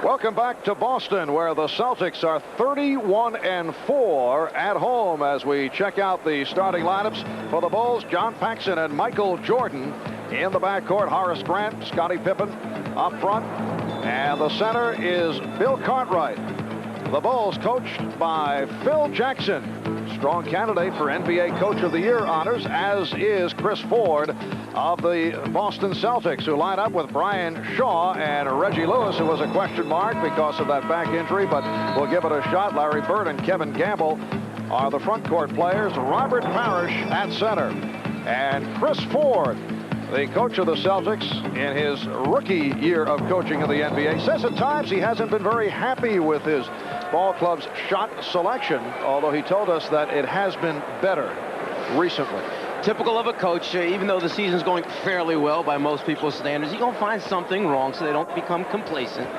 Welcome back to Boston, where the Celtics are 31-4 at home. As we check out the starting lineups for the Bulls, John Paxson and Michael Jordan in the backcourt. Horace Grant, Scottie Pippen up front, and the center is Bill Cartwright. The Bulls coached by Phil Jackson, strong candidate for NBA Coach of the Year honors, as is Chris Ford of the Boston Celtics, who line up with Brian Shaw and Reggie Lewis, who was a question mark because of that back injury, but we'll give it a shot. Larry Bird and Kevin Gamble are the front court players. Robert Parrish at center. And Chris Ford, the coach of the Celtics in his rookie year of coaching in the NBA, says at times he hasn't been very happy with his ball club's shot selection, although he told us that it has been better recently. Typical of a coach, even though the season's going fairly well by most people's standards, he's going to find something wrong so they don't become complacent.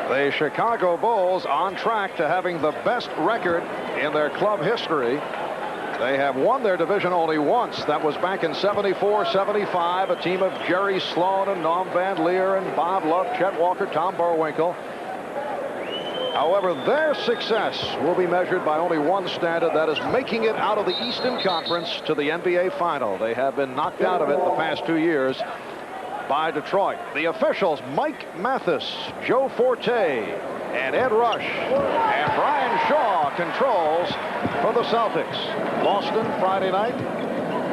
The Chicago Bulls on track to having the best record in their club history. They have won their division only once. That was back in 74-75, a team of Jerry Sloan and Norm Van Leer and Bob Love, Chet Walker, Tom Burwinkle. However, their success will be measured by only one standard, that is making it out of the Eastern Conference to the NBA Final. They have been knocked out of it the past 2 years by Detroit. The officials, Mike Mathis, Joe Forte, and Ed Rush, and Brian Shaw controls for the Celtics. Boston Friday night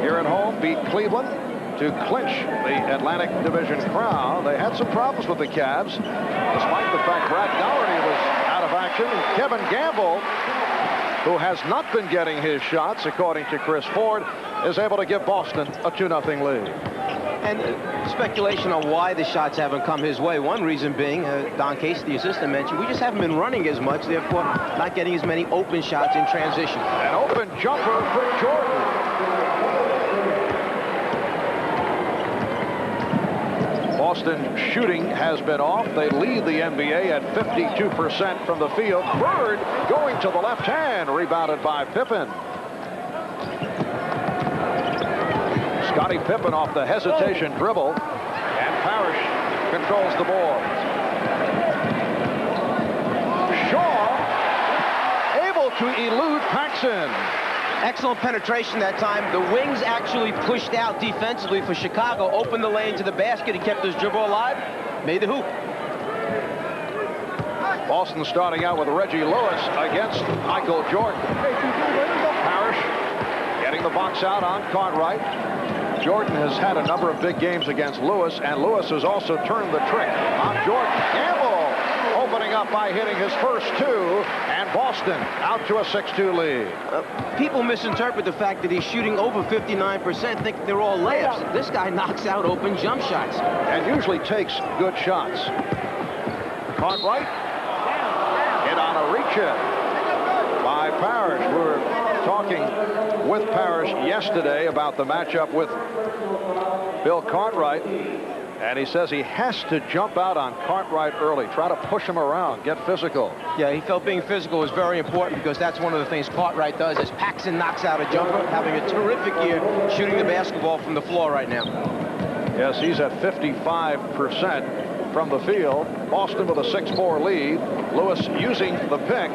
here at home beat Cleveland to clinch the Atlantic Division crown. They had some problems with the Cavs, despite the fact Brad Daugherty was out of action. And Kevin Gamble, who has not been getting his shots, according to Chris Ford, is able to give Boston a 2-0 lead. And speculation on why the shots haven't come his way. One reason being, Don Casey, the assistant, mentioned, we just haven't been running as much, therefore not getting as many open shots in transition. An open jumper for Jordan. Boston shooting has been off. They lead the NBA at 52% from the field. Bird going to the left hand, rebounded by Pippen. Scottie Pippen off the hesitation dribble, and Parrish controls the ball. Shaw able to elude Paxson. Excellent penetration that time. The wings actually pushed out defensively for Chicago, opened the lane to the basket. He kept his dribble alive, made the hoop. Boston starting out with Reggie Lewis against Michael Jordan. Parrish getting the box out on Cartwright. Jordan has had a number of big games against Lewis, and Lewis has also turned the trick on Jordan. Gamble opening up by hitting his first two, and Boston out to a 6-2 lead. People misinterpret the fact that he's shooting over 59%, think they're all layups. This guy knocks out open jump shots. And usually takes good shots. Cartwright hit on a reach-in by Parrish. We were talking with Parrish yesterday about the matchup with Bill Cartwright, and he says he has to jump out on Cartwright early, try to push him around, get physical. Yeah, he felt being physical was very important, because that's one of the things Cartwright does, as Paxson knocks out a jumper, having a terrific year shooting the basketball from the floor right now. Yes, he's at 55% from the field. Boston with a 6-4 lead. Lewis using the pick.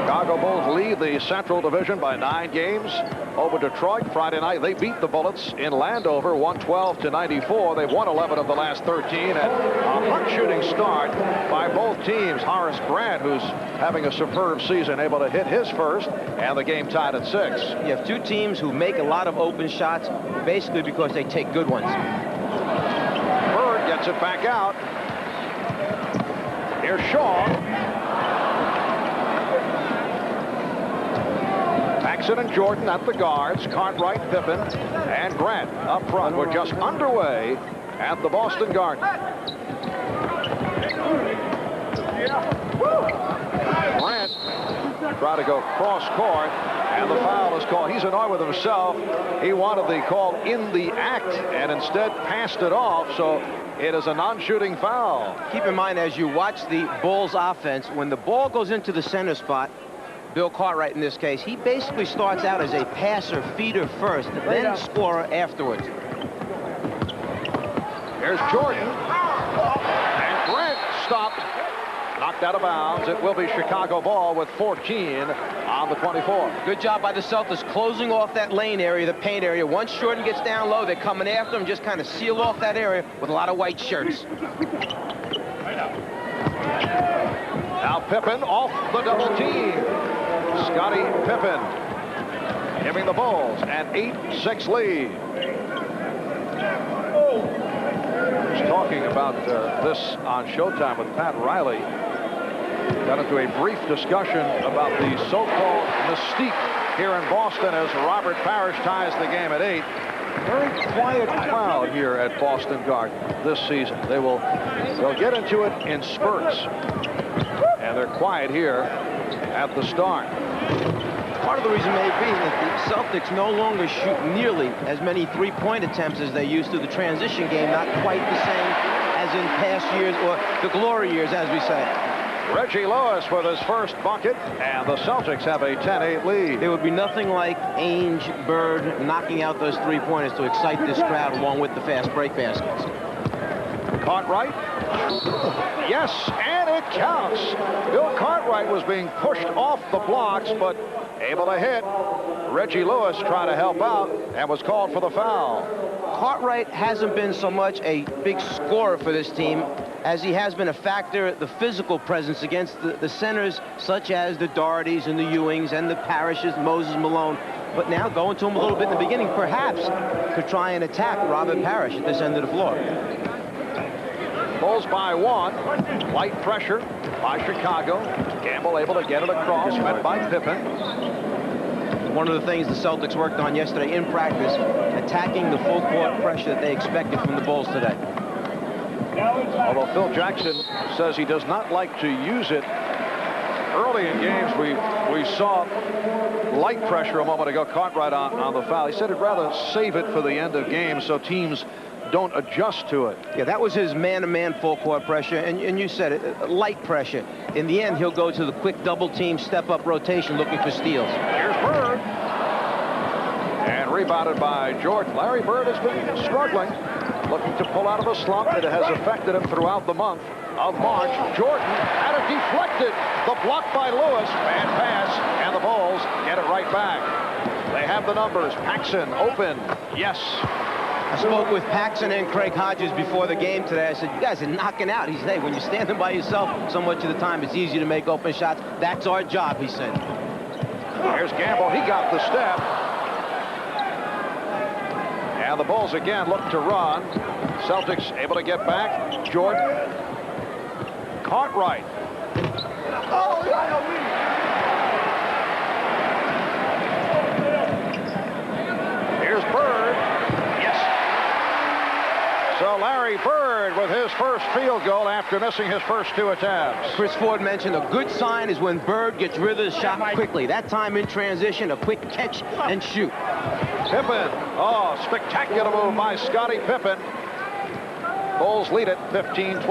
Chicago Bulls lead the Central Division by 9 games over Detroit. Friday night, they beat the Bullets in Landover, 112-94. They've won 11 of the last 13. And a hot shooting start by both teams. Horace Grant, who's having a superb season, able to hit his first, and the game tied at 6. You have two teams who make a lot of open shots, basically because they take good ones. Bird gets it back out. Here's Shaw. Paxson and Jordan at the guards. Cartwright, Pippen, and Grant up front. We're just underway at the Boston Garden. Grant tried to go cross court, and the foul is called. He's annoyed with himself. He wanted the call in the act and instead passed it off, so it is a non-shooting foul. Keep in mind, as you watch the Bulls offense, when the ball goes into the center spot, Bill Cartwright in this case, he basically starts out as a passer, feeder first, then scorer afterwards. Here's Jordan. And Grant stopped. Knocked out of bounds. It will be Chicago ball with 14 on the 24. Good job by the Celtics closing off that lane area, the paint area. Once Jordan gets down low, they're coming after him. Just kind of seal off that area with a lot of white shirts. Now Pippen off the double team. Scottie Pippen giving the Bulls an 8-6 lead. I was talking about this on Showtime with Pat Riley. Got into a brief discussion about the so-called mystique here in Boston as Robert Parrish ties the game at 8. Very quiet crowd here at Boston Garden this season. They'll get into it in spurts. And they're quiet here at the start. Part of the reason may be that the Celtics no longer shoot nearly as many three-point attempts as they used to. The transition game not quite the same as in past years, or the glory years, as we say. Reggie Lewis with his first bucket, and the Celtics have a 10-8 lead. There would be nothing like Ainge, Bird knocking out those three-pointers to excite this crowd along with the fast break baskets. Cartwright. Yes, and it counts. Bill Cartwright was being pushed off the blocks, but able to hit. Reggie Lewis trying to help out and was called for the foul. Cartwright hasn't been so much a big scorer for this team as he has been a factor, the physical presence against the centers such as the Dohertys and the Ewings and the Parishes, Moses Malone. But now going to him a little bit in the beginning, perhaps could try and attack Robert Parrish at this end of the floor. Bulls by 1. Light pressure by Chicago. Gamble able to get it across, met by Pippen. One of the things the Celtics worked on yesterday in practice, attacking the full court pressure that they expected from the Bulls today. Although Phil Jackson says he does not like to use it early in games, we saw light pressure a moment ago. Cartwright on the foul. He said he'd rather save it for the end of games so teams don't adjust to it. Yeah, that was his man-to-man full court pressure, and you said it, light pressure. In the end, he'll go to the quick double team step-up rotation looking for steals. Here's Bird. And rebounded by Jordan. Larry Bird has been struggling, looking to pull out of a slump that has affected him throughout the month of March. Jordan had it deflected. The block by Lewis. Bad pass, and the Bulls get it right back. They have the numbers. Paxson open. Yes. I spoke with Paxson and Craig Hodges before the game today. I said, you guys are knocking out. He said, hey, when you're standing by yourself so much of the time, it's easy to make open shots. That's our job, he said. Here's Gamble. He got the step. And the Bulls again look to run. Celtics able to get back. Jordan. Cartwright. Here's Bird. So Larry Bird with his first field goal after missing his first 2 attempts. Chris Ford mentioned a good sign is when Bird gets rid of the shot quickly. That time in transition, a quick catch and shoot. Pippen. Oh, spectacular move by Scottie Pippen. Bulls lead it 15-12.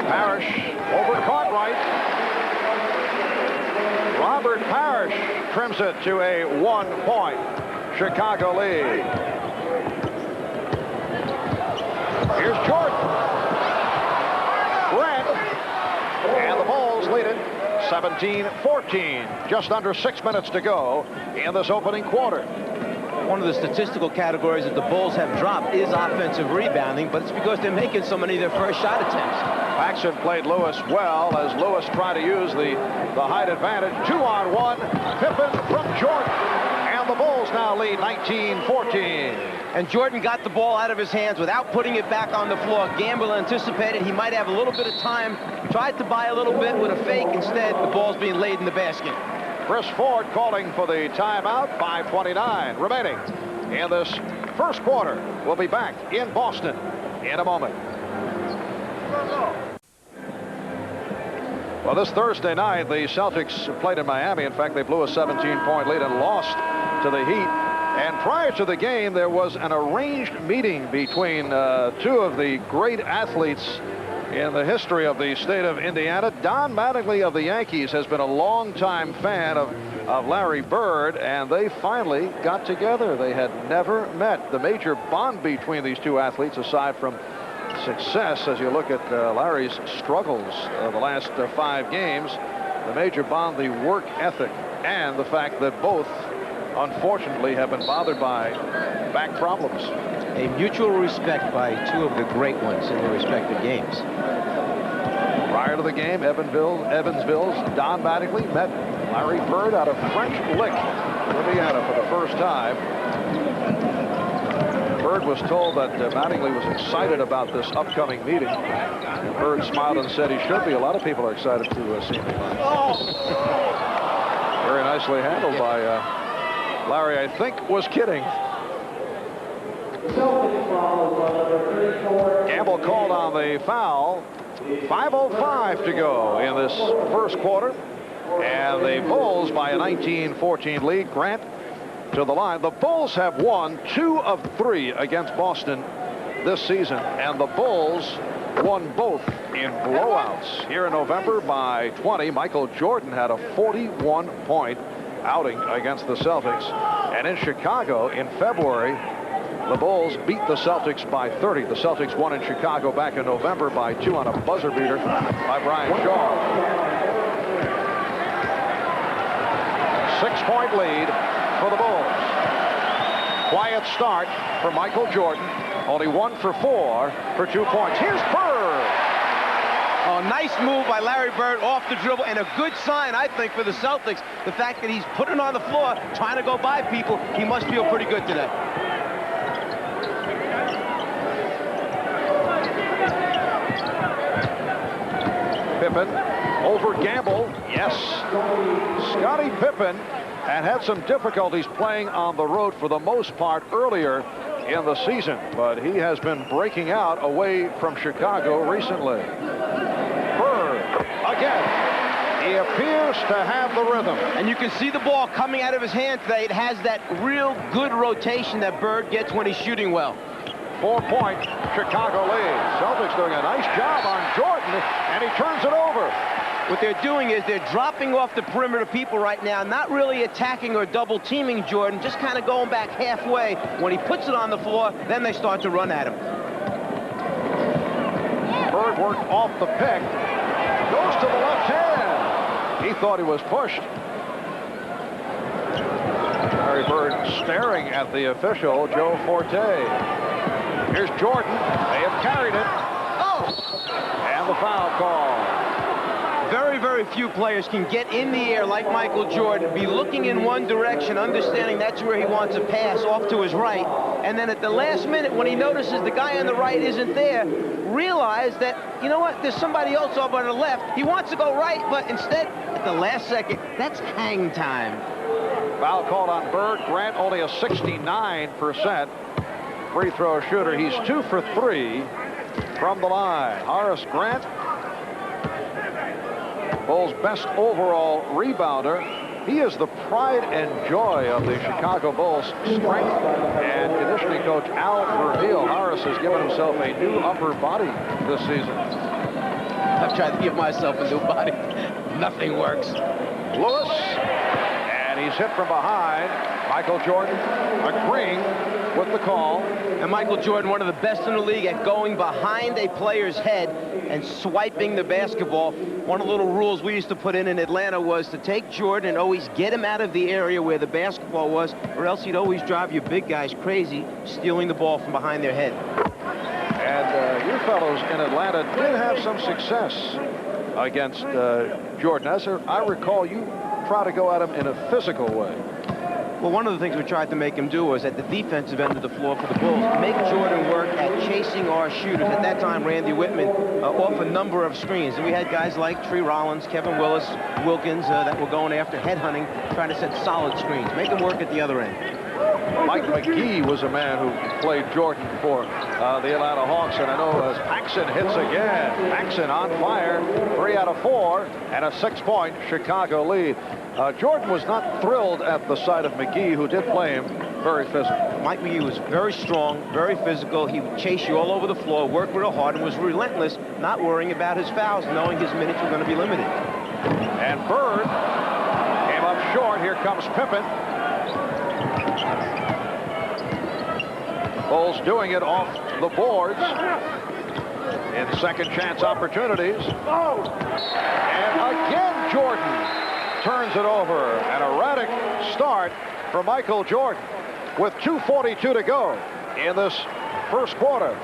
Parrish over Cartwright. Robert Parrish trims it to a 1-point Chicago lead. Here's Jordan. Grant. And the Bulls lead it 17-14. Just under 6 minutes to go in this opening quarter. One of the statistical categories that the Bulls have dropped is offensive rebounding, but it's because they're making so many of their first shot attempts. Paxson played Lewis well as Lewis tried to use the height advantage. 2-on-1. Pippen from Jordan. And the Bulls now lead 19-14. And Jordan got the ball out of his hands without putting it back on the floor. Gamble anticipated he might have a little bit of time. Tried to buy a little bit with a fake. Instead, the ball's being laid in the basket. Chris Ford calling for the timeout. 5:29 remaining in this first quarter. We'll be back in Boston in a moment. Well, this Thursday night, the Celtics played in Miami. In fact, they blew a 17-point lead and lost to the Heat. And prior to the game, there was an arranged meeting between 2 of the great athletes in the history of the state of Indiana. Don Mattingly of the Yankees has been a longtime fan of Larry Bird, and they finally got together. They had never met. The major bond between these two athletes, aside from success, as you look at Larry's struggles the last 5 games, the major bond, the work ethic, and the fact that both, unfortunately, have been bothered by back problems. A mutual respect by 2 of the great ones in their respective games. Prior to the game, Evansville's Don Mattingly met Larry Bird out of French Lick, Indiana, for the first time. Bird was told that Mattingly was excited about this upcoming meeting. And Bird smiled and said he should be. A lot of people are excited to see me. Very nicely handled by Larry, I think, was kidding. Gamble called on the foul. 5:05 to go in this first quarter. And the Bulls by a 19-14 lead. Grant to the line. The Bulls have won 2 of 3 against Boston this season. And the Bulls won both in blowouts. Here in November by 20, Michael Jordan had a 41-point outing against the Celtics. And in Chicago in February, the Bulls beat the Celtics by 30. The Celtics won in Chicago back in November by 2 on a buzzer beater by Brian Shaw. 6-point lead for the Bulls. Quiet start for Michael Jordan. Only 1 for 4 for 2 points. Here's Bird. Oh, nice move by Larry Bird off the dribble, and a good sign, I think, for the Celtics. The fact that he's putting on the floor, trying to go by people. He must feel pretty good today. Pippen over Gamble. Yes. Scottie Pippen had some difficulties playing on the road for the most part earlier in the season, but he has been breaking out away from Chicago recently. Bird again. He appears to have the rhythm. And you can see the ball coming out of his hand today. It has that real good rotation that Bird gets when he's shooting well. 4-point Chicago lead. Celtics doing a nice job on Jordan, and he turns it over. What they're doing is they're dropping off the perimeter people right now, not really attacking or double teaming Jordan, just kind of going back halfway. When he puts it on the floor, then they start to run at him. Bird worked off the pick. Goes to the left hand. He thought he was pushed. Larry Bird staring at the official, Joe Forte. Here's Jordan. They have carried it. Oh! And the foul call. Very, very few players can get in the air like Michael Jordan, be looking in one direction, understanding that's where he wants to pass off to his right, and then at the last minute when he notices the guy on the right isn't there, realize that, you know what, there's somebody else over on the left. He wants to go right, but instead, at the last second, that's hang time. Foul called on Bird. Grant only a 69% free throw shooter. He's 2 for 3 from the line. Horace Grant, Bulls' best overall rebounder. He is the pride and joy of the Chicago Bulls. Strength and conditioning coach Al Vermeil. Horace has given himself a new upper body this season. I've tried to give myself a new body. Nothing works. Lewis, and he's hit from behind. Michael Jordan agreeing with the call. And Michael Jordan, one of the best in the league at going behind a player's head and swiping the basketball. One of the little rules we used to put in Atlanta was to take Jordan and always get him out of the area where the basketball was, or else he'd always drive your big guys crazy, stealing the ball from behind their head. And you fellows in Atlanta did have some success against Jordan. As I recall, you try to go at him in a physical way. Well, one of the things we tried to make him do was at the defensive end of the floor for the Bulls, make Jordan work at chasing our shooters. At that time, Randy Whitman off a number of screens. And we had guys like Tree Rollins, Kevin Willis, Wilkins that were going after headhunting, trying to set solid screens, make him work at the other end. Mike McGee was a man who played Jordan for the Atlanta Hawks, and I know as Paxson hits again. Paxson on fire, 3 out of 4, and a 6-point Chicago lead. Jordan was not thrilled at the sight of McGee, who did play him very physical. Mike McGee was very strong, very physical. He would chase you all over the floor, work real hard, and was relentless, not worrying about his fouls, knowing his minutes were going to be limited. And Bird came up short. Here comes Pippen. Bulls doing it off the boards in second chance opportunities. And again, Jordan turns it over. An erratic start for Michael Jordan with 2:42 to go in this first quarter.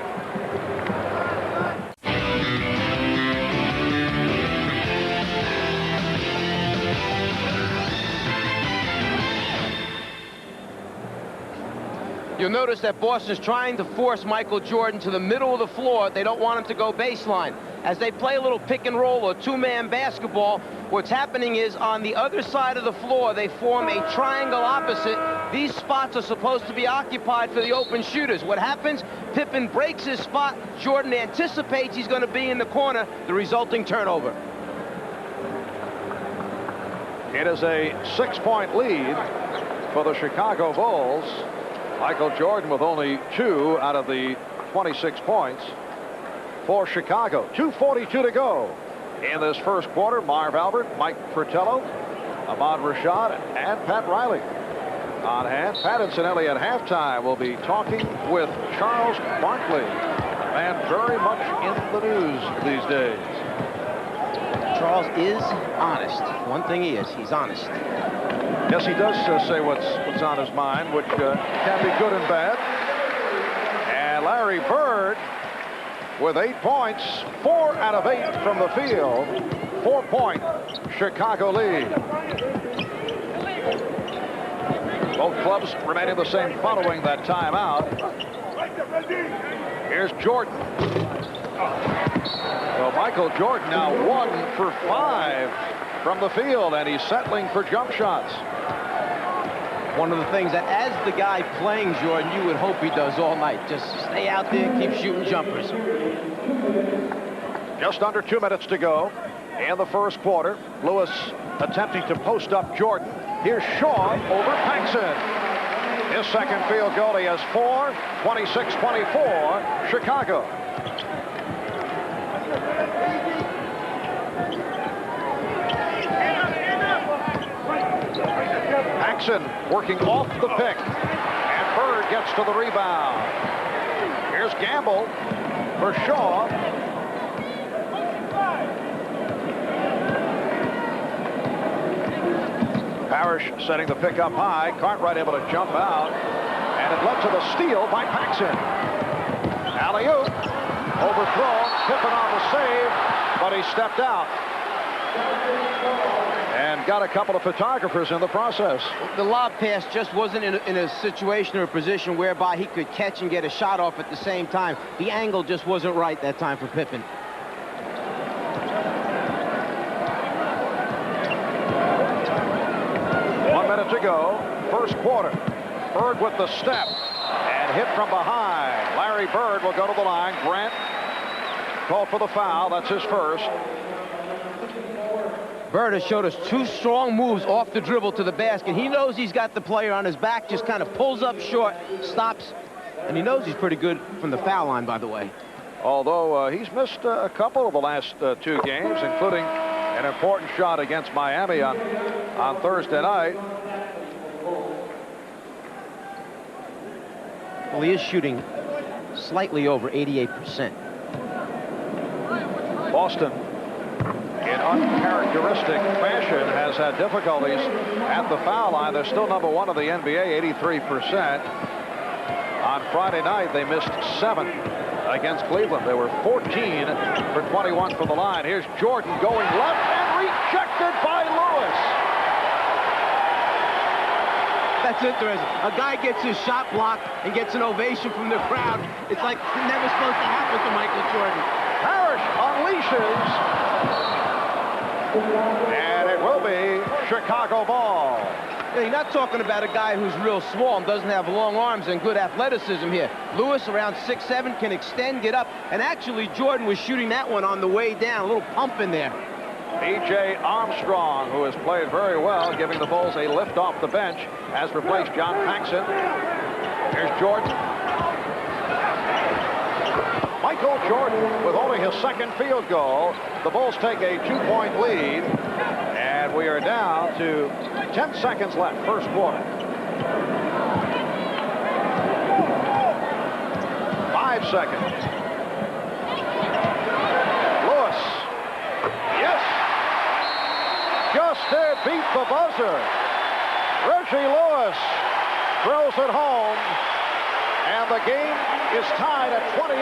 You'll notice that Boston's trying to force Michael Jordan to the middle of the floor. They don't want him to go baseline. As they play a little pick and roll or two-man basketball, what's happening is on the other side of the floor, they form a triangle opposite. These spots are supposed to be occupied for the open shooters. What happens? Pippen breaks his spot. Jordan anticipates he's going to be in the corner, the resulting turnover. It is a 6-point lead for the Chicago Bulls. Michael Jordan with only 2 out of the 26 points for Chicago. 2:42 to go in this first quarter. Marv Albert, Mike Fratello, Ahmad Rashad, and Pat Riley on hand. Pat, incidentally, at halftime will be talking with Charles Barkley, man very much in the news these days. Charles is honest. One thing he is, he's honest. Yes, he does say what's on his mind, which can be good and bad. And Larry Bird with 8 points, 4 out of 8 from the field. 4-point Chicago lead. Both clubs remaining the same following that timeout. Here's Jordan. Well, Michael Jordan now 1 for 5 from the field, and he's settling for jump shots. One of the things that, as the guy playing Jordan, you would hope he does all night. Just stay out there, keep shooting jumpers. Just under 2 minutes to go in the first quarter. Lewis attempting to post up Jordan. Here's Shaw over Paxson. His second field goal. He has 4. 26-24, Chicago. Paxson working off the pick, and Bird gets to the rebound. Here's Gamble for Shaw. Parrish setting the pick up high. Cartwright able to jump out, and it led to the steal by Paxson. Alley-oop, overthrown. Pippen on the save, but he stepped out and got a couple of photographers in the process. The lob pass just wasn't in a situation or a position whereby he could catch and get a shot off at the same time. The angle just wasn't right that time for Pippen. To go, first quarter. Bird with the step and hit from behind. Larry Bird will go to the line. Grant called for the foul. That's his first. Bird has showed us 2 strong moves off the dribble to the basket. He knows he's got the player on his back, just kind of pulls up short, stops, and he knows he's pretty good from the foul line, by the way. Although he's missed a couple of the last 2 games, including an important shot against Miami on Thursday night. Well, he is shooting slightly over 88%. Boston, in uncharacteristic fashion, has had difficulties at the foul line. They're still number 1 in the NBA, 83%. On Friday night, they missed 7 against Cleveland. They were 14 for 21 from the line. Here's Jordan going left and rejected by Lewis. That's interesting. A guy gets his shot blocked and gets an ovation from the crowd. It's like never supposed to happen to Michael Jordan. Parrish unleashes. And it will be Chicago ball. You're not talking about a guy who's real small and doesn't have long arms and good athleticism here. Lewis, around 6'7", can extend, get up, and actually Jordan was shooting that one on the way down. A little pump in there. B.J. Armstrong, who has played very well, giving the Bulls a lift off the bench, has replaced John Paxson. Here's Jordan. Michael Jordan with only his second field goal. The Bulls take a 2-point lead. And we are down to 10 seconds left, first quarter. 5 seconds. Lewis. Yes. Just did beat the buzzer. Reggie Lewis throws it home. And the game is tied at 28.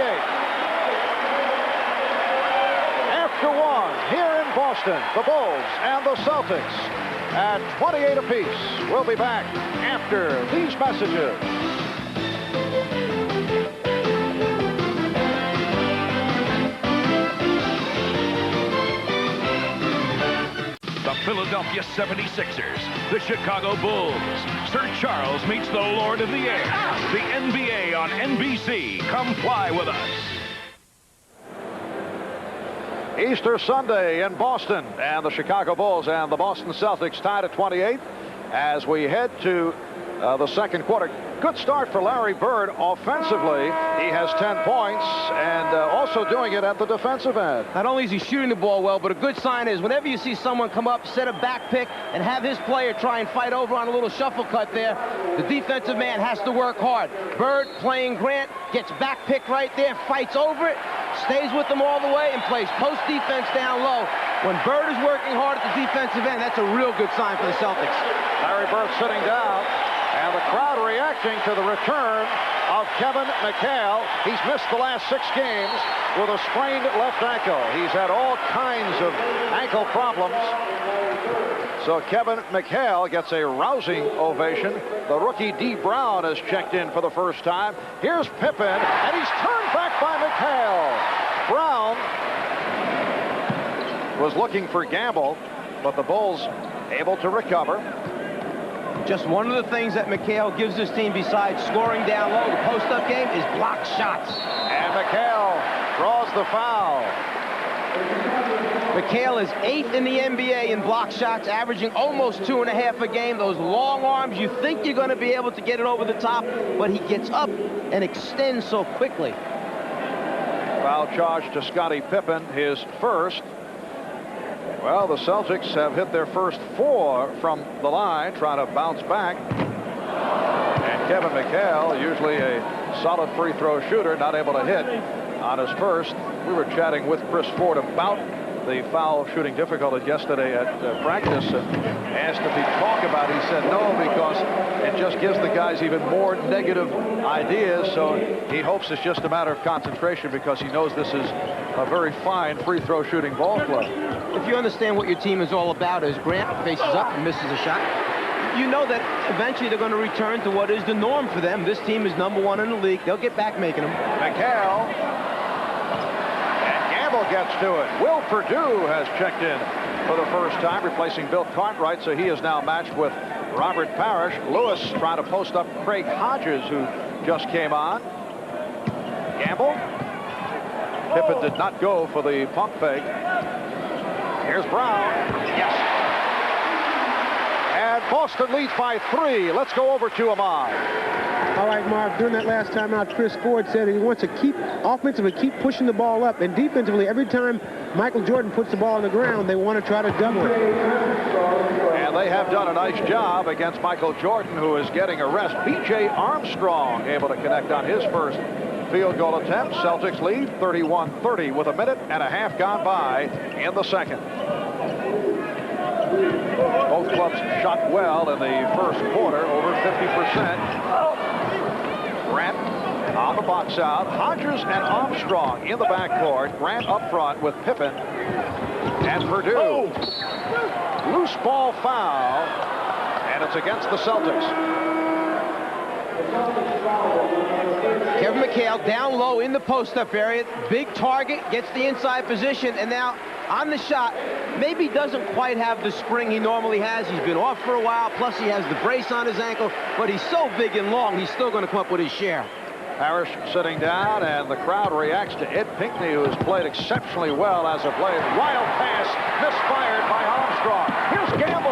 After one, here in Boston, the Bulls and the Celtics at 28 apiece. We'll be back after these messages. The Philadelphia 76ers, the Chicago Bulls. Sir Charles meets the Lord of the Air. The NBA on NBC. Come fly with us. Easter Sunday in Boston, and the Chicago Bulls and the Boston Celtics tied at 28 as we head to the second quarter. Good start for Larry Bird offensively. He has 10 points and also doing it at the defensive end. Not only is he shooting the ball well, but a good sign is whenever you see someone come up, set a back pick, and have his player try and fight over on a little shuffle cut there, the defensive man has to work hard. Bird playing Grant, gets back pick right there, fights over it, stays with them all the way, and plays post defense down low. When Bird is working hard at the defensive end, that's a real good sign for the Celtics. Larry Bird sitting down. And the crowd reacting to the return of Kevin McHale. He's missed the last 6 games with a sprained left ankle. He's had all kinds of ankle problems. So Kevin McHale gets a rousing ovation. The rookie D. Brown has checked in for the first time. Here's Pippen, and he's turned back by McHale. Brown was looking for Gamble, but the Bulls able to recover. Just one of the things that McHale gives this team besides scoring down low, the post-up game, is block shots. And McHale draws the foul. McHale is 8th in the NBA in block shots, averaging almost 2.5 a game. Those long arms, you think you're going to be able to get it over the top, but he gets up and extends so quickly. Foul charge to Scottie Pippen, his first. Well, the Celtics have hit their first 4 from the line, trying to bounce back. And Kevin McHale, usually a solid free throw shooter, not able to hit on his first. We were chatting with Chris Ford about the foul shooting difficulty yesterday at practice and asked if he'd talk about it. He said no, because it just gives the guys even more negative ideas. So he hopes it's just a matter of concentration, because he knows this is a very fine free throw shooting ball club. If you understand what your team is all about, as Grant faces up and misses a shot, you know that eventually they're going to return to what is the norm for them. This team is #1 in the league. They'll get back making them. McHale. And Gamble gets to it. Will Perdue has checked in for the first time, replacing Bill Cartwright, so he is now matched with Robert Parrish. Lewis trying to post up Craig Hodges, who just came on. Gamble. Pippen did not go for the pump fake. Here's Brown. Yes. And Boston leads by 3. Let's go over to Ahmad. All right, Marv, during that last timeout, Chris Ford said he wants to keep offensively keep pushing the ball up, and defensively, every time Michael Jordan puts the ball on the ground, they want to try to double it. And they have done a nice job against Michael Jordan, who is getting a rest. B.J. Armstrong able to connect on his first field goal attempt. Celtics lead 31-30 with 1.5 minutes gone by in the second. Both clubs shot well in the first quarter, over 50%. Grant on the box out. Hodges and Armstrong in the backcourt. Grant up front with Pippen and Perdue. Loose ball foul, and it's against the Celtics. Kevin McHale down low in the post-up area. Big target, gets the inside position, and now on the shot, maybe doesn't quite have the spring he normally has. He's been off for a while, plus he has the brace on his ankle, but he's so big and long, he's still going to come up with his share. Parrish sitting down, and the crowd reacts to Ed Pinckney, who has played exceptionally well as of late. Wild pass, misfired by Armstrong. Here's Gamble.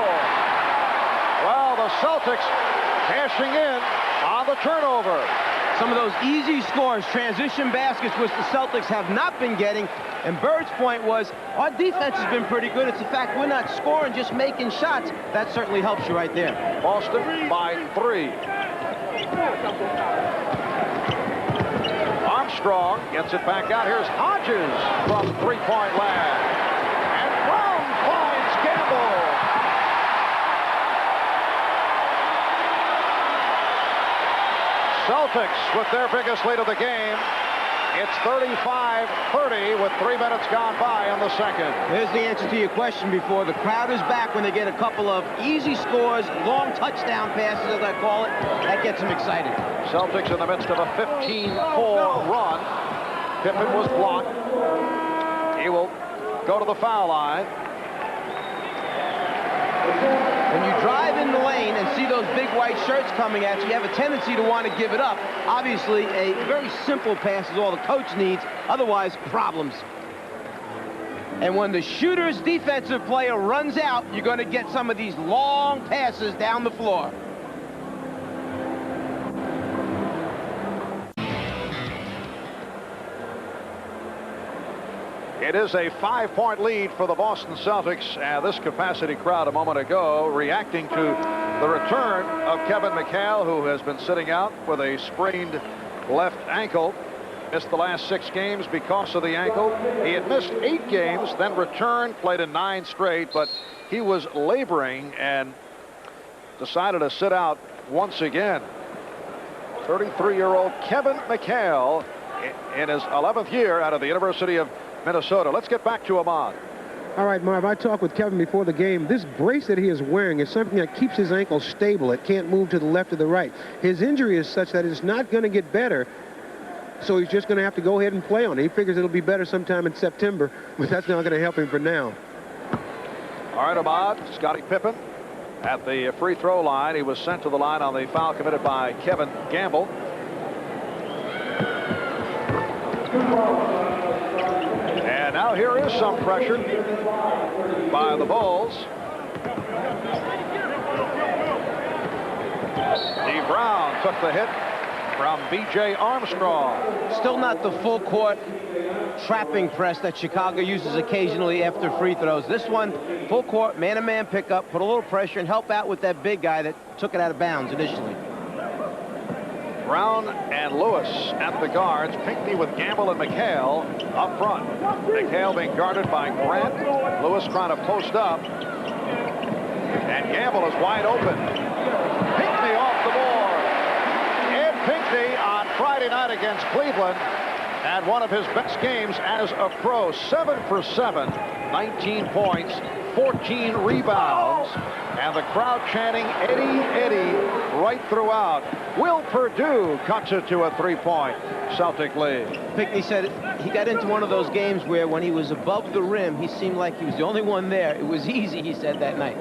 Well, the Celtics cashing in on the turnover. Some of those easy scores, transition baskets, which the Celtics have not been getting. And Bird's point was, our defense has been pretty good. It's the fact we're not scoring, just making shots. That certainly helps you right there. Boston by 3. Armstrong gets it back out. Here's Hodges from three-point land. And Brown finds Gamble. Celtics with their biggest lead of the game. It's 35-30 with 3 minutes gone by in the second. There's the answer to your question before. The crowd is back when they get a couple of easy scores, long touchdown passes, as I call it. That gets them excited. Celtics in the midst of a 15-4 run. Pippen was blocked. He will go to the foul line. When you drive in the lane and see those big white shirts coming at you, you have a tendency to want to give it up. Obviously, a very simple pass is all the coach needs. Otherwise, problems. And when the shooter's defensive player runs out, you're going to get some of these long passes down the floor. It is a 5-point lead for the Boston Celtics, and this capacity crowd a moment ago reacting to the return of Kevin McHale, who has been sitting out with a sprained left ankle. Missed the last 6 games because of the ankle. He had missed 8 games, then returned, played in 9 straight, but he was laboring and decided to sit out once again. 33-year-old Kevin McHale in his 11th year out of the University of Minnesota. Let's get back to Ahmad. All right, Marv, I talked with Kevin before the game. This brace that he is wearing is something that keeps his ankle stable. It can't move to the left or the right. His injury is such that it's not going to get better, so he's just going to have to go ahead and play on it. He figures it'll be better sometime in September, but that's not going to help him for now. All right, Ahmad, Scottie Pippen at the free throw line. He was sent to the line on the foul committed by Kevin Gamble. And now here is some pressure by the Bulls. D. Brown took the hit from B.J. Armstrong. Still not the full court trapping press that Chicago uses occasionally after free throws. This one, full court, man-to-man pickup, put a little pressure and help out with that big guy that took it out of bounds initially. Brown and Lewis at the guards. Pinckney with Gamble and McHale up front. McHale being guarded by Grant. Lewis trying to post up. And Gamble is wide open. Pinckney off the board. Ed Pinckney on Friday night against Cleveland had one of his best games as a pro. 7 for 7, 19 points, 14 rebounds, and the crowd chanting Eddie, Eddie right throughout. Will Perdue cuts it to a 3-point Celtic lead. Pinckney said he got into one of those games where when he was above the rim, he seemed like he was the only one there. It was easy, he said that night.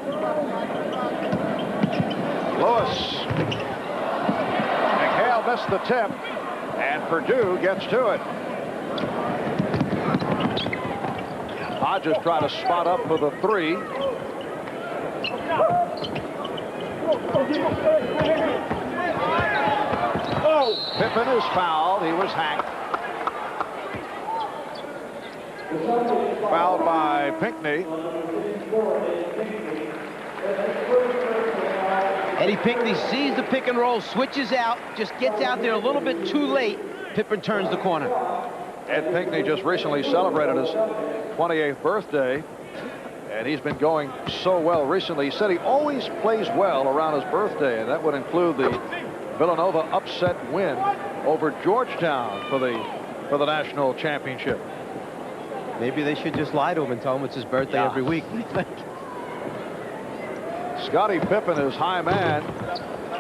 Lewis. McHale missed the tip, and Perdue gets to it. Hodges trying to spot up for the 3. Pippen is fouled. He was hacked. Fouled by Pinckney. Eddie Pinckney sees the pick and roll, switches out, just gets out there a little bit too late. Pippen turns the corner. Ed Pinckney just recently celebrated his 28th birthday, and he's been going so well recently. He said he always plays well around his birthday, and that would include the Villanova upset win over Georgetown for the national championship. Maybe they should just lie to him and tell him it's his birthday every week. Scottie Pippen is high man.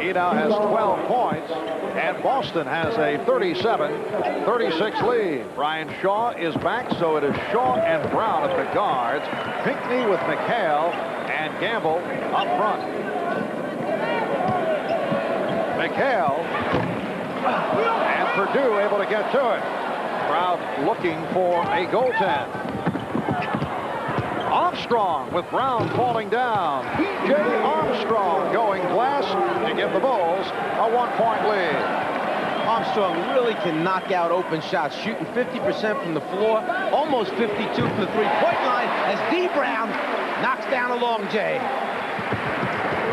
He now has 12 points, and Boston has a 37-36 lead. Brian Shaw is back, so it is Shaw and Brown at the guards. Pinckney with McHale and Gamble up front. McHale and Perdue able to get to it. Crowd looking for a goaltend. Armstrong with Brown falling down. B.J. Armstrong going glass to give the Bulls a 1-point lead. Armstrong really can knock out open shots, shooting 50% from the floor, almost 52 from the three-point line, as D. Brown knocks down a long J.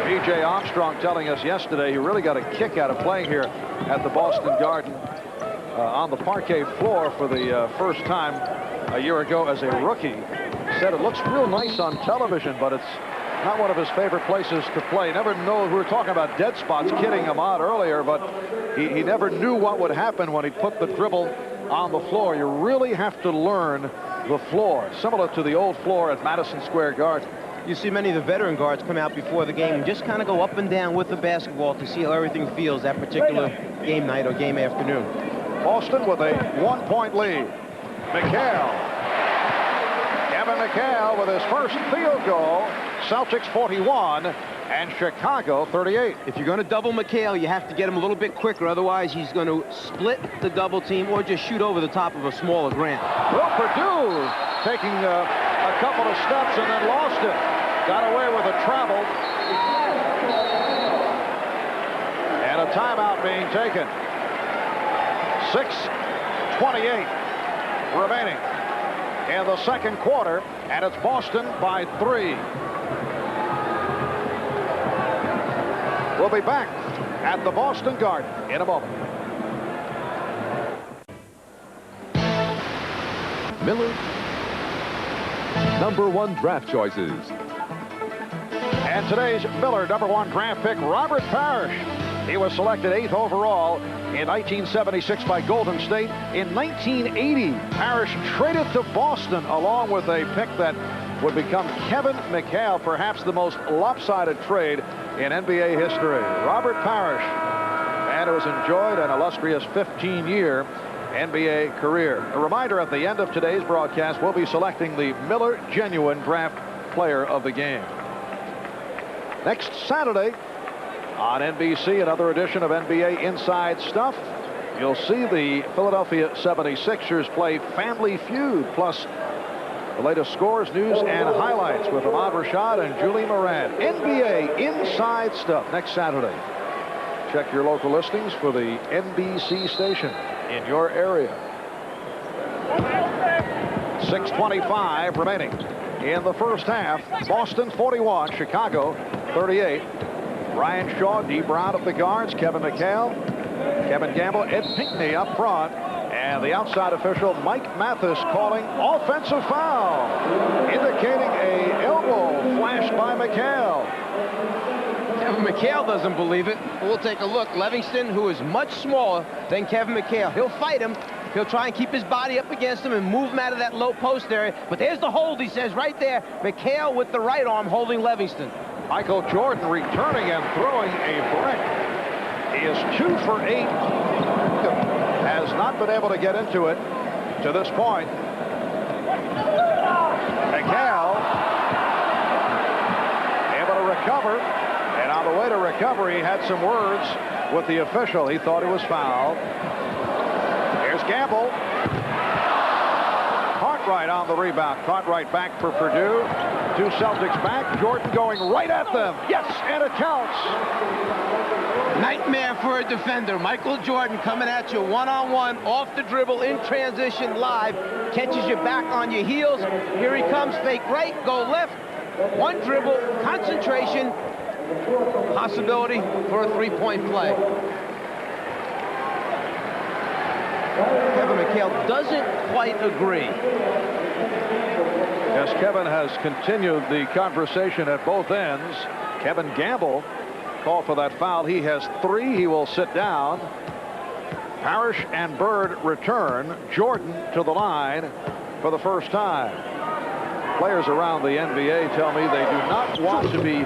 B.J. Armstrong telling us yesterday he really got a kick out of playing here at the Boston Garden on the parquet floor for the first time a year ago as a rookie. Said it looks real nice on television, but it's not one of his favorite places to play. Never know. We were talking about dead spots, kidding him out earlier, but he never knew what would happen when he put the dribble on the floor. You really have to learn the floor, similar to the old floor at Madison Square Garden. You see many of the veteran guards come out before the game and just kind of go up and down with the basketball to see how everything feels that particular game night or game afternoon. Boston with a 1-point lead. McHale. Kevin McHale with his first field goal. Celtics 41 and Chicago 38. If you're going to double McHale, you have to get him a little bit quicker. Otherwise, he's going to split the double team or just shoot over the top of a smaller Grant. Will Perdue taking a couple of steps and then lost it. Got away with a travel. And a timeout being taken. 6:28 remaining in the second quarter, and it's Boston by 3. We'll be back at the Boston Garden in a moment. Miller, #1 draft choices. And today's Miller #1 draft pick, Robert Parrish. He was selected 8th overall in 1976 by Golden State. In 1980, Parrish traded to Boston along with a pick that would become Kevin McHale, perhaps the most lopsided trade in NBA history. Robert Parrish, man who has enjoyed an illustrious 15-year NBA career. A reminder, at the end of today's broadcast, we'll be selecting the Miller Genuine Draft Player of the Game. Next Saturday on NBC, another edition of NBA Inside Stuff. You'll see the Philadelphia 76ers play Family Feud, plus the latest scores, news, and highlights with Ahmad Rashad and Julie Moran. NBA Inside Stuff next Saturday. Check your local listings for the NBC station in your area. 6:25 remaining in the first half. Boston 41, Chicago 38. Ryan Shaw, D. Brown at the guards, Kevin McHale, Kevin Gamble, Ed Pinckney up front, and the outside official Mike Mathis calling offensive foul, indicating a elbow flashed by McHale. Kevin McHale doesn't believe it. We'll take a look. Livingston, who is much smaller than Kevin McHale, he'll fight him. He'll try and keep his body up against him and move him out of that low post area. But there's the hold, he says, right there. McHale with the right arm holding Livingston. Michael Jordan returning and throwing a brick. He is 2 for 8. Has not been able to get into it to this point. McHale able to recover. And on the way to recovery, he had some words with the official. He thought he was fouled. Here's Gamble. Cartwright on the rebound. Cartwright back for Purdue. 2 Celtics back. Jordan going right at them. Yes, and it counts. Nightmare for a defender. Michael Jordan coming at you one-on-one, off the dribble, in transition, live. Catches you back on your heels. Here he comes, fake right, go left. One dribble, concentration, possibility for a three-point play. Kevin McHale doesn't quite agree. Yes, Kevin has continued the conversation at both ends. Kevin Gamble called for that foul. He has 3. He will sit down. Parrish and Bird return. Jordan to the line for the first time. Players around the NBA tell me they do not want to be,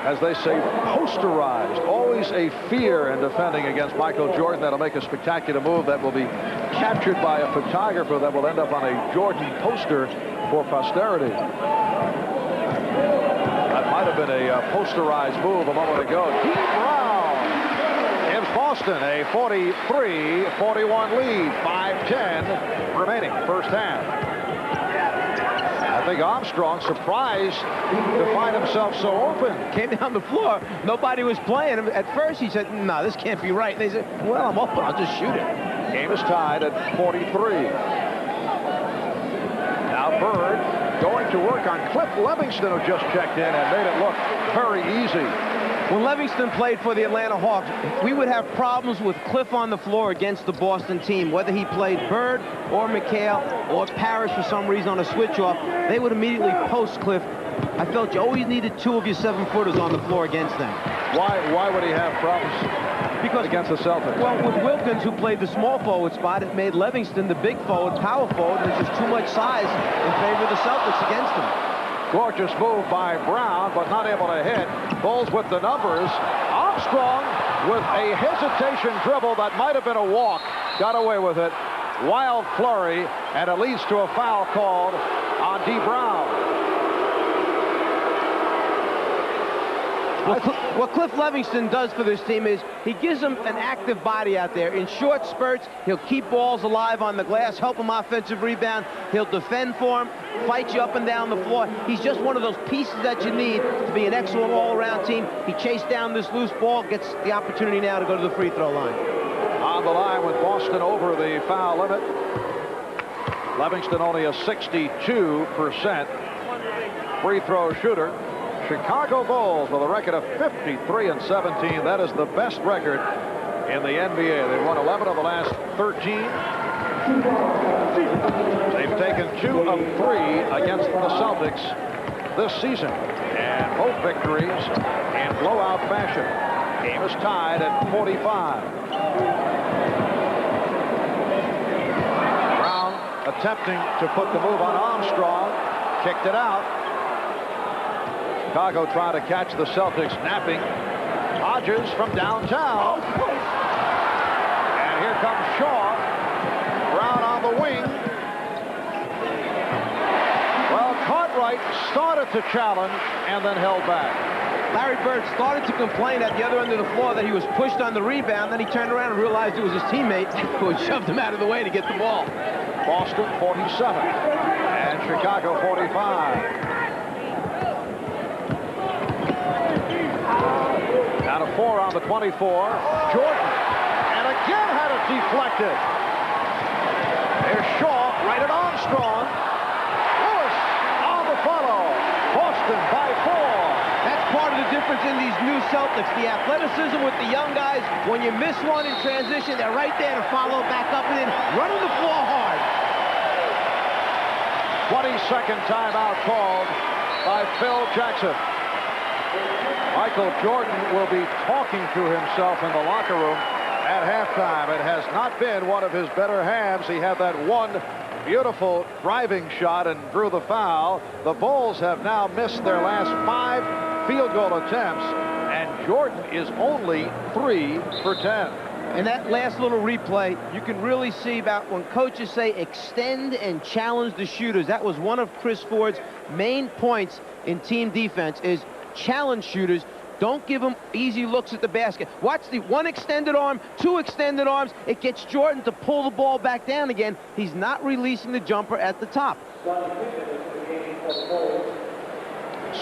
as they say, posterized. Always a fear in defending against Michael Jordan. That'll make a spectacular move that will be captured by a photographer that will end up on a Jordan poster for posterity. That might have been a posterized move a moment ago. T. Brown gives Boston a 43-41 lead. 5:10 remaining first half. I think Armstrong surprised to find himself so open. Came down the floor. Nobody was playing him. At first, he said, no, this can't be right. And they said, well, I'm open. I'll just shoot it. Game is tied at 43. Now Bird going to work on Cliff Livingston, who just checked in and made it look very easy. When Livingston played for the Atlanta Hawks, we would have problems with Cliff on the floor against the Boston team. Whether he played Bird or McHale or Parrish for some reason on a switch-off, they would immediately post Cliff. I felt you always needed two of your 7-footers on the floor against them. Why would he have problems against the Celtics? Well, with Wilkins, who played the small forward spot, it made Livingston the big forward, power forward, and there's just too much size in favor of the Celtics against him. Gorgeous move by Brown, but not able to hit. Bulls with the numbers. Armstrong with a hesitation dribble that might have been a walk. Got away with it. Wild flurry, and it leads to a foul called on D. Brown. What Cliff Livingston does for this team is he gives them an active body out there. In short spurts, he'll keep balls alive on the glass, help them offensive rebound. He'll defend for them, fight you up and down the floor. He's just one of those pieces that you need to be an excellent all-around team. He chased down this loose ball, gets the opportunity now to go to the free throw line. On the line with Boston over the foul limit. Livingston only a 62% free throw shooter. Chicago Bulls with a record of 53-17. That is the best record in the NBA. They've won 11 of the last 13. They've taken 2 of 3 against the Celtics this season, and both victories in blowout fashion. Game is tied at 45. Brown attempting to put the move on Armstrong, kicked it out. Chicago trying to catch the Celtics napping. Hodges from downtown. And here comes Shaw. Brown on the wing. Well, Cartwright started to challenge and then held back. Larry Bird started to complain at the other end of the floor that he was pushed on the rebound. Then he turned around and realized it was his teammate who had shoved him out of the way to get the ball. Boston 47 and Chicago 45. Down to 4 on the 24. Jordan. And again had it deflected. There's Shaw right at Armstrong. Lewis on the follow. Boston by 4. That's part of the difference in these new Celtics. The athleticism with the young guys. When you miss one in transition, they're right there to follow back up and in, running the floor hard. 22nd timeout called by Phil Jackson. Michael Jordan will be talking to himself in the locker room at halftime. It has not been one of his better halves. He had that one beautiful driving shot and drew the foul. The Bulls have now missed their last 5 field goal attempts, and Jordan is only 3 for 10. And that last little replay, you can really see about when coaches say extend and challenge the shooters. That was one of Chris Ford's main points in team defense, is challenge shooters. Don't give them easy looks at the basket. Watch the 1 extended arm, 2 extended arms. It gets Jordan to pull the ball back down again. He's not releasing the jumper at the top.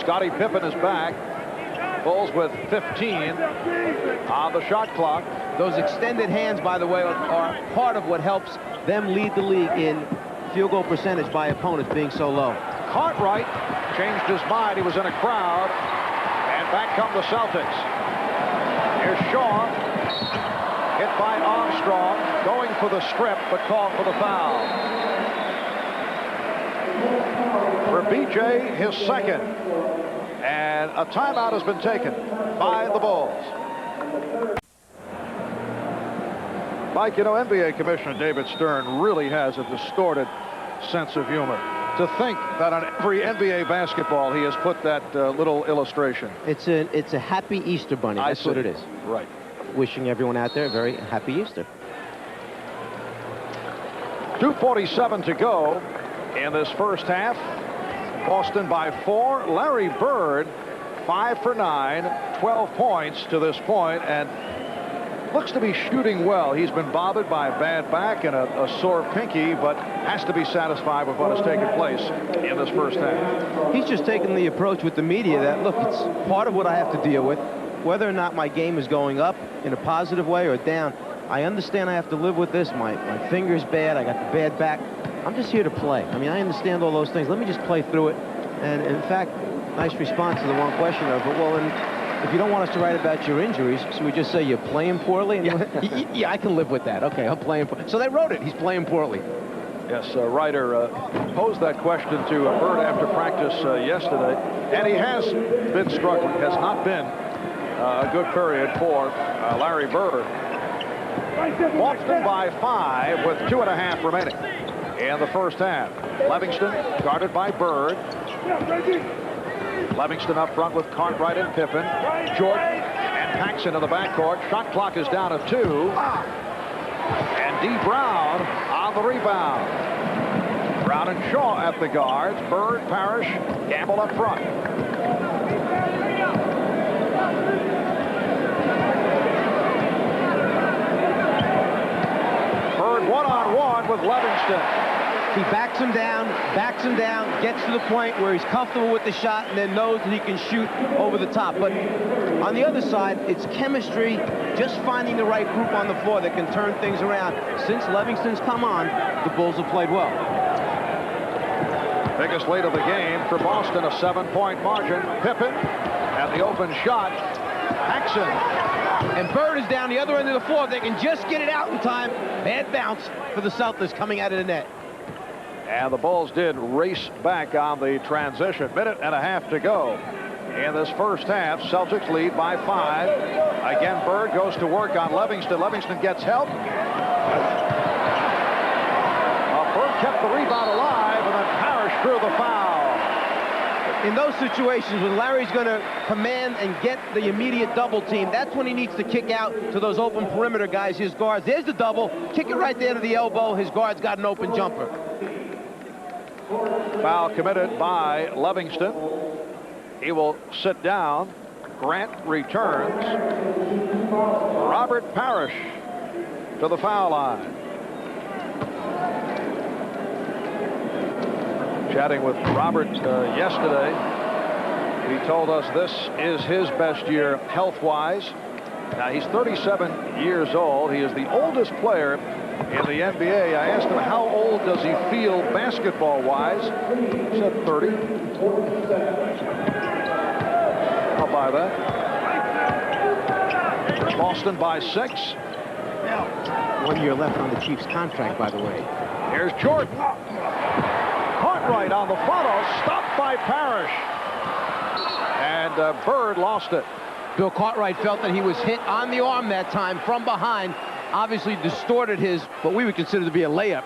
Scottie Pippen is back. Bulls with 15 on the shot clock. Those extended hands, by the way, are part of what helps them lead the league in field goal percentage by opponents being so low. Cartwright changed his mind. He was in a crowd. And back come the Celtics. Here's Shaw. Hit by Armstrong. Going for the strip, but called for the foul. For BJ, his second. And a timeout has been taken by the Bulls. Mike, you know, NBA Commissioner David Stern really has a distorted sense of humor. To think that on every NBA basketball he has put that little illustration. It's a happy Easter bunny. That's what it is. Right. Wishing everyone out there a very happy Easter. 2:47 to go in this first half. Boston by 4. Larry Bird 5 for 9, 12 points to this point, and looks to be shooting well. He's been bothered by a bad back and a sore pinky, but has to be satisfied with what has taken place in this first half. He's just taking the approach with the media that, look, it's part of what I have to deal with. Whether or not my game is going up in a positive way or down, I understand I have to live with this. My finger's bad. I got the bad back. I'm just here to play. I mean, I understand all those things. Let me just play through it. And in fact, nice response to the one question of, well, if you don't want us to write about your injuries, so we just say you're playing poorly? And yeah, I can live with that. Okay, I'm playing poorly. So they wrote it. He's playing poorly. Yes, Ryder posed that question to Bird after practice yesterday, and he has been struggling. Has not been a good period for Larry Bird. Boston by 5 with 2.5 remaining in the first half. Livingston guarded by Bird. Livingston up front with Cartwright and Pippen. Jordan and Paxson in the backcourt. Shot clock is down to 2. And D. Brown on the rebound. Brown and Shaw at the guards. Bird, Parrish, Gamble up front. Bird one-on-one with Livingston. He backs him down, gets to the point where he's comfortable with the shot and then knows that he can shoot over the top. But on the other side, it's chemistry, just finding the right group on the floor that can turn things around. Since Livingston's come on, the Bulls have played well. Biggest lead of the game for Boston, a 7-point margin. Pippen at the open shot. Paxson. And Bird is down the other end of the floor. If they can just get it out in time. Bad bounce for the Celtics coming out of the net. And the Bulls did race back on the transition. 1.5 minutes to go in this first half. Celtics lead by 5. Again, Bird goes to work on Livingston. Livingston gets help. Bird kept the rebound alive, and then Parrish drew the foul. In those situations when Larry's going to command and get the immediate double team, that's when he needs to kick out to those open perimeter guys, his guards. There's the double. Kick it right there to the elbow. His guard's got an open jumper. Foul committed by Livingston. He will sit down. Grant returns. Robert Parrish to the foul line. Chatting with Robert yesterday, he told us this is his best year health-wise. Now, he's 37 years old. He is the oldest player in the NBA. I asked him how old does he feel basketball-wise. He said 30. I'll buy that. Boston by 6. 1 year left on the Chiefs' contract, by the way. Here's Jordan. Cartwright on the follow. Stopped by Parrish. And Bird lost it. Bill Cartwright felt that he was hit on the arm that time from behind. Obviously distorted his, what we would consider to be a layup.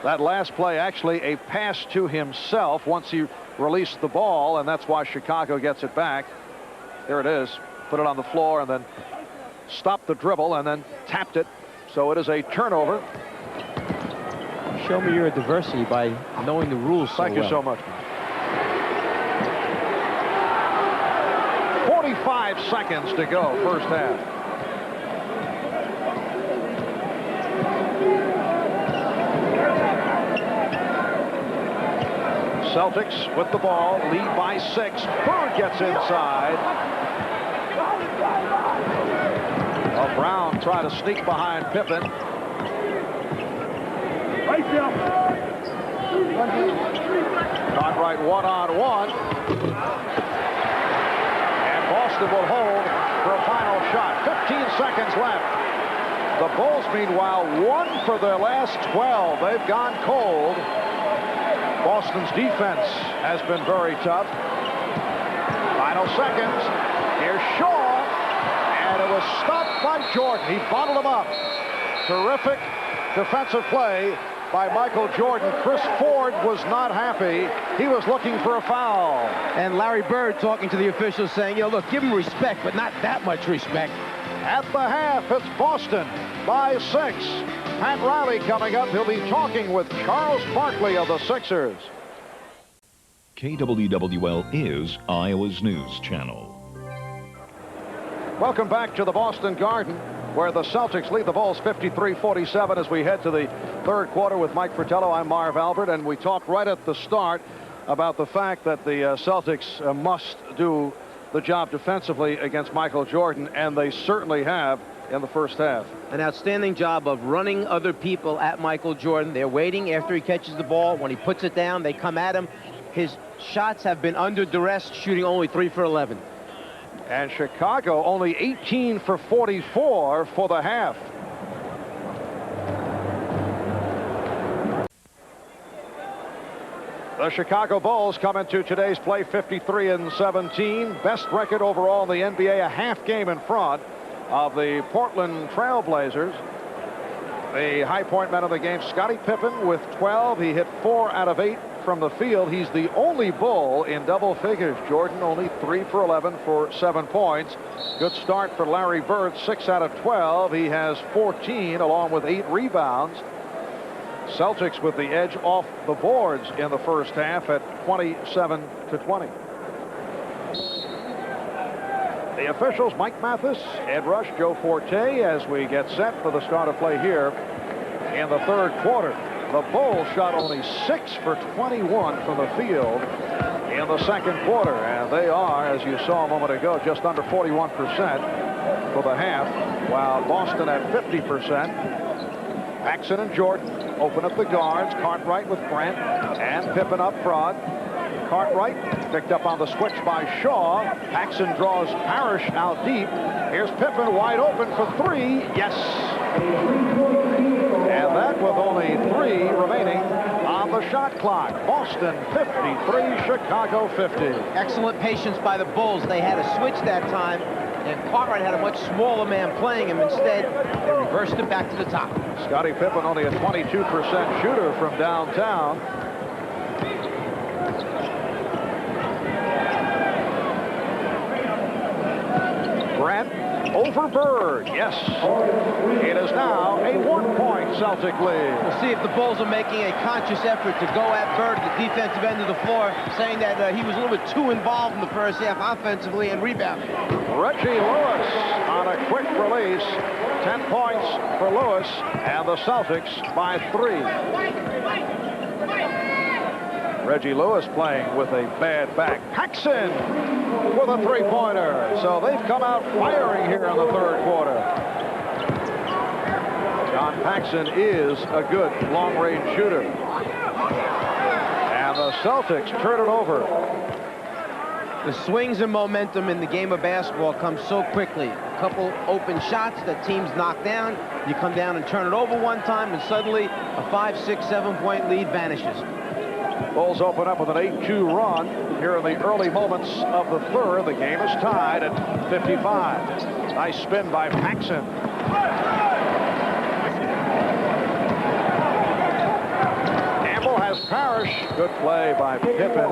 That last play actually a pass to himself once he released the ball, and that's why Chicago gets it back. There it is. Put it on the floor and then stopped the dribble and then tapped it. So it is a turnover. Show me your diversity by knowing the rules so Thank you so much. 45 seconds to go, first half. Celtics with the ball, lead by 6. Bird gets inside. Well, Brown tried to sneak behind Pippen. Cartwright one-on-one. And Boston will hold for a final shot. 15 seconds left. The Bulls, meanwhile, 1 for their last 12. They've gone cold. Boston's defense has been very tough. Final seconds. Here's Shaw. And it was stopped by Jordan. He bottled him up. Terrific defensive play by Michael Jordan. Chris Ford was not happy. He was looking for a foul. And Larry Bird talking to the officials saying, you know, look, give him respect, but not that much respect. At the half, it's Boston by 6. Pat Riley coming up. He'll be talking with Charles Barkley of the Sixers. KWWL is Iowa's news channel. Welcome back to the Boston Garden, where the Celtics lead the Bulls 53-47 as we head to the third quarter with Mike Fratello. I'm Marv Albert, and we talked right at the start about the fact that the Celtics must do the job defensively against Michael Jordan, and they certainly have in the first half. An outstanding job of running other people at Michael Jordan. They're waiting after he catches the ball. When he puts it down, they come at him. His shots have been under duress, shooting only 3 for 11. And Chicago only 18 for 44 for the half. The Chicago Bulls come into today's play 53-17. Best record overall in the NBA, a half game in front of the Portland Trail Blazers. The high point man of the game, Scottie Pippen, with 12. He hit 4 out of 8 from the field. He's the only Bull in double figures. Jordan only 3 for 11 for 7 points. Good start for Larry Bird, 6 out of 12. He has 14 along with 8 rebounds. Celtics with the edge off the boards in the first half at 27-20. The officials, Mike Mathis, Ed Rush, Joe Forte, as we get set for the start of play here in the third quarter. The Bulls shot only 6 for 21 from the field in the second quarter, and they are, as you saw a moment ago, just under 41% for the half, while Boston at 50%. Paxson and Jordan open up the guards. Cartwright with Grant and Pippen up front. Cartwright picked up on the switch by Shaw. Paxson draws Parrish out deep. Here's Pippen wide open for 3. Yes. And that with only 3 remaining on the shot clock. Boston 53, Chicago 50. Excellent patience by the Bulls. They had a switch that time, and Cartwright had a much smaller man playing him. Instead, they reversed it back to the top. Scottie Pippen only a 22% shooter from downtown. Grant over Bird. Yes. It is now a 1-point Celtic lead. We'll see if the Bulls are making a conscious effort to go at Bird at the defensive end of the floor, saying that he was a little bit too involved in the first half offensively and rebounding. Reggie Lewis on a quick release. 10 points for Lewis, and the Celtics by 3. Reggie Lewis playing with a bad back. Paxson with a 3-pointer. So they've come out firing here in the third quarter. John Paxson is a good long-range shooter. And the Celtics turn it over. The swings and momentum in the game of basketball come so quickly. A couple open shots that teams knock down. You come down and turn it over one time, and suddenly a 5, 6, 7-point lead vanishes. Bulls open up with an 8-2 run here in the early moments of the third. The game is tied at 55. Nice spin by Paxson. Campbell has Parrish. Good play by Pippen.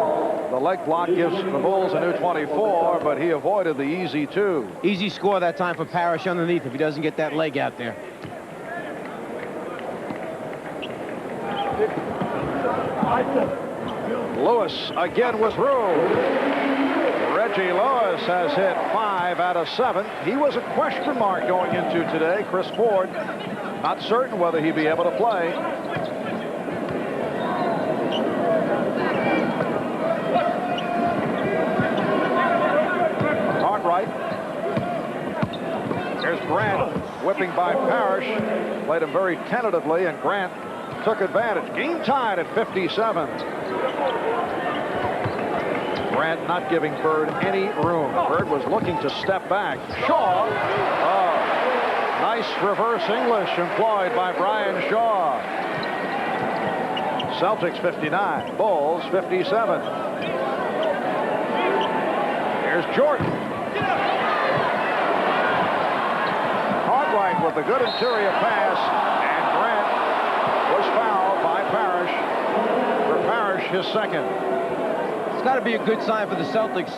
The leg block gives the Bulls a new 24, but he avoided the easy 2. Easy score that time for Parrish underneath if he doesn't get that leg out there. Lewis again with room. Reggie Lewis has hit 5 out of 7. He was a question mark going into today. Chris Ford not certain whether he'd be able to play. Cartwright. Here's Grant whipping by Parrish. Played him very tentatively, and Grant took advantage. Game tied at 57. Grant not giving Bird any room. Bird was looking to step back. Shaw. Oh, nice reverse English employed by Brian Shaw. Celtics 59, Bulls 57. Here's Jordan. Cartwright with a good interior pass, and Grant was fouled by Parrish. For Parrish, his second. It's got to be a good sign for the Celtics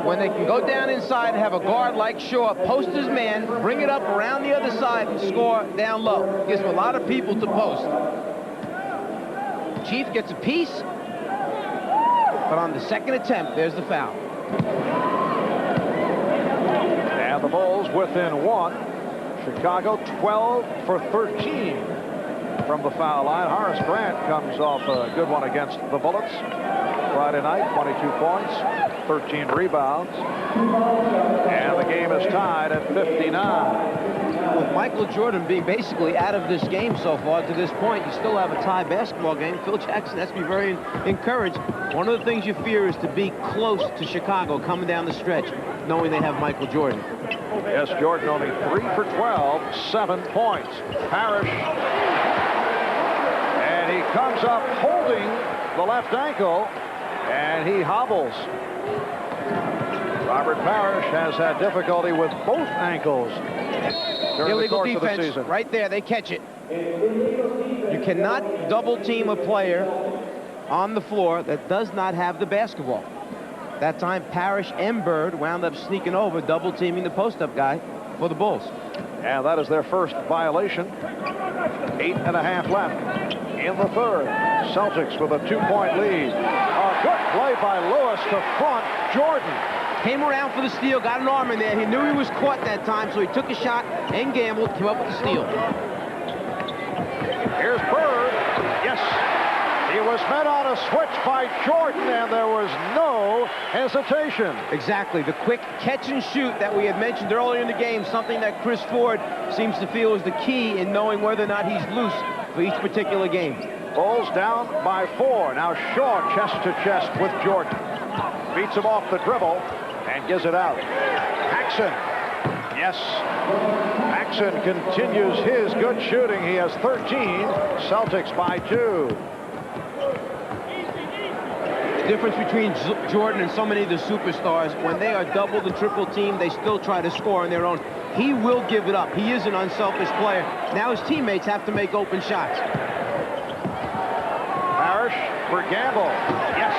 when they can go down inside and have a guard like Shaw post his man, bring it up around the other side, and score down low. Gives him a lot of people to post. Chief gets a piece, but on the second attempt, there's the foul. Bulls within 1. Chicago 12 for 13 from the foul line. Horace Grant comes off a good one against the Bullets Friday night. 22 points, 13 rebounds, and the game is tied at 59. With Michael Jordan being basically out of this game so far to this point, you still have a tie basketball game. Phil Jackson has to be very encouraged. One of the things you fear is to be close to Chicago coming down the stretch, knowing they have Michael Jordan. Yes, Jordan only 3 for 12, 7 points. Parrish, and he comes up holding the left ankle, and he hobbles. Robert Parrish has had difficulty with both ankles during the course of the season. Right there, they catch it. You cannot double team a player on the floor that does not have the basketball. That time, Parrish and Bird wound up sneaking over, double teaming the post-up guy for the Bulls. And that is their first violation. 8.5 left in the third. Celtics with a 2-point lead. A good play by Lewis to front Jordan. Came around for the steal, got an arm in there. He knew he was caught that time, so he took a shot and gambled, came up with the steal. Here's Bird. Yes. He was met on a switch by Jordan, and there was no hesitation. Exactly. The quick catch and shoot that we had mentioned earlier in the game, something that Chris Ford seems to feel is the key in knowing whether or not he's loose for each particular game. Bulls down by 4. Now Shaw chest to chest with Jordan. Beats him off the dribble and gives it out. Paxson. Yes. Paxson continues his good shooting. He has 13. Celtics by 2. Difference between Jordan and so many of the superstars, when they are doubled and triple teamed, they still try to score on their own. He will give it up. He is an unselfish player. Now his teammates have to make open shots. Parrish for Gamble. Yes.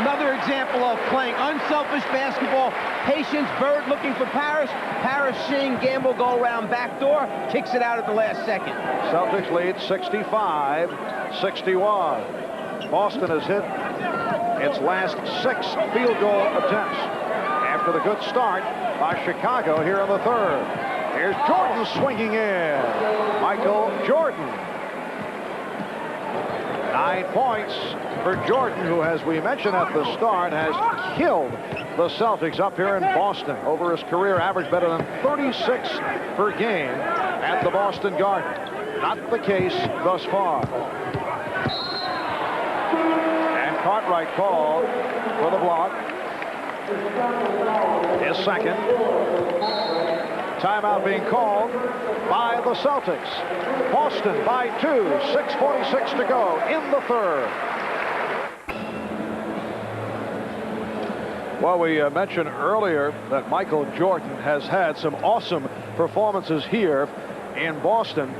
Another example of playing unselfish basketball. Patience. Bird looking for Parrish. Parrish seeing Gamble go around backdoor. Kicks it out at the last second. Celtics lead 65-61. Boston has hit its last 6 field goal attempts after the good start by Chicago here in the third. Here's Jordan swinging in. Michael Jordan. 9 points for Jordan, who, as we mentioned at the start, has killed the Celtics up here in Boston. Over his career, averaged better than 36 per game at the Boston Garden. Not the case thus far. Cartwright called for the block. His second. Timeout being called by the Celtics. Boston by 2. 6:46 to go in the third. Well, we mentioned earlier that Michael Jordan has had some awesome performances here in Boston.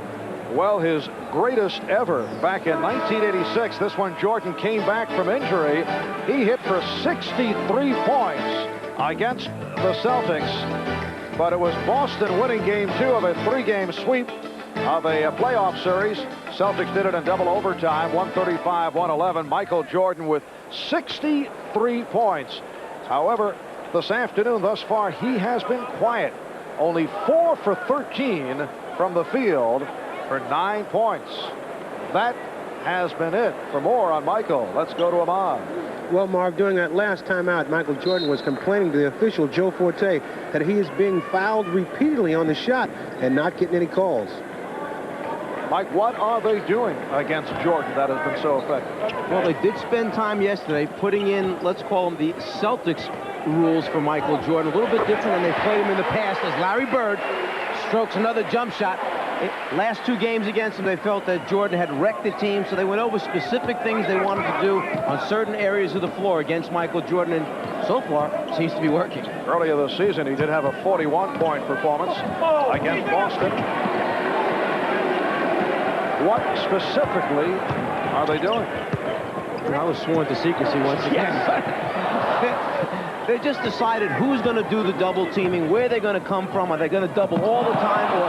Well, his greatest ever back in 1986. This one, Jordan came back from injury. He hit for 63 points against the Celtics. But it was Boston winning game 2 of a 3-game sweep of a playoff series. Celtics did it in double overtime, 135-111. Michael Jordan with 63 points. However, this afternoon thus far, he has been quiet. Only 4 for 13 from the field for 9 points. That has been it. For more on Michael, let's go to Ahmad. Well, Marv, during that last timeout, Michael Jordan was complaining to the official, Joe Forte, that he is being fouled repeatedly on the shot and not getting any calls. Mike, what are they doing against Jordan that has been so effective? Well, they did spend time yesterday putting in, let's call them the Celtics rules for Michael Jordan. A little bit different than they played him in the past, as Larry Bird strokes another jump shot. Last 2 games against him, they felt that Jordan had wrecked the team, so they went over specific things they wanted to do on certain areas of the floor against Michael Jordan, and so far, seems to be working. Earlier this season, he did have a 41-point performance against Boston. What specifically are they doing? I was sworn to secrecy once again. They just decided who's going to do the double teaming, where they're going to come from. Are they going to double all the time, or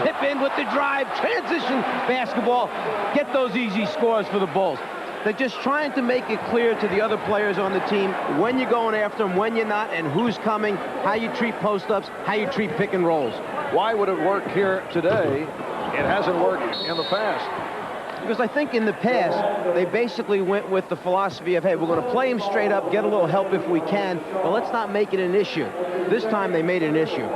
Pippen with the drive, transition basketball, get those easy scores for the Bulls. They're just trying to make it clear to the other players on the team when you're going after them, when you're not, and who's coming, how you treat post-ups, how you treat pick and rolls. Why would it work here today? It hasn't worked in the past. Because I think in the past, they basically went with the philosophy of, hey, we're going to play him straight up, get a little help if we can, but let's not make it an issue. This time they made it an issue.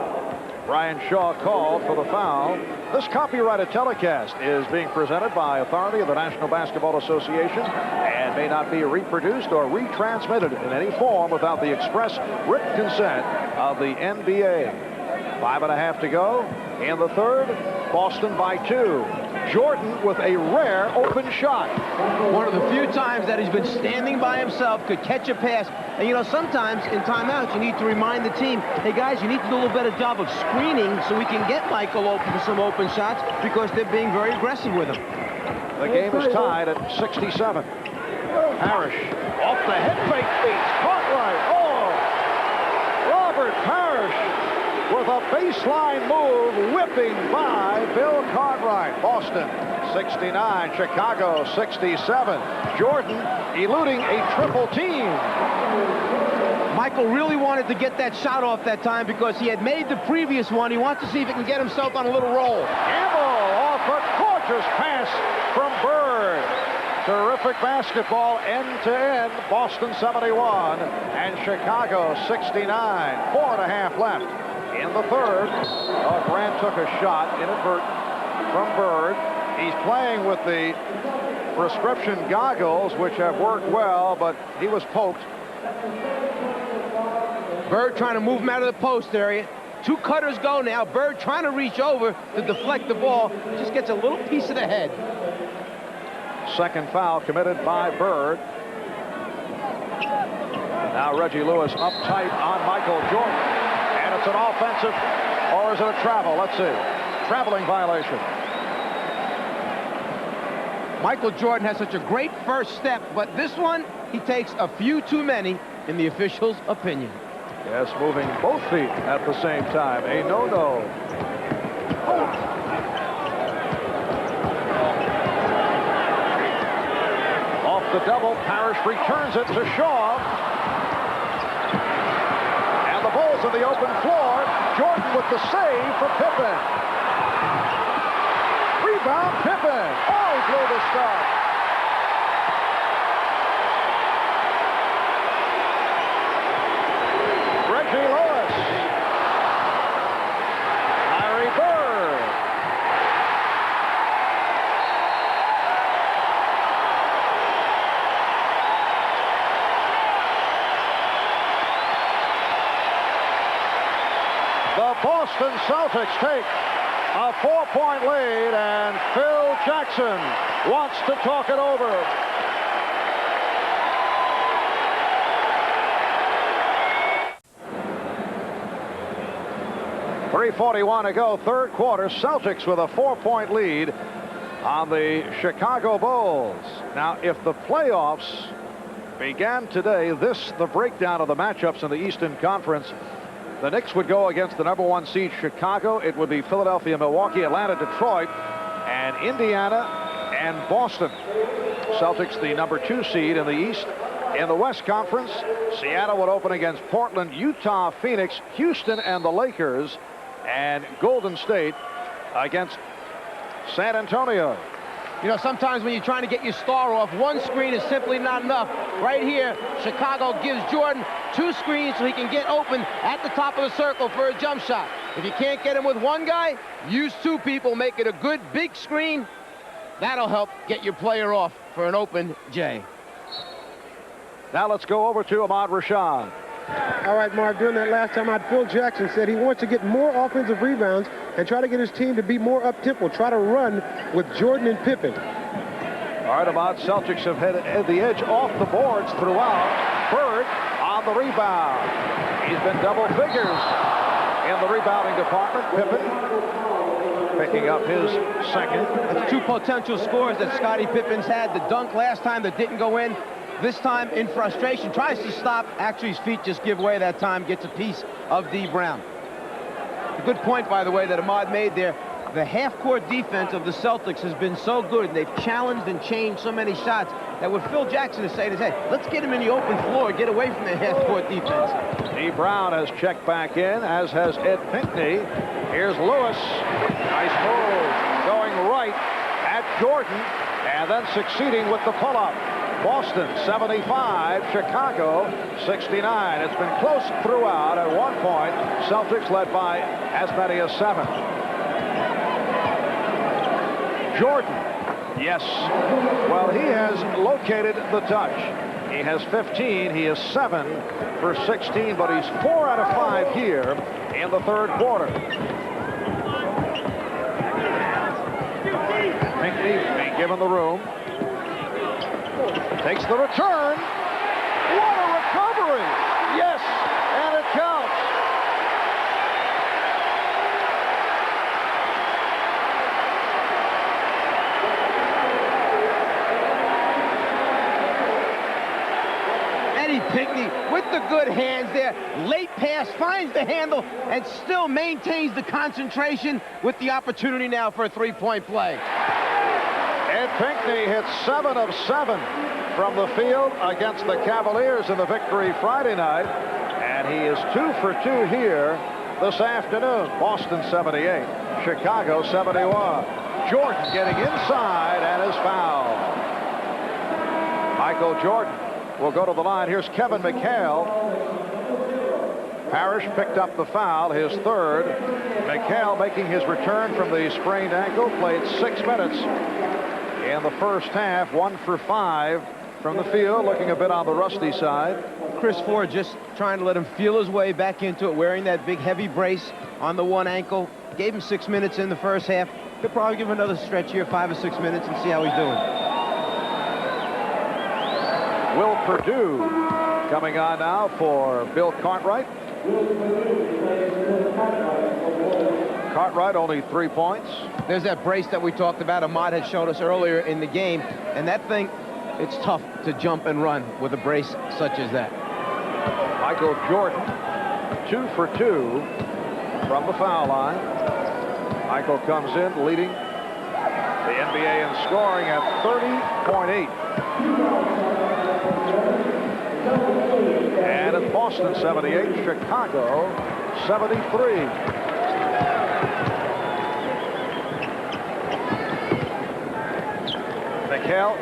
Brian Shaw called for the foul. This copyrighted telecast is being presented by authority of the National Basketball Association and may not be reproduced or retransmitted in any form without the express written consent of the NBA. 5.5 to go in the third. Boston by 2. Jordan with a rare open shot. One of the few times that he's been standing by himself, could catch a pass. And, you know, sometimes in timeouts, you need to remind the team, hey, guys, you need to do a little better job of screening so we can get Michael open for some open shots because they're being very aggressive with him. The game is tied at 67. Parrish off the head fake beats Cartwright. Oh! Robert Parrish with a baseline move, whipping by Bill Cartwright. Boston 69, Chicago 67. Jordan eluding a triple team. Michael really wanted to get that shot off that time because he had made the previous one. He wants to see if he can get himself on a little roll. Campbell off a gorgeous pass from Bird. Terrific basketball end-to-end. Boston 71 and Chicago 69. 4.5 left. In the third, Grant took a shot inadvertent from Bird. He's playing with the prescription goggles, which have worked well, but he was poked. Bird trying to move him out of the post area. 2 cutters go now. Bird trying to reach over to deflect the ball. Just gets a little piece of the head. Second foul committed by Bird. Now Reggie Lewis up tight on Michael Jordan. It's an offensive, or is it a travel? Let's see. Traveling violation. Michael Jordan has such a great first step, but this one, he takes a few too many, in the official's opinion. Yes, moving both feet at the same time. A no-no. Off the double, Parrish returns it to Shaw. Bulls on the open floor. Jordan with the save for Pippen. Rebound, Pippen. Oh, he blew the start. Reggie Lewis. Larry Bird. The Boston Celtics take a 4-point lead, and Phil Jackson wants to talk it over. .341 to go, third quarter. Celtics with a 4-point lead on the Chicago Bulls. Now, if the playoffs began today, the breakdown of the matchups in the Eastern Conference. The Knicks would go against the #1 seed Chicago. It would be Philadelphia, Milwaukee, Atlanta, Detroit, and Indiana and Boston. Celtics the #2 seed in the East. In the West Conference, Seattle would open against Portland, Utah, Phoenix, Houston, and the Lakers, and Golden State against San Antonio. You know, sometimes when you're trying to get your star off, one screen is simply not enough. Right here, Chicago gives Jordan 2 screens so he can get open at the top of the circle for a jump shot. If you can't get him with one guy, use 2 people, make it a good big screen. That'll help get your player off for an open J. Now let's go over to Ahmad Rashad. All right, Mark, during that last time out, Phil Jackson said he wants to get more offensive rebounds and try to get his team to be more up-tempo, try to run with Jordan and Pippen. All right, Ahmad, Celtics have had the edge off the boards throughout. Bird on the rebound. He's been double figures in the rebounding department. Pippen picking up his second. That's 2 potential scores that Scottie Pippen's had. The dunk last time that didn't go in. This time, in frustration, tries to stop. Actually, his feet just give way that time, gets a piece of D. Brown. A good point, by the way, that Ahmad made there. The half-court defense of the Celtics has been so good. They've challenged and changed so many shots. that what Phil Jackson is saying is, hey, let's get him in the open floor, get away from the half-court defense. Dee Brown has checked back in, as has Ed Pinckney. Here's Lewis. Nice move. Going right at Jordan, and then succeeding with the pull-up. Boston 75, Chicago 69. It's been close throughout. At one point, Celtics led by as many as 7. Jordan. Yes. Well, he has located the touch. He has 15. He is 7 for 16, but he's 4 out of 5 here in the third quarter. Pinckney being given the room. Takes the return. What a recovery! Yes, and it counts. Eddie Pinckney with the good hands there. Late pass, finds the handle, and still maintains the concentration with the opportunity now for a three-point play. Ed Pinckney hits 7 of 7 from the field against the Cavaliers in the victory Friday night, and he is 2 for 2 here this afternoon. Boston 78, Chicago 71. Jordan getting inside and is fouled. Michael Jordan will go to the line. Here's Kevin McHale. Parrish picked up the foul, his third. McHale making his return from the sprained ankle, played 6 minutes in the first half, 1 for 5 from the field, looking a bit on the rusty side. Chris Ford just trying to let him feel his way back into it, wearing that big heavy brace on the one ankle. Gave him 6 minutes in the first half. Could probably give him another stretch here, 5 or 6 minutes, and see how he's doing. Will Perdue coming on now for Bill Cartwright. Cartwright only 3 points. There's that brace that we talked about. Ahmad had showed us earlier in the game, and that thing, it's tough to jump and run with a brace such as that. Michael Jordan 2 for 2 from the foul line. Michael comes in leading the NBA in scoring at 30.8. And it's Boston 78, Chicago 73. McHale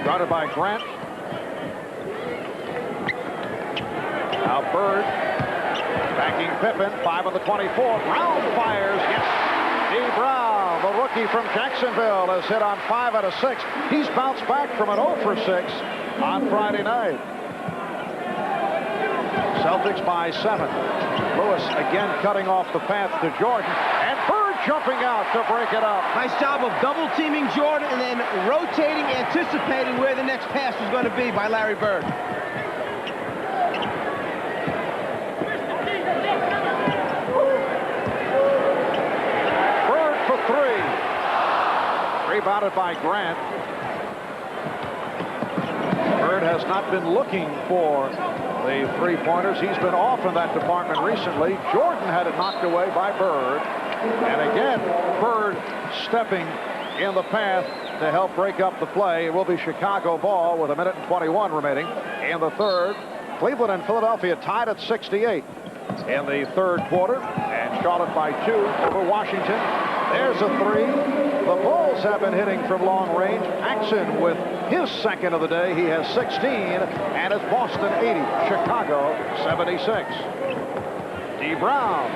guarded by Grant. Now Bird backing Pippen, 5 on the 24. Brown fires, yes. Dee Brown, the rookie from Jacksonville, has hit on 5 out of 6. He's bounced back from an 0 for 6 on Friday night. Celtics by 7. Lewis again cutting off the path to Jordan, and Bird jumping out to break it up. Nice job of double teaming Jordan and then rotating, anticipating where the next pass was going to be by Larry Bird. Bird for 3. Rebounded by Grant. Bird has not been looking for the three-pointers. He's been off in that department recently. Jordan had it knocked away by Bird. And again, Bird stepping in the path to help break up the play. It will be Chicago ball with 1:21 remaining in the third. Cleveland and Philadelphia tied at 68 in the third quarter. And Charlotte by 2 over Washington. There's a 3. The Bulls have been hitting from long range. Paxson with his second of the day. He has 16, and it's Boston 80, Chicago 76. Dee Brown.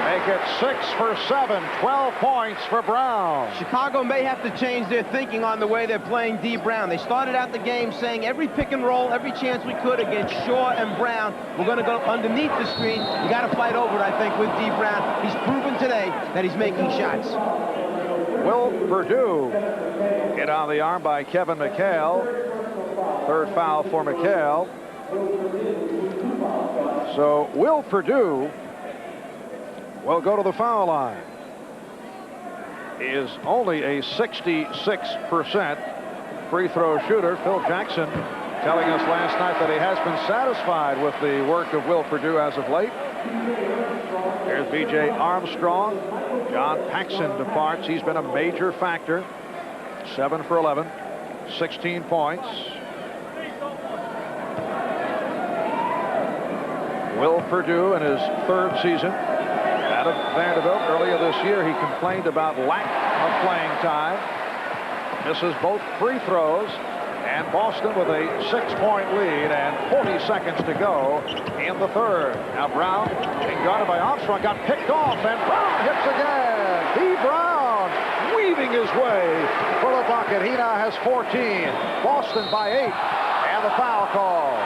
Make it 6 for 7, 12 points for Brown. Chicago may have to change their thinking on the way they're playing Dee Brown. They started out the game saying every pick and roll, every chance we could against Shaw and Brown, we're going to go underneath the screen. You got to fight over it, I think, with Dee Brown. He's proven today that he's making shots. Will Perdue hit on the arm by Kevin McHale. Third foul for McHale. So Will Perdue will go to the foul line. He is only a 66% free throw shooter. Phil Jackson telling us last night that he has been satisfied with the work of Will Perdue as of late. Here's B.J. Armstrong. John Paxson departs. He's been a major factor. 7 for 11, 16 points. Will Perdue in his 3rd season out of Vanderbilt. Earlier this year, he complained about lack of playing time. Misses both free throws. And Boston with a 6-point lead and 40 seconds to go in the 3rd. Now Brown being guarded by Armstrong, got picked off, and Brown hits again. D. Brown weaving his way for the bucket. He now has 14. Boston by 8, and the foul call.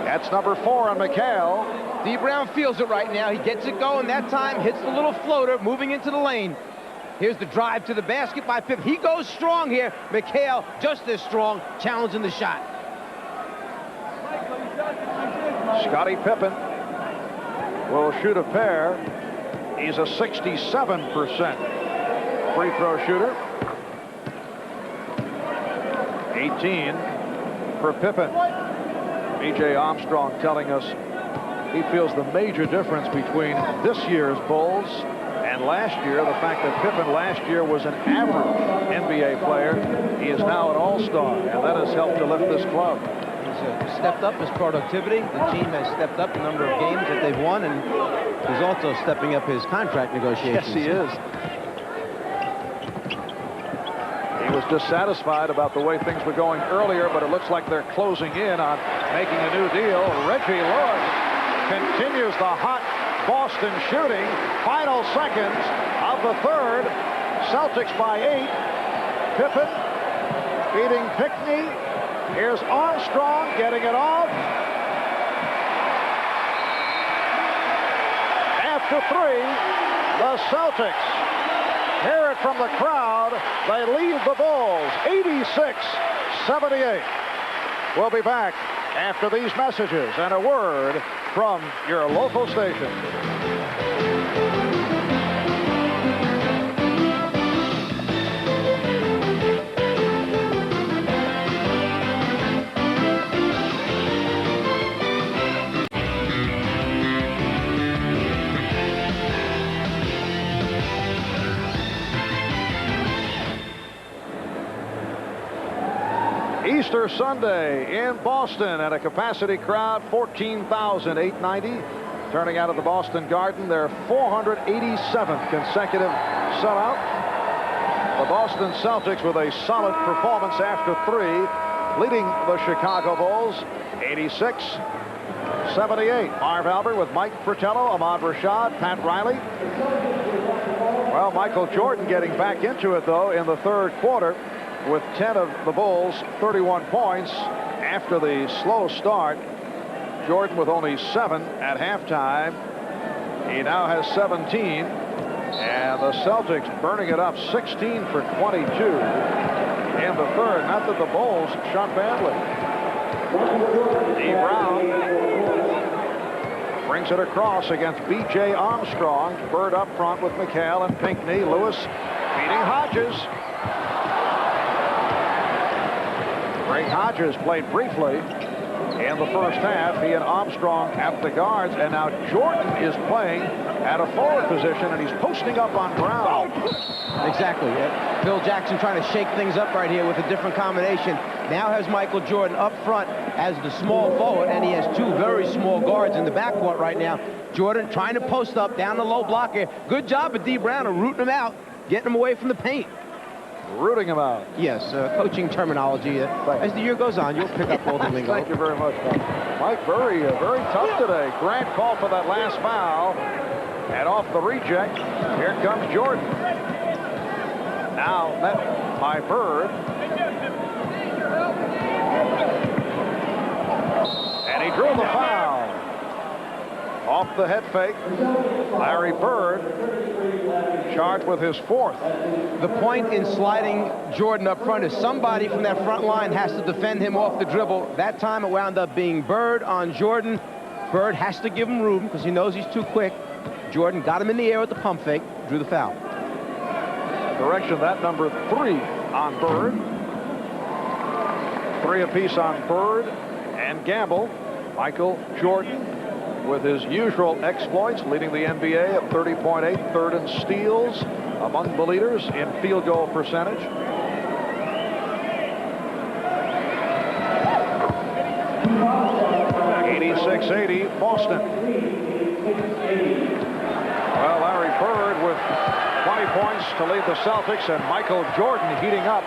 That's number 4 on McHale. D. Brown feels it right now. He gets it going that time, hits the little floater, moving into the lane. Here's the drive to the basket by Pippen. He goes strong here. McHale just as strong, challenging the shot. Scottie Pippen will shoot a pair. He's a 67% free throw shooter. 18 for Pippen. B.J. Armstrong telling us he feels the major difference between this year's Bulls and last year, the fact that Pippen last year was an average NBA player. He is now an all-star, and that has helped to lift this club. He's stepped up his productivity. The team has stepped up the number of games that they've won, and he's also stepping up his contract negotiations. Yes, he is. He was dissatisfied about the way things were going earlier, but it looks like they're closing in on making a new deal. Reggie Lewis continues the hot Boston shooting. Final seconds of the 3rd. Celtics by 8. Pippen beating Pinckney. Here's Armstrong getting it off. After 3, the Celtics. Hear it from the crowd. They lead the Bulls 86-78. We'll be back after these messages and a word from your local station. Easter Sunday in Boston at a capacity crowd 14,890 turning out of the Boston Garden. Their 487th consecutive sellout. The Boston Celtics with a solid performance after 3, leading the Chicago Bulls 86-78. Marv Albert with Mike Fratello, Ahmad Rashad, Pat Riley. Well, Michael Jordan getting back into it, though, in the 3rd quarter with 10 of the Bulls' 31 points after the slow start. Jordan with only 7 at halftime. He now has 17. And the Celtics burning it up 16 for 22 in the 3rd. Not that the Bulls shot badly. D. Brown brings it across against B.J. Armstrong. Bird up front with McHale and Pinckney. Lewis beating Hodges. Greg Hodges played briefly in the 1st half. He and Armstrong at the guards, and now Jordan is playing at a forward position, and he's posting up on Brown. Exactly. Phil Jackson trying to shake things up right here with a different combination. Now has Michael Jordan up front as the small forward, and he has 2 very small guards in the backcourt right now. Jordan trying to post up down the low block here. Good job of D. Brown of rooting him out, getting him away from the paint. Rooting him out. Yes, coaching terminology. As the year goes on, you'll pick up all the lingo. Thank you very much, Mike. Mike, very tough today. Grant called for that last foul. And off the reject, here comes Jordan. Now met by Bird. And he drew the foul. Off the head fake, Larry Bird charged with his 4th. The point in sliding Jordan up front is somebody from that front line has to defend him off the dribble. That time it wound up being Bird on Jordan. Bird has to give him room because he knows he's too quick. Jordan got him in the air with the pump fake, drew the foul. Direction that number 3 on Bird. 3 apiece on Bird and Gamble. Michael Jordan with his usual exploits, leading the NBA at 30.8, third in steals, among the leaders in field goal percentage. .86-80 Boston. Well, Larry Bird with 20 points to lead the Celtics, and Michael Jordan heating up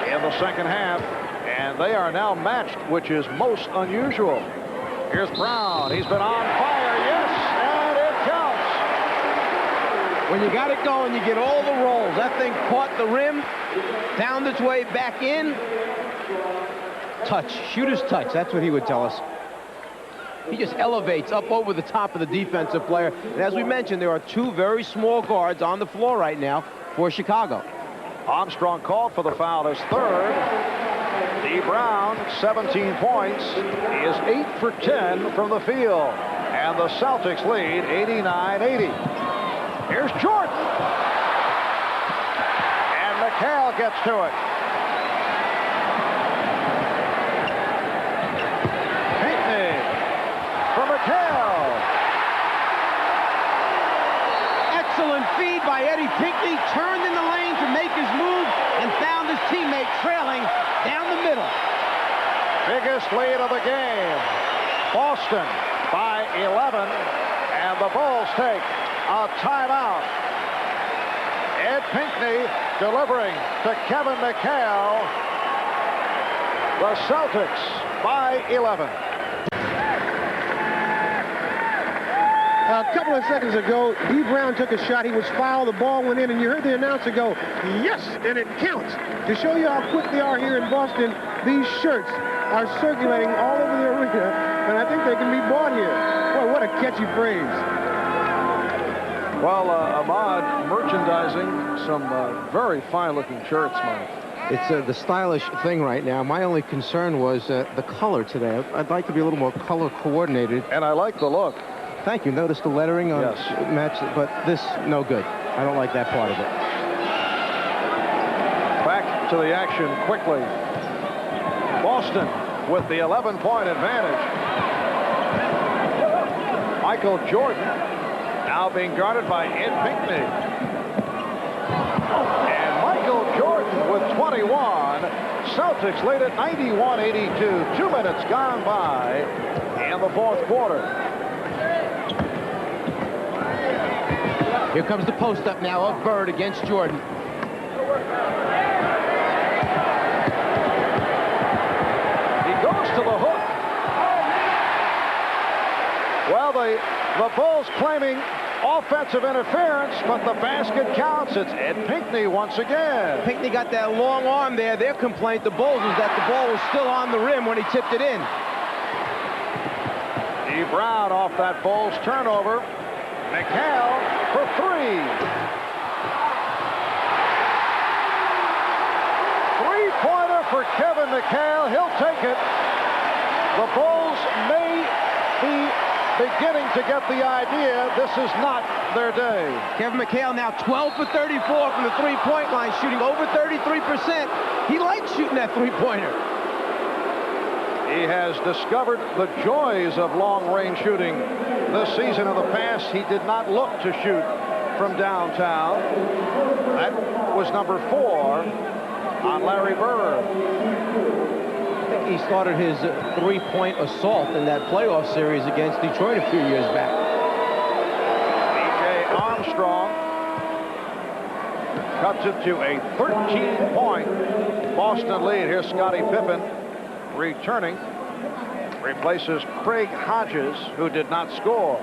in the second half, and they are now matched, which is most unusual. Here's Brown. He's been on fire. Yes, and it counts. When you got it going, you get all the rolls. That thing caught the rim, found its way back in. Touch, shooter's touch. That's what he would tell us. He just elevates up over the top of the defensive player. And as we mentioned, there are two very small guards on the floor right now for Chicago. Armstrong called for the foul, his third. D. Brown, 17 points. He is 8 for 10 from the field. And the Celtics lead 89-80. Here's Jordan. And McHale gets to it. Pinckney for McHale. Excellent feed by Eddie Pinckney. Turned in the lane to make his move and found his teammate trailing down the middle. Biggest lead of the game. Boston by 11, and the Bulls take a timeout. Ed Pinckney delivering to Kevin McHale. The Celtics by 11. A couple of seconds ago, D. Brown took a shot. He was fouled. The ball went in, and you heard the announcer go, yes, and it counts. To show you how quick they are here in Boston, these shirts are circulating all over the arena, and I think they can be bought here. Boy, what a catchy phrase. Well, Ahmad merchandising some very fine-looking shirts, Mike. It's the stylish thing right now. My only concern was the color today. I'd like to be a little more color coordinated. And I like the look. Thank you. Notice the lettering on Yes. match, but this, no good. I don't like that part of it. Back to the action quickly. Boston with the 11-point advantage. Michael Jordan now being guarded by Ed Pinckney. And Michael Jordan with 21. Celtics lead at 91-82. 2 minutes gone by in the fourth quarter. Here comes the post-up now of Bird against Jordan. He goes to the hook. Well, the Bulls claiming offensive interference, but the basket counts. It's Ed Pinckney once again. Pinckney got that long arm there. Their complaint, the Bulls, is that the ball was still on the rim when he tipped it in. D. Brown off that Bulls turnover. McHale for three. Three-pointer for Kevin McHale. He'll take it. The Bulls may be beginning to get the idea this is not their day. Kevin McHale now 12 for 34 from the three-point line, shooting over 33%. He likes shooting that three-pointer. He has discovered the joys of long-range shooting this season. In the past, he did not look to shoot from downtown. That was number 4 on Larry Bird. I think he started his three-point assault in that playoff series against Detroit a few years back. B.J. Armstrong cuts it to a 13-point Boston lead. Here's Scottie Pippen returning. Replaces Craig Hodges, who did not score.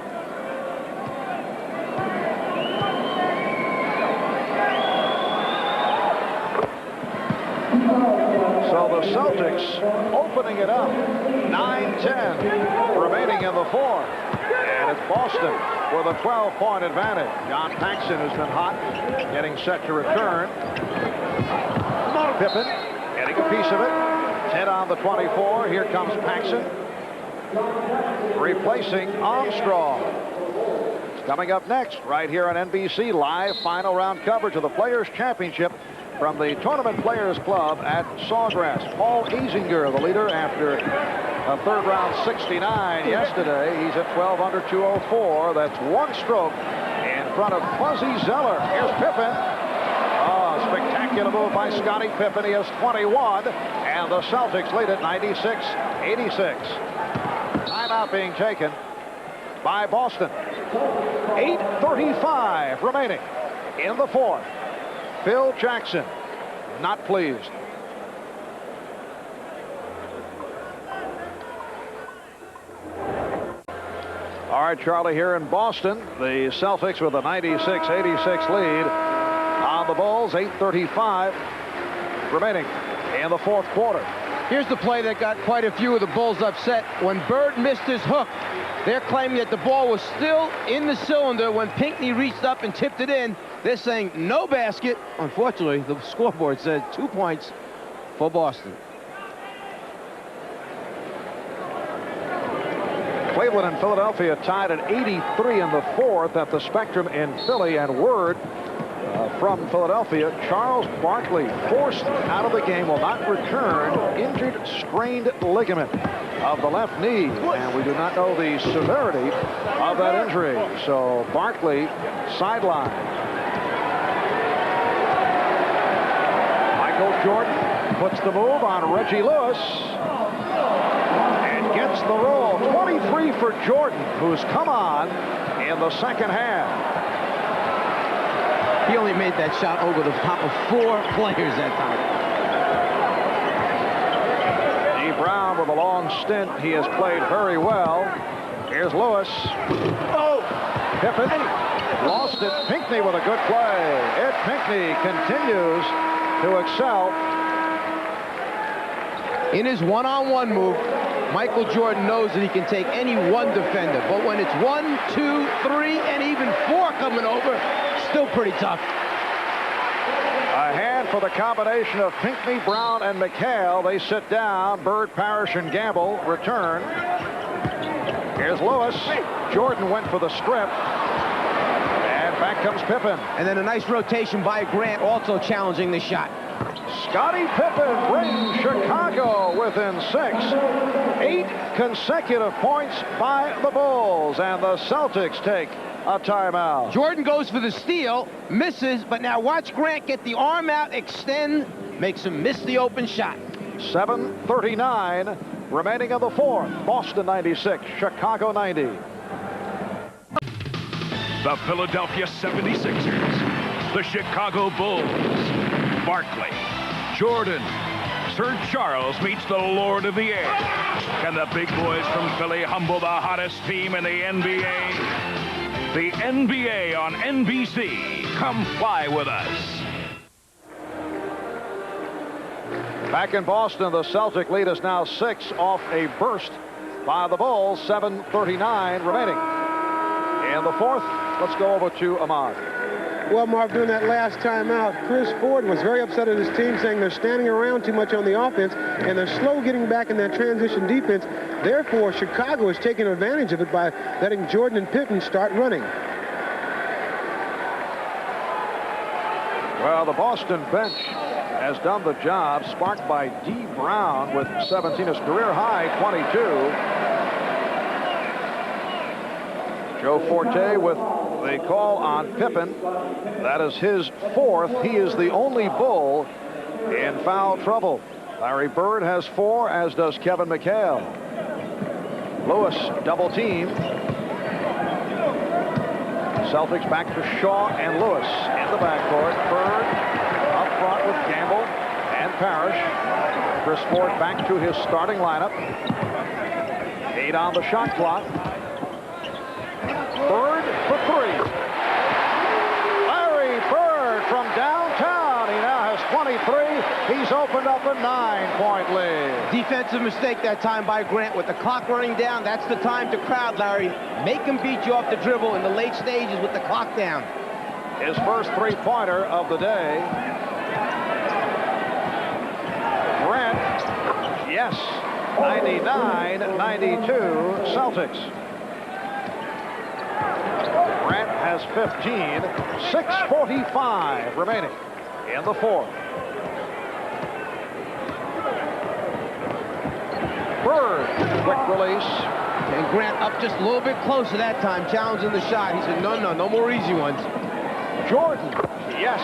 So the Celtics opening it up. 9-10 remaining in the fourth. And it's Boston with a 12-point advantage. John Paxson has been hot, getting set to return. Pippen getting a piece of it. 10 on the 24. Here comes Paxson, replacing Armstrong. It's coming up next right here on NBC. Live final round coverage of the Players' Championship from the Tournament Players Club at Sawgrass. Paul Azinger, the leader, after a third round 69 yesterday. He's at 12 under 204. That's one stroke in front of Fuzzy Zeller. Here's Pippen. Oh, spectacular move by Scottie Pippen. He has 21, and the Celtics lead at 96-86. Timeout being taken by Boston. 8:35 remaining in the fourth. Phil Jackson not pleased. All right, Charlie, here in Boston, the Celtics with a 96-86 lead on the Bulls. 8:35 remaining in the fourth quarter. Here's the play that got quite a few of the Bulls upset. When Bird missed his hook, they're claiming that the ball was still in the cylinder when Pinckney reached up and tipped it in. They're saying no basket. Unfortunately, the scoreboard said 2 points for Boston. Cleveland and Philadelphia tied at 83 in the fourth at the Spectrum in Philly, and word from Philadelphia, Charles Barkley forced out of the game, will not return, injured strained ligament of the left knee, and we do not know the severity of that injury. So Barkley sidelined. Michael Jordan puts the move on Reggie Lewis and gets the roll. 23 for Jordan, who's come on in the second half. He only made that shot over the top of 4 players that time. G. Brown with a long stint. He has played very well. Here's Lewis. Oh! Pippen lost it. Pinckney with a good play. Ed Pinckney continues to excel. In his one-on-one move, Michael Jordan knows that he can take any one defender. But when it's 1, 2, 3, and even 4 coming over, still pretty tough. A hand for the combination of Pinckney, Brown, and McHale. They sit down. Bird, Parrish, and Gamble return. Here's Lewis. Jordan went for the strip. And back comes Pippen. And then a nice rotation by Grant, also challenging the shot. Scottie Pippen brings Chicago within 6. 8 consecutive points by the Bulls, and the Celtics take a timeout. Jordan goes for the steal, misses, but now watch Grant get the arm out, extend, makes him miss the open shot. 7:39 remaining in the fourth. Boston 96, Chicago 90. The Philadelphia 76ers, the Chicago Bulls, Barkley, Jordan, Sir Charles meets the Lord of the Air. Can the big boys from Philly humble the hottest team in the NBA? The NBA on NBC. Come fly with us. Back in Boston, the Celtic lead is now 6 off a burst by the Bulls. 7:39 remaining in the fourth. Let's go over to Ahmad. Well, Marv, during that last timeout, Chris Ford was very upset at his team, saying they're standing around too much on the offense, and they're slow getting back in that transition defense. Therefore, Chicago is taking advantage of it by letting Jordan and Pippen start running. Well, the Boston bench has done the job, sparked by D. Brown with 17, his career high 22. Joe Forte with the call on Pippen. That is his 4th. He is the only Bull in foul trouble. Larry Bird has 4, as does Kevin McHale. Lewis double team. Celtics back to Shaw and Lewis in the backcourt. Bird up front with Gamble and Parrish. Chris Ford back to his starting lineup. 8 on the shot clock. Bird for 3. Larry Bird from downtown. He now has 23. He's opened up a 9-point lead. Defensive mistake that time by Grant. With the clock running down, that's the time to crowd, Larry. Make him beat you off the dribble in the late stages with the clock down. His first 3-pointer of the day. Grant, yes, 99-92 Celtics. Grant has 15. 6:45 remaining in the fourth. Bird, quick release. And Grant up just a little bit closer that time, challenging the shot. He said, no more easy ones. Jordan, yes.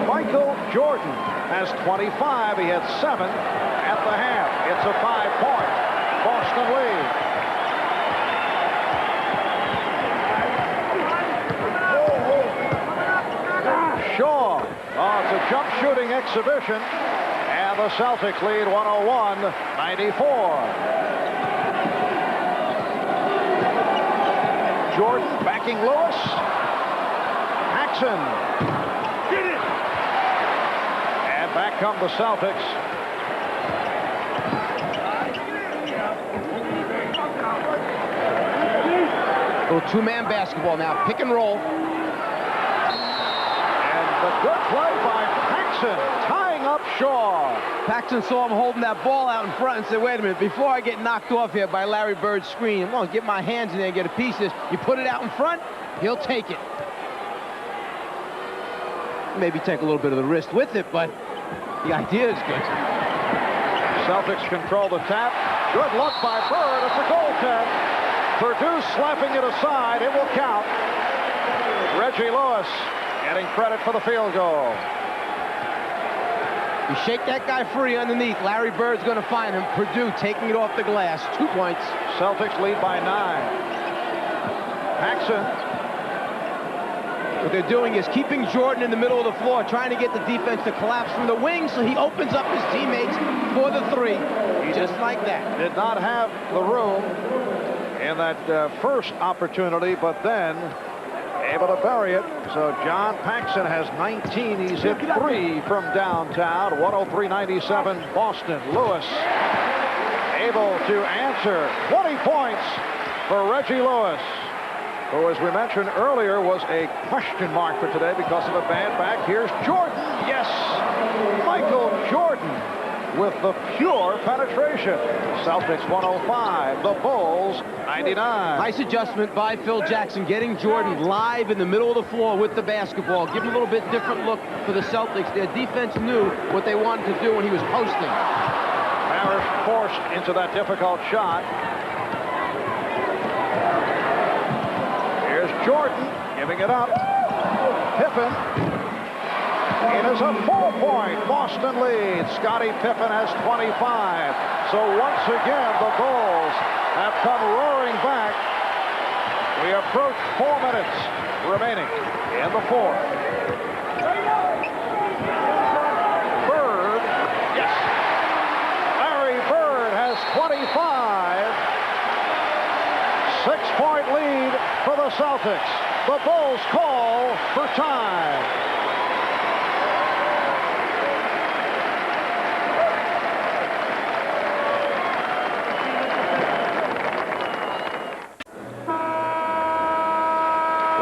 Michael Jordan has 25. He had 7 at the half. It's a 5-point Boston lead. Shaw. Oh, it's a jump shooting exhibition. And the Celtics lead 101-94. Jordan backing Lewis. Paxson. Get it! And back come the Celtics. Little two-man basketball now. Pick and roll. And the good play by Paxson, tying up Shaw. Paxson saw him holding that ball out in front and said, wait a minute, before I get knocked off here by Larry Bird's screen, I'm going to get my hands in there and get a piece of this. You put it out in front, he'll take it. Maybe take a little bit of the wrist with it, but the idea is good. Celtics control the tap. Good look by Bird. It's a goaltend. Purdue slapping it aside. It will count. Reggie Lewis getting credit for the field goal. You shake that guy free underneath. Larry Bird's going to find him. Purdue taking it off the glass. 2 points. Celtics lead by 9. Paxson. What they're doing is keeping Jordan in the middle of the floor, trying to get the defense to collapse from the wing so he opens up his teammates for the 3. Just like that. Did not have the room in that first opportunity, but then able to bury it. So John Paxson has 19. He's hit 3 from downtown. 103-97 Boston. Lewis able to answer. 20 points for Reggie Lewis, who, as we mentioned earlier, was a question mark for today because of a bad back. Here's Jordan. Yes, Michael Jordan with the pure penetration. Celtics 105, the Bulls 99. Nice adjustment by Phil Jackson, getting Jordan live in the middle of the floor with the basketball. Give him a little bit different look for the Celtics. Their defense knew what they wanted to do when he was posting. Parrish forced into that difficult shot. Here's Jordan giving it up. Pippen. It is a 4-point Boston lead. Scottie Pippen has 25. So once again, the Bulls have come roaring back. We approach 4 minutes remaining in the 4th. Bird, yes. Larry Bird has 25. 6-point lead for the Celtics. The Bulls call for time.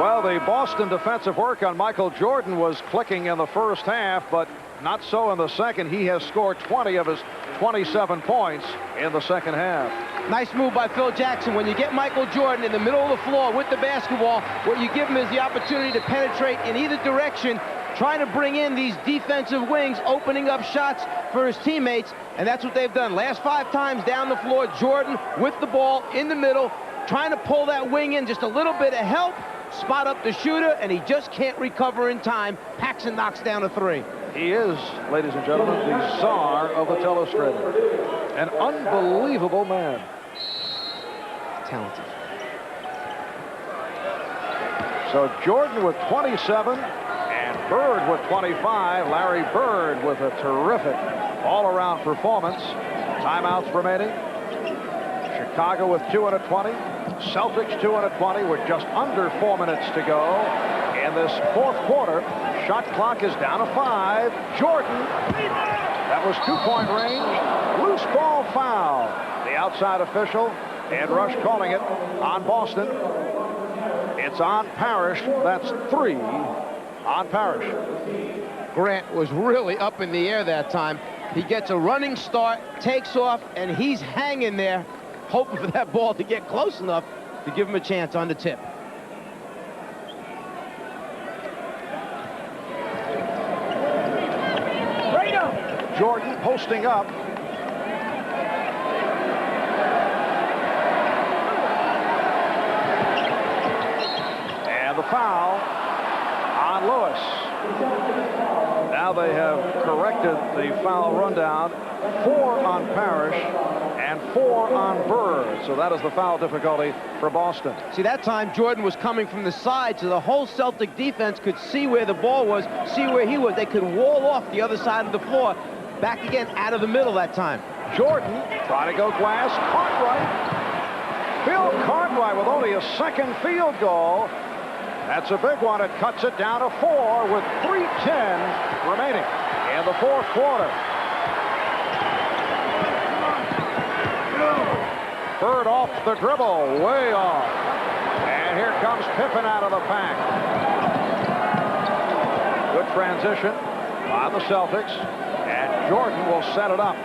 Well, the Boston defensive work on Michael Jordan was clicking in the first half, but not so in the second. He has scored 20 of his 27 points in the second half. Nice move by Phil Jackson. When you get Michael Jordan in the middle of the floor with the basketball, what you give him is the opportunity to penetrate in either direction, trying to bring in these defensive wings, opening up shots for his teammates, and that's what they've done. Last 5 times down the floor, Jordan with the ball in the middle, trying to pull that wing in, just a little bit of help, spot up the shooter, and he just can't recover in time. Paxson knocks down a 3. He is, ladies and gentlemen, the czar of the telestrator. An unbelievable man. Talented. So Jordan with 27 and Bird with 25. Larry Bird with a terrific all-around performance. Timeouts remaining. Chicago with 2 and a 20. Celtics 2 and a 20 with just under 4 minutes to go in this 4th quarter. Shot clock is down to 5. Jordan. That was 2-point range. Loose ball foul. The outside official, Ed Rush, calling it on Boston. It's on Parrish. That's 3 on Parrish. Grant was really up in the air that time. He gets a running start, takes off, and he's hanging there, hoping for that ball to get close enough to give him a chance on the tip. Jordan posting up. foul on Lewis. Now they have corrected the foul rundown. 4 on Parrish and 4 on Bird. So that is the foul difficulty for Boston. See, that time Jordan was coming from the side, so the whole Celtic defense could see where the ball was, see where he was. They could wall off the other side of the floor. Back again out of the middle that time. Jordan trying to go glass. Cartwright. Bill Cartwright with only a second field goal. That's a big one. It cuts it down to 4 with 3:10 remaining in the fourth quarter. Bird off the dribble, way off. And here comes Pippen out of the pack. Good transition by the Celtics. And Jordan will set it up.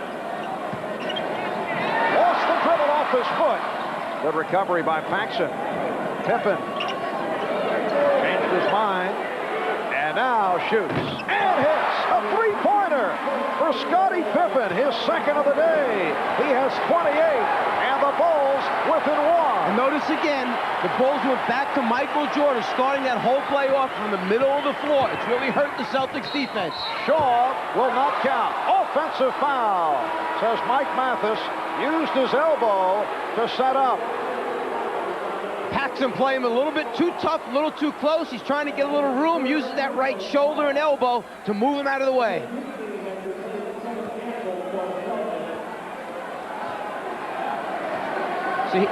Lost the dribble off his foot. Good recovery by Paxson. Pippen changed his mind. And now shoots. And hits a three-pointer for Scottie Pippen, his second of the day. He has 28. And the Bulls within 1. And notice again, the Bulls went back to Michael Jordan, starting that whole play off from the middle of the floor. It's really hurt the Celtics defense. Shaw will not count. Offensive foul, says Mike Mathis. Used his elbow to set up. Paxson playing him a little bit too tough, a little too close. He's trying to get a little room, uses that right shoulder and elbow to move him out of the way. See,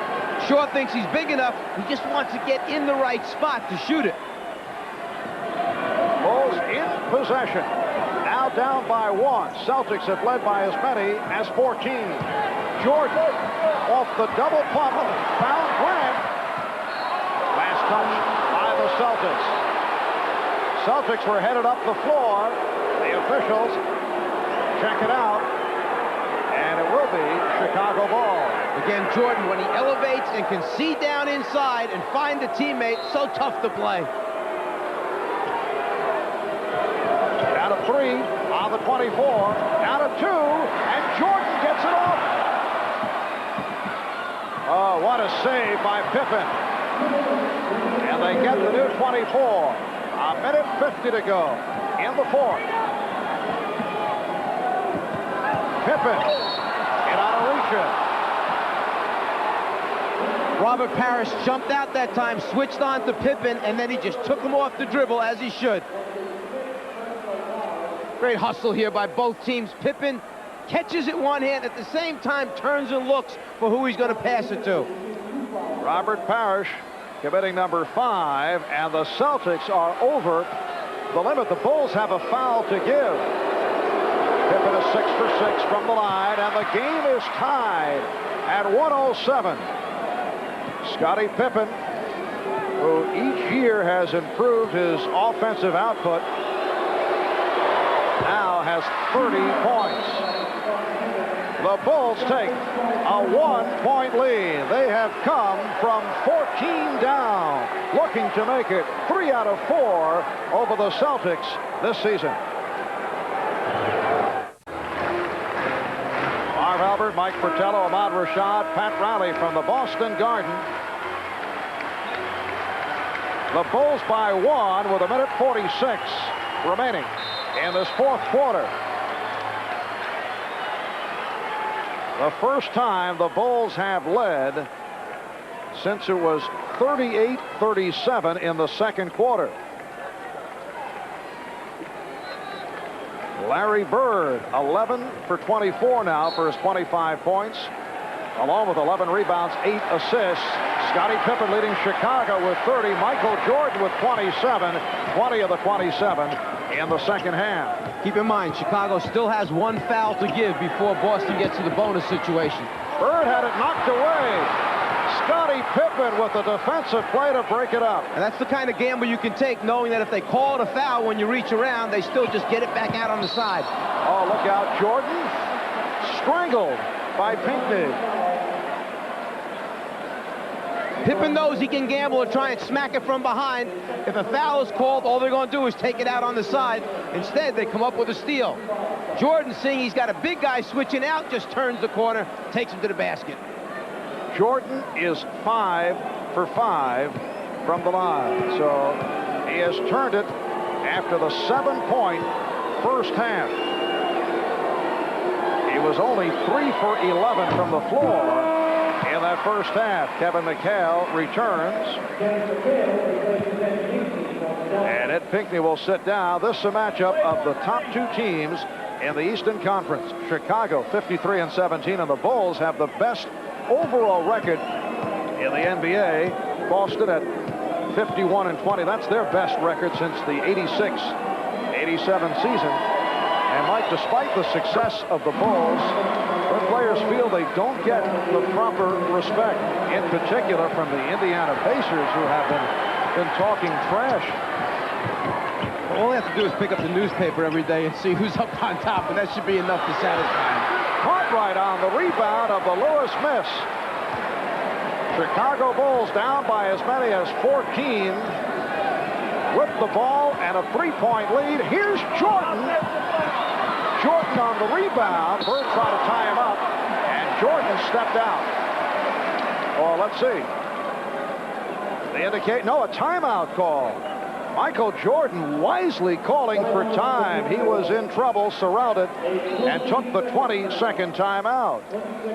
Shaw thinks he's big enough. He just wants to get in the right spot to shoot it. Bulls in possession. Now down by 1. Celtics have led by as many as 14. Jordan off the double pump. Found Grant. Last touch by the Celtics. Celtics were headed up the floor. The officials check it out. And it will be Chicago ball. Again, Jordan, when he elevates and can see down inside and find a teammate, so tough to play. Down to 3 on the 24. Down to 2, and Jordan gets it off. Oh, what a save by Pippen. And they get the new 24. A minute 50 to go in the fourth. Pippen in on Arisha. Robert Parrish jumped out that time, switched on to Pippen, and then he just took him off the dribble as he should. Great hustle here by both teams. Pippen catches it one hand, at the same time turns and looks for who he's going to pass it to. Robert Parrish committing number 5, and the Celtics are over the limit. The Bulls have a foul to give. Pippen is 6 for 6 from the line, and the game is tied at 107. Scottie Pippen, who each year has improved his offensive output, now has 30 points. The Bulls take a 1-point lead. They have come from 14 down, looking to make it 3 out of 4 over the Celtics this season. Marv Albert, Mike Fratello, Ahmad Rashad, Pat Riley from the Boston Garden. The Bulls by 1 with a minute 46 remaining in this fourth quarter. The first time the Bulls have led since it was 38-37 in the second quarter. Larry Bird, 11 for 24 now for his 25 points, along with 11 rebounds, 8 assists. Scottie Pippen leading Chicago with 30. Michael Jordan with 27, 20 of the 27 in the second half. Keep in mind, Chicago still has 1 foul to give before Boston gets to the bonus situation. Bird had it knocked away. Scottie Pippen with the defensive play to break it up. And that's the kind of gamble you can take, knowing that if they call it a foul when you reach around, they still just get it back out on the side. Oh, look out, Jordan. Strangled by Pinckney. Pippen knows he can gamble and try and smack it from behind. If a foul is called, all they're going to do is take it out on the side. Instead, they come up with a steal. Jordan, seeing he's got a big guy switching out, just turns the corner, takes him to the basket. Jordan is 5 for 5 from the line. So he has turned it after the 7-point first half. He was only 3 for 11 from the floor in that first half. Kevin McHale returns. And Ed Pinckney will sit down. This is a matchup of the top two teams in the Eastern Conference. Chicago 53-17, and the Bulls have the best overall record in the NBA. Boston at 51-20. That's their best record since the 86-87 season. And Mike, despite the success of the Bulls, their players feel they don't get the proper respect, in particular from the Indiana Pacers, who have been talking trash. All they have to do is pick up the newspaper every day and see who's up on top, and that should be enough to satisfy them. Cartwright on the rebound of the Lewis miss. Chicago Bulls down by as many as 14 with the ball and a 3-point lead. Here's Jordan. Jordan on the rebound. Bird tried to tie him up, and Jordan stepped out. Oh, let's see. They indicate, no, a timeout call. Michael Jordan wisely calling for time. He was in trouble, surrounded, and took the 20-second timeout.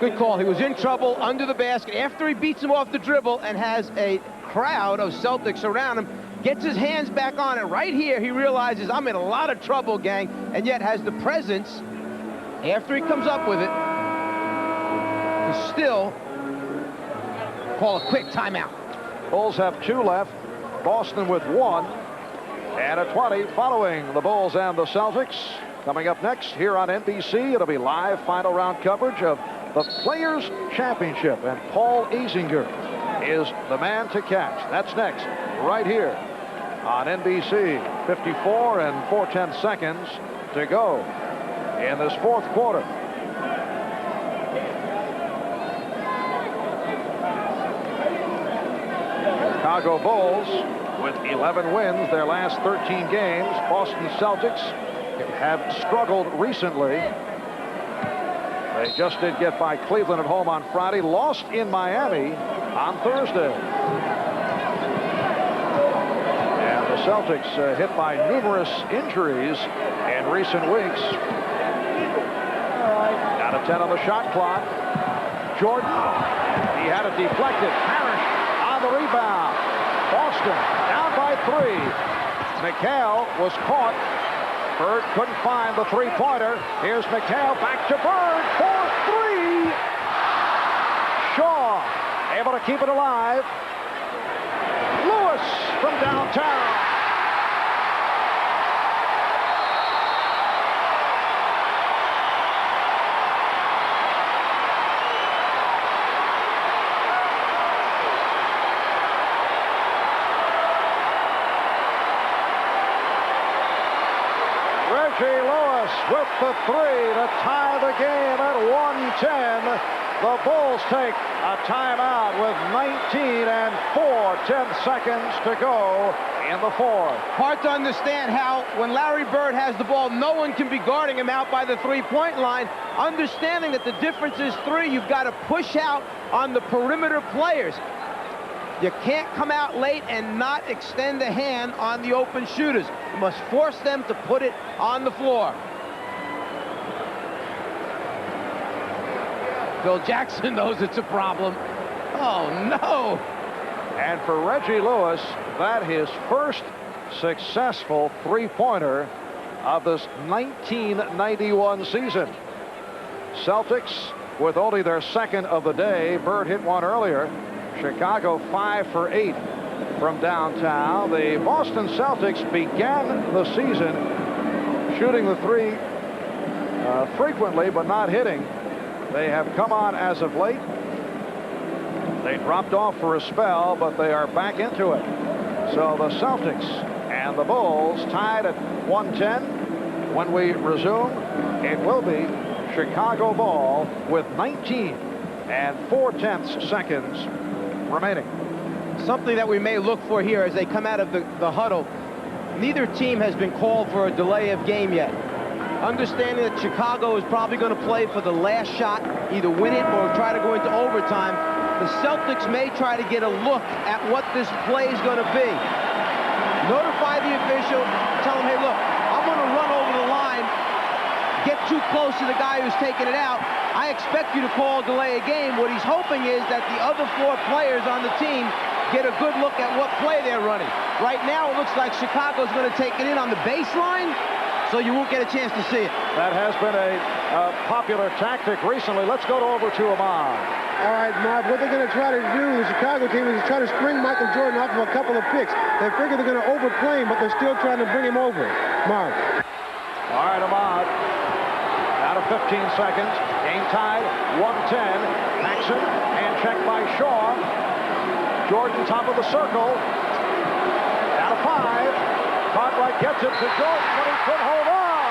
Good call. He was in trouble under the basket after he beats him off the dribble and has a crowd of Celtics around him. Gets his hands back on it. Right here, he realizes, I'm in a lot of trouble, gang, and yet has the presence, after he comes up with it, to still call a quick timeout. Bulls have 2 left. Boston with 1. And a 20 following the Bulls and the Celtics. Coming up next here on NBC, it'll be live final round coverage of the Players' Championship. And Paul Azinger is the man to catch. That's next, right here on NBC. 54 and 4/10 seconds to go in this fourth quarter. Chicago Bulls with 11 wins their last 13 games. Boston Celtics have struggled recently. They just did get by Cleveland at home on Friday, lost in Miami on Thursday. And the Celtics hit by numerous injuries in recent weeks. Down to 10 on the shot clock. Jordan, he had it deflected. Parrish on the rebound. Boston down by 3. McHale was caught. Bird couldn't find the three-pointer. Here's McHale back to Bird for 3. Shaw able to keep it alive. Lewis from downtown. Reggie Lewis with the 3 to tie the game at 1:10. The Bulls take a timeout with 19 and 4/10 seconds to go in the fourth. Hard to understand how, when Larry Bird has the ball, no one can be guarding him out by the three-point line. Understanding that the difference is 3, you've got to push out on the perimeter players. You can't come out late and not extend a hand on the open shooters. You must force them to put it on the floor. Phil Jackson knows it's a problem. Oh, no. And for Reggie Lewis, that his first successful three-pointer of this 1991 season. Celtics with only their second of the day. Bird hit one earlier. Chicago 5 for 8 from downtown. The Boston Celtics began the season shooting the 3 frequently, but not hitting. They have come on as of late. They dropped off for a spell, but they are back into it. So the Celtics and the Bulls tied at 1:10. When we resume, it will be Chicago ball with 19 and 4/10 seconds remaining. Something that we may look for here as they come out of the huddle. Neither team has been called for a delay of game yet. Understanding that Chicago is probably going to play for the last shot, either win it or try to go into overtime. the Celtics may try to get a look at what this play is going to be. Notify the official, tell him, hey, look, I'm going to run over the line, get too close to the guy who's taking it out. I expect you to call delay a game. What he's hoping is that the other 4 players on the team get a good look at what play they're running. Right now, it looks like Chicago's going to take it in on the baseline, so you won't get a chance to see it. That has been a popular tactic recently. Let's go over to Ahmad. All right, Marv, what they're going to try to do, the Chicago team, is try to spring Michael Jordan off of a couple of picks. They figure they're going to overplay him, but they're still trying to bring him over. Marv. All right, Ahmad. Out of 15 seconds. Game tied, 110. Paxson, hand check by Shaw. Jordan, top of the circle. Out of 5. Cartwright gets it to Jordan, but he couldn't hold on.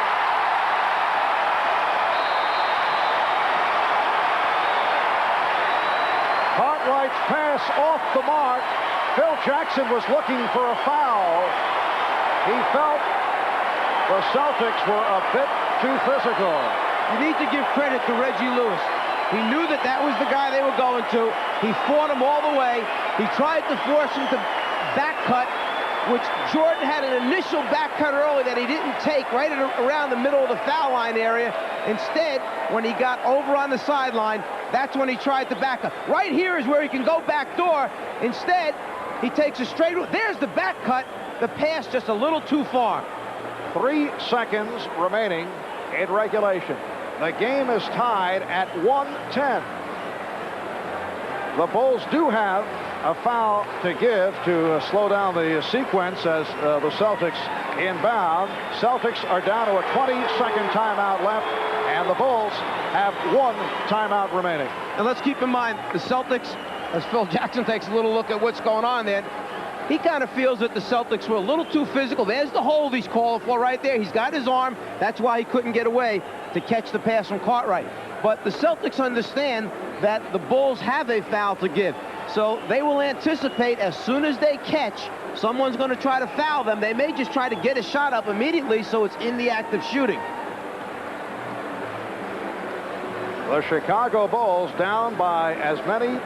Cartwright's pass off the mark. Phil Jackson was looking for a foul. He felt the Celtics were a bit too physical. You need to give credit to Reggie Lewis. He knew that that was the guy they were going to. He fought him all the way. He tried to force him to back cut, which Jordan had an initial back cut early that he didn't take right around the middle of the foul line area. Instead, when he got over on the sideline, that's when he tried to back up. Right here is where he can go back door. Instead, he takes a straight. There's the back cut. The pass just a little too far. 3 seconds remaining in regulation. The game is tied at 110. The Bulls do have a foul to give to slow down the sequence as the Celtics inbound. Celtics are down to a 20-second timeout left, and the Bulls have 1 timeout remaining. And let's keep in mind, the Celtics, as Phil Jackson takes a little look at what's going on there, he kind of feels that the Celtics were a little too physical. There's the hold he's calling for right there. He's got his arm. That's why he couldn't get away to catch the pass from Cartwright. But the Celtics understand that the Bulls have a foul to give. So they will anticipate as soon as they catch, someone's going to try to foul them. They may just try to get a shot up immediately so it's in the act of shooting. The Chicago Bulls down by as many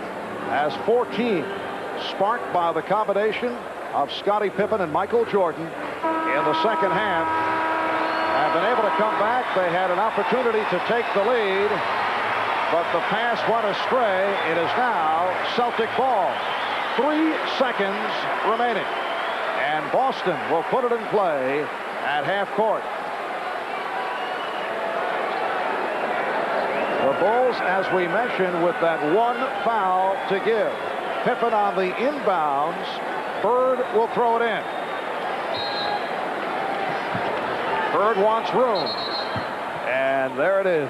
as 14. Sparked by the combination of Scottie Pippen and Michael Jordan in the second half. Have been able to come back. They had an opportunity to take the lead, but the pass went astray. It is now Celtic ball. 3 seconds remaining. And Boston will put it in play at half court. The Bulls, as we mentioned, with that 1 foul to give. Pippen on the inbounds. Bird will throw it in. Bird wants room. And there it is.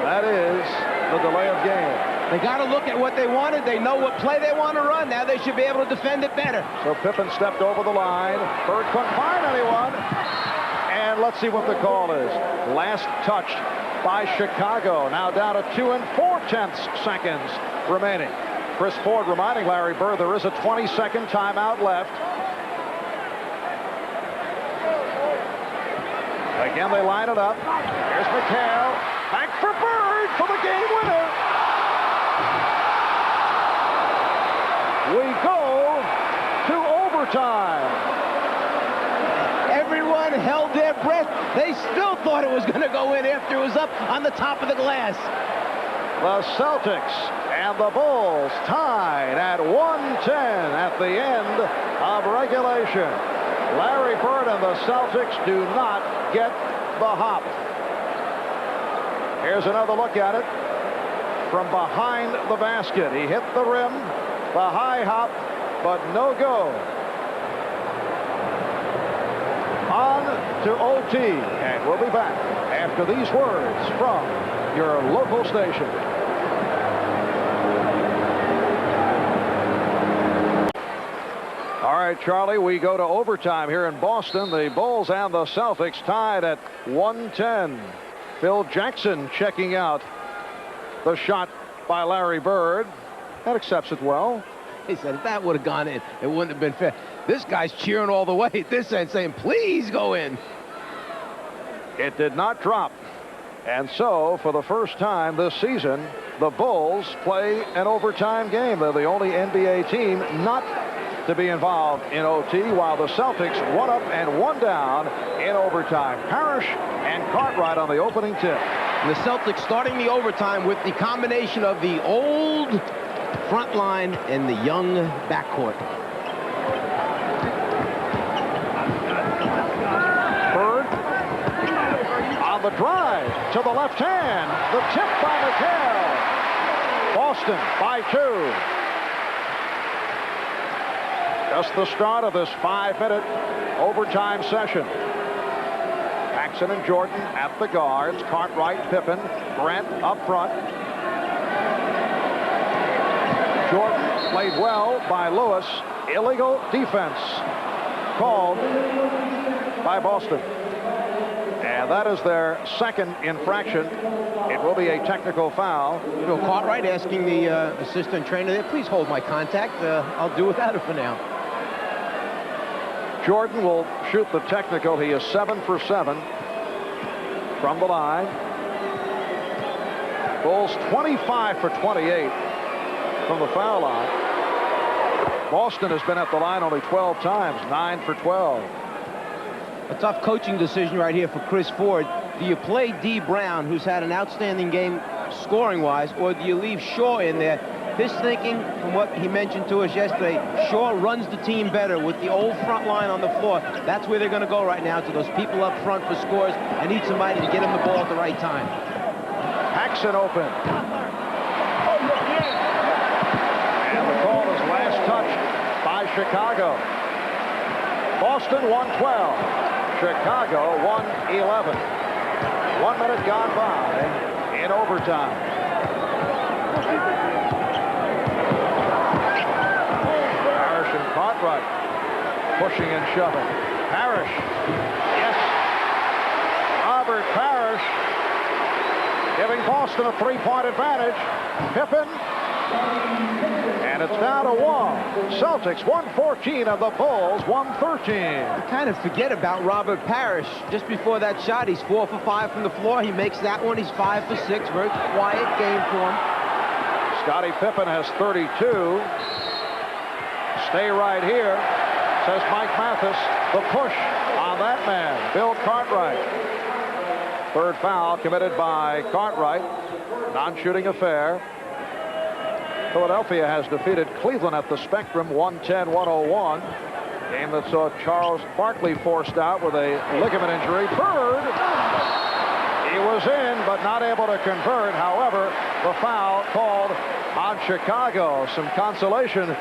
That is the delay of game. They got to look at what they wanted. They know what play they want to run. Now they should be able to defend it better. So Pippen stepped over the line. Bird couldn't find anyone. And let's see what the call is. Last touch by Chicago. Now down to 2 4/10 seconds remaining. Chris Ford reminding Larry Bird there is a 20-second timeout left. Again, they line it up. Here's McHale. Back for Bird for the game winner. We go to overtime. Everyone held their breath. They still thought it was going to go in after it was up on the top of the glass. The Celtics and the Bulls tied at 110 at the end of regulation. Larry Bird and the Celtics do not get the hop. Here's another look at it from behind the basket. He hit the rim, the high hop, but no go. On to OT, and we'll be back after these words from your local station. All right, Charlie, we go to overtime here in Boston. The Bulls and the Celtics tied at 110. Phil Jackson checking out the shot by Larry Bird. That accepts it well. He said if that would have gone in, it wouldn't have been fair. This guy's cheering all the way at this end, saying, please go in. It did not drop. And so, for the first time this season, the Bulls play an overtime game. They're the only NBA team not to be involved in OT, while the Celtics 1 up and 1 down in overtime. Parrish and Cartwright on the opening tip. The Celtics starting the overtime with the combination of the old front line and the young backcourt. Bird on the drive to the left hand. The tip by McHale. Boston by 2. Just the start of this 5-minute overtime session. Paxson and Jordan at the guards. Cartwright, Pippen, Grant up front. Jordan played well by Lewis. Illegal defense called by Boston. And that is their second infraction. It will be a technical foul. Bill Cartwright asking the assistant trainer there, please hold my contact. I'll do without it for now. Jordan will shoot the technical. He is 7 for 7 from the line. Bulls 25 for 28 from the foul line. Boston has been at the line only 12 times, 9 for 12. A tough coaching decision right here for Chris Ford. Do you play D. Brown, who's had an outstanding game scoring-wise, or do you leave Shaw in there? His thinking, from what he mentioned to us yesterday, Shaw runs the team better with the old front line on the floor. That's where they're going to go right now, to those people up front for scores. I need somebody to get him the ball at the right time. Paxson open. And the call is last touched by Chicago. Boston 112. Chicago 111. 1 minute gone by in overtime. Parrish and Cartwright pushing and shoving. Parrish. Yes. Robert Parrish giving Boston a 3-point advantage. Pippen. And it's down to 1. Celtics 114 and the Bulls 113. I kind of forget about Robert Parrish. Just before that shot, he's 4 for 5 from the floor. He makes that one. He's 5 for 6. Very quiet game for him. Scottie Pippen has 32. Stay right here, says Mike Mathis. The push on that man, Bill Cartwright. Third foul committed by Cartwright. Non-shooting affair. Philadelphia has defeated Cleveland at the Spectrum 110-101. Game that saw Charles Barkley forced out with a ligament injury. Bird, he was in but not able to convert. However, the foul called on Chicago. Some consolation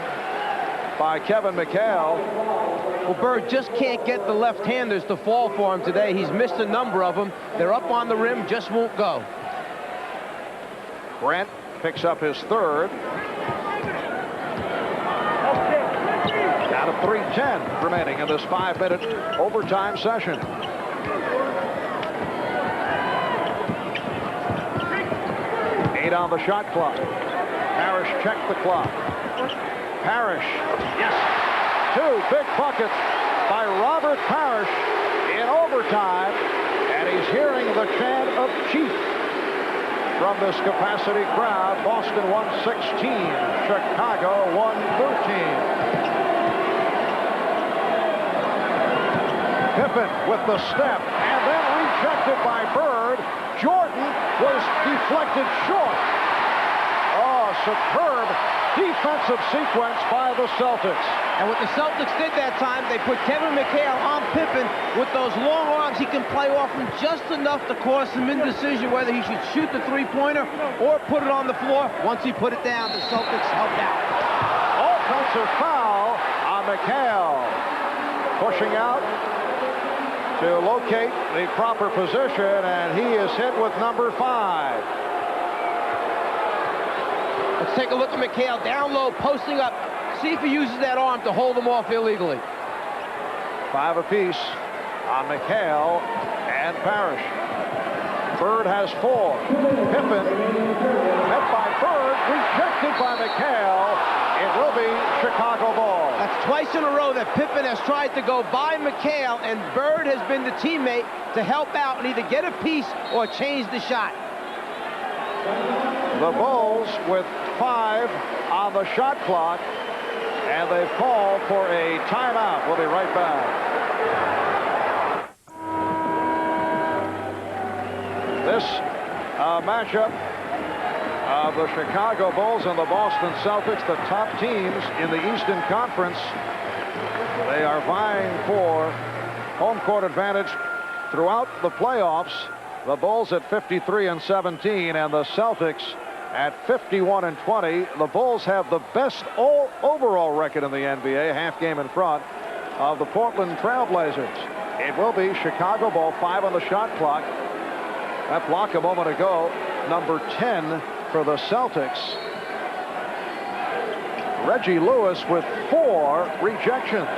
by Kevin McHale. Well, Bird just can't get the left-handers to fall for him today. He's missed a number of them. They're up on the rim, just won't go. Grant picks up his third. Down to 3:10 remaining in this 5-minute overtime session. Eight on the shot clock. Parrish checked the clock. Parrish, yes, 2 big buckets by Robert Parrish in overtime, and he's hearing the chant of Chief from this capacity crowd. Boston 116, Chicago 113. Pippen with the step, and then rejected by Bird. Jordan was deflected short. Oh, superb defensive sequence by the Celtics. And what the Celtics did that time, they put Kevin McHale on Pippen with those long arms. He can play off him just enough to cause some indecision whether he should shoot the three-pointer or put it on the floor. Once he put it down, the Celtics helped out. Offensive foul on McHale. Pushing out to locate the proper position, and he is hit with number 5. Let's take a look at McHale down low, posting up. See if he uses that arm to hold them off illegally. 5 apiece on McHale and Parrish. Bird has 4. Pippen met by Bird, rejected by McHale. It will be Chicago ball. That's twice in a row that Pippen has tried to go by McHale, and Bird has been the teammate to help out and either get a piece or change the shot. The Bulls with 5 on the shot clock, and they've called for a timeout. We'll be right back. This matchup of the Chicago Bulls and the Boston Celtics, the top teams in the Eastern Conference. They are vying for home court advantage throughout the playoffs. The Bulls at 53-17 and the Celtics at 51-20. The Bulls have the best overall record in the NBA, half game in front of the Portland Trailblazers. It will be Chicago ball, 5 on the shot clock. That block a moment ago, number 10 for the Celtics. Reggie Lewis with 4 rejections.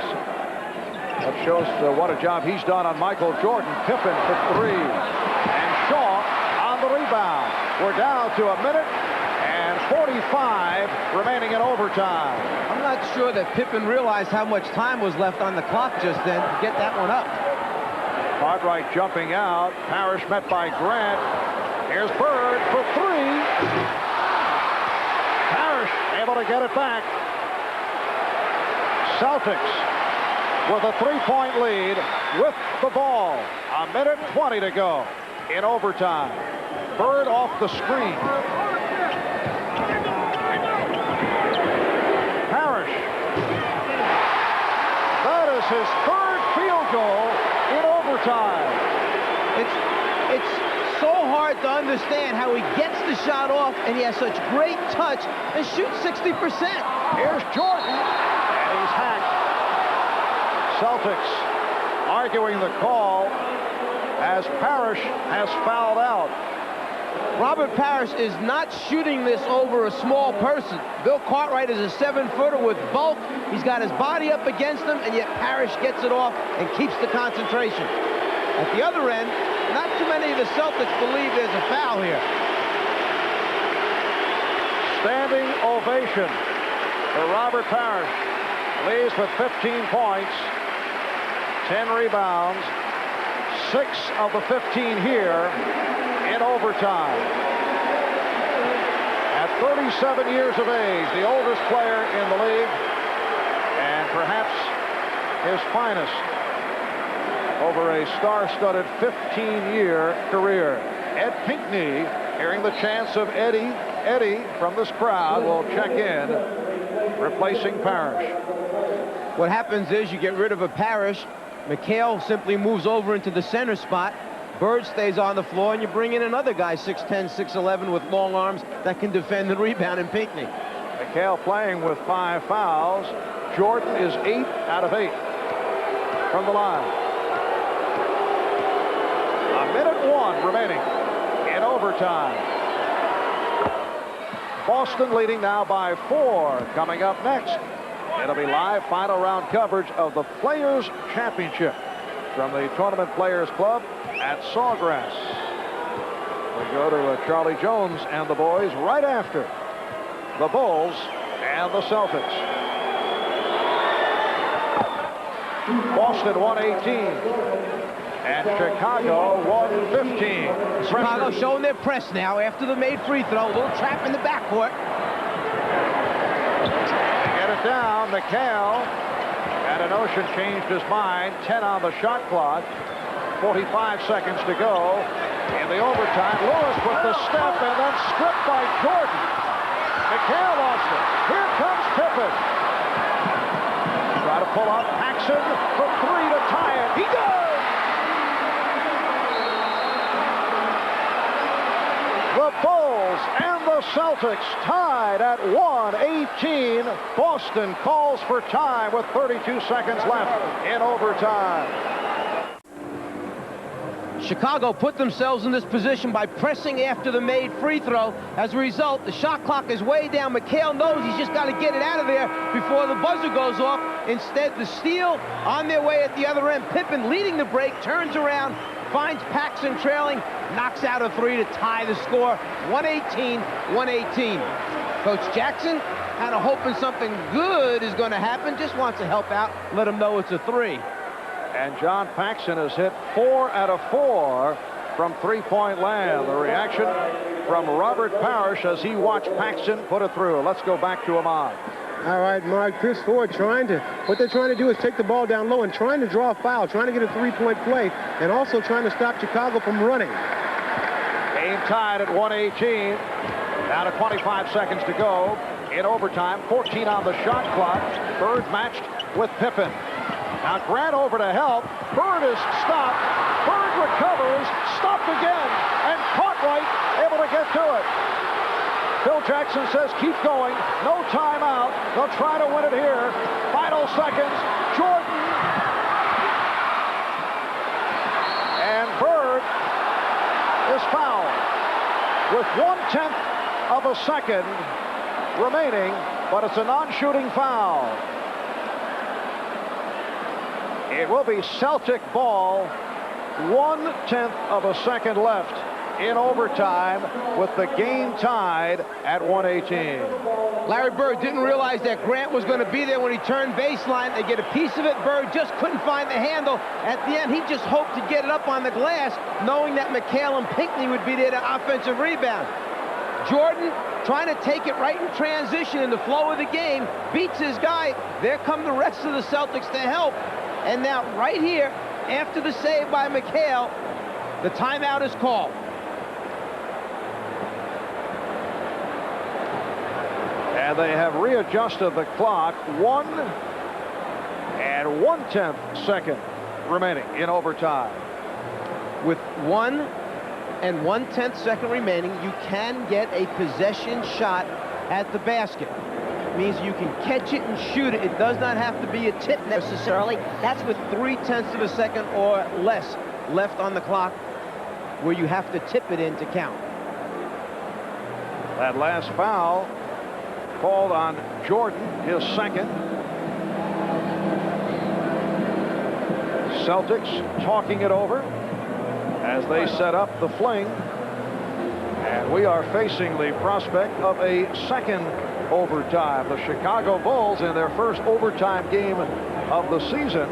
That shows what a job he's done on Michael Jordan. Pippen for 3. And Shaw on the rebound. We're down to 1 minute and 45 remaining in overtime. I'm not sure that Pippen realized how much time was left on the clock just then to get that one up. Cartwright jumping out. Parrish met by Grant. Here's Bird for 3. Parrish able to get it back. Celtics with a 3-point lead with the ball. 1 minute 20 to go in overtime. Bird off the screen. Parrish. That is his 3rd field goal in overtime. It's so hard to understand how he gets the shot off and he has such great touch and shoots 60%. Here's Jordan, and he's hacked. Celtics arguing the call as Parrish has fouled out. Robert Parrish is not shooting this over a small person. Bill Cartwright is a 7-footer with bulk. He's got his body up against him, and yet Parrish gets it off and keeps the concentration. At the other end, not too many of the Celtics believe there's a foul here. Standing ovation for Robert Parrish. Leads with 15 points, 10 rebounds, 6 of the 15 here in overtime. At 37 years of age, the oldest player in the league, and perhaps his finest over a star-studded 15-year career. Ed Pinckney, hearing the chants of Eddie from this crowd, will check in, replacing Parrish. What happens is you get rid of a Parrish. McHale simply moves over into the center spot. Bird stays on the floor, and you bring in another guy, 6'10", 6'11", with long arms that can defend the rebound in Pinckney. McHale playing with 5 fouls. Jordan is 8 out of 8 from the line. 1 minute 1 remaining in overtime. Boston leading now by 4. Coming up next, it'll be live final round coverage of the Players Championship from the Tournament Players Club at Sawgrass. We go to Charlie Jones and the boys right after the Bulls and the Celtics. Boston 118 and Chicago 115. Chicago showing their press now after the made free throw. A little trap in the backcourt. Get it down, McHale. And an Ocean changed his mind. 10 on the shot clock. 45 seconds to go in the overtime. Lewis with the step and then stripped by Jordan. McHale lost it. Here comes Pippen. Try to pull up Paxson for 3 to tie it. He does! The Bulls and the Celtics tied at 118. Boston calls for time with 32 seconds left in overtime. Chicago put themselves in this position by pressing after the made free throw. As a result, the shot clock is way down. McHale knows he's just got to get it out of there before the buzzer goes off. Instead, the steal on their way at the other end. Pippen leading the break, turns around, finds Paxson trailing, knocks out a 3 to tie the score. 118-118. Coach Jackson kind of hoping something good is going to happen, just wants to help out, let him know it's a 3. And John Paxson has hit 4 out of 4 from three-point land. The reaction from Robert Parrish as he watched Paxton put it through. Let's go back to Ahmad. All right, Mark, Chris Ford what they're trying to do is take the ball down low and trying to draw a foul, trying to get a three-point play, and also trying to stop Chicago from running. Game tied at 1:18. Down to 25 seconds to go in overtime. 14 on the shot clock. Bird matched with Pippen. Now Grant over to help. Bird is stopped. Bird recovers, stopped again, and caught right, able to get to it. Phil Jackson says keep going, no timeout. They'll try to win it here. Final seconds, Jordan. And Bird is fouled with 1/10 of a second remaining, but it's a non-shooting foul. It will be Celtic ball, 1/10 of a second left in overtime with the game tied at 1:18. Larry Bird didn't realize that Grant was going to be there when he turned baseline. They get a piece of it. Bird just couldn't find the handle. At the end, he just hoped to get it up on the glass, knowing that McHale and Pinckney would be there to offensive rebound. Jordan trying to take it right in transition in the flow of the game, beats his guy. There come the rest of the Celtics to help. And now right here, after the save by McHale, the timeout is called. And they have readjusted the clock. 1 1/10 second remaining in overtime. With 1 1/10 second remaining, you can get a possession shot at the basket. It means you can catch it and shoot it. It does not have to be a tip necessarily. That's with 3/10 of a second or less left on the clock, where you have to tip it in to count. That last foul called on Jordan, his second. Celtics talking it over as they set up the fling. And we are facing the prospect of a second overtime. The Chicago Bulls in their first overtime game of the season.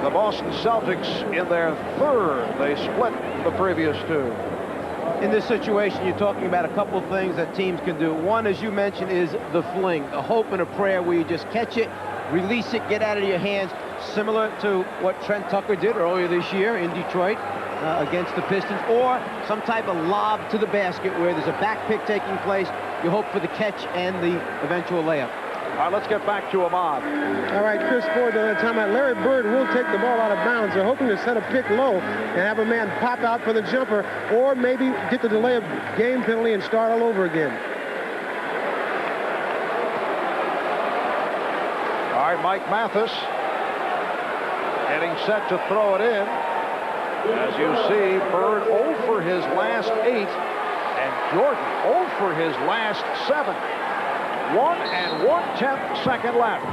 The Boston Celtics in their third. They split the previous two. In this situation, you're talking about a couple of things that teams can do. One, as you mentioned, is the fling, a hope and a prayer where you just catch it, release it, get out of your hands, similar to what Trent Tucker did earlier this year in Detroit against the Pistons, or some type of lob to the basket where there's a back pick taking place. You hope for the catch and the eventual layup. All right, let's get back to Ahmad. All right, Chris Ford on the timeout. Larry Bird will take the ball out of bounds. They're hoping to set a pick low and have a man pop out for the jumper, or maybe get the delay of game penalty and start all over again. All right, Mike Mathis getting set to throw it in. As you see, Bird 0 for his last 8, and Jordan 0 for his last 7. 1 1/10 second left.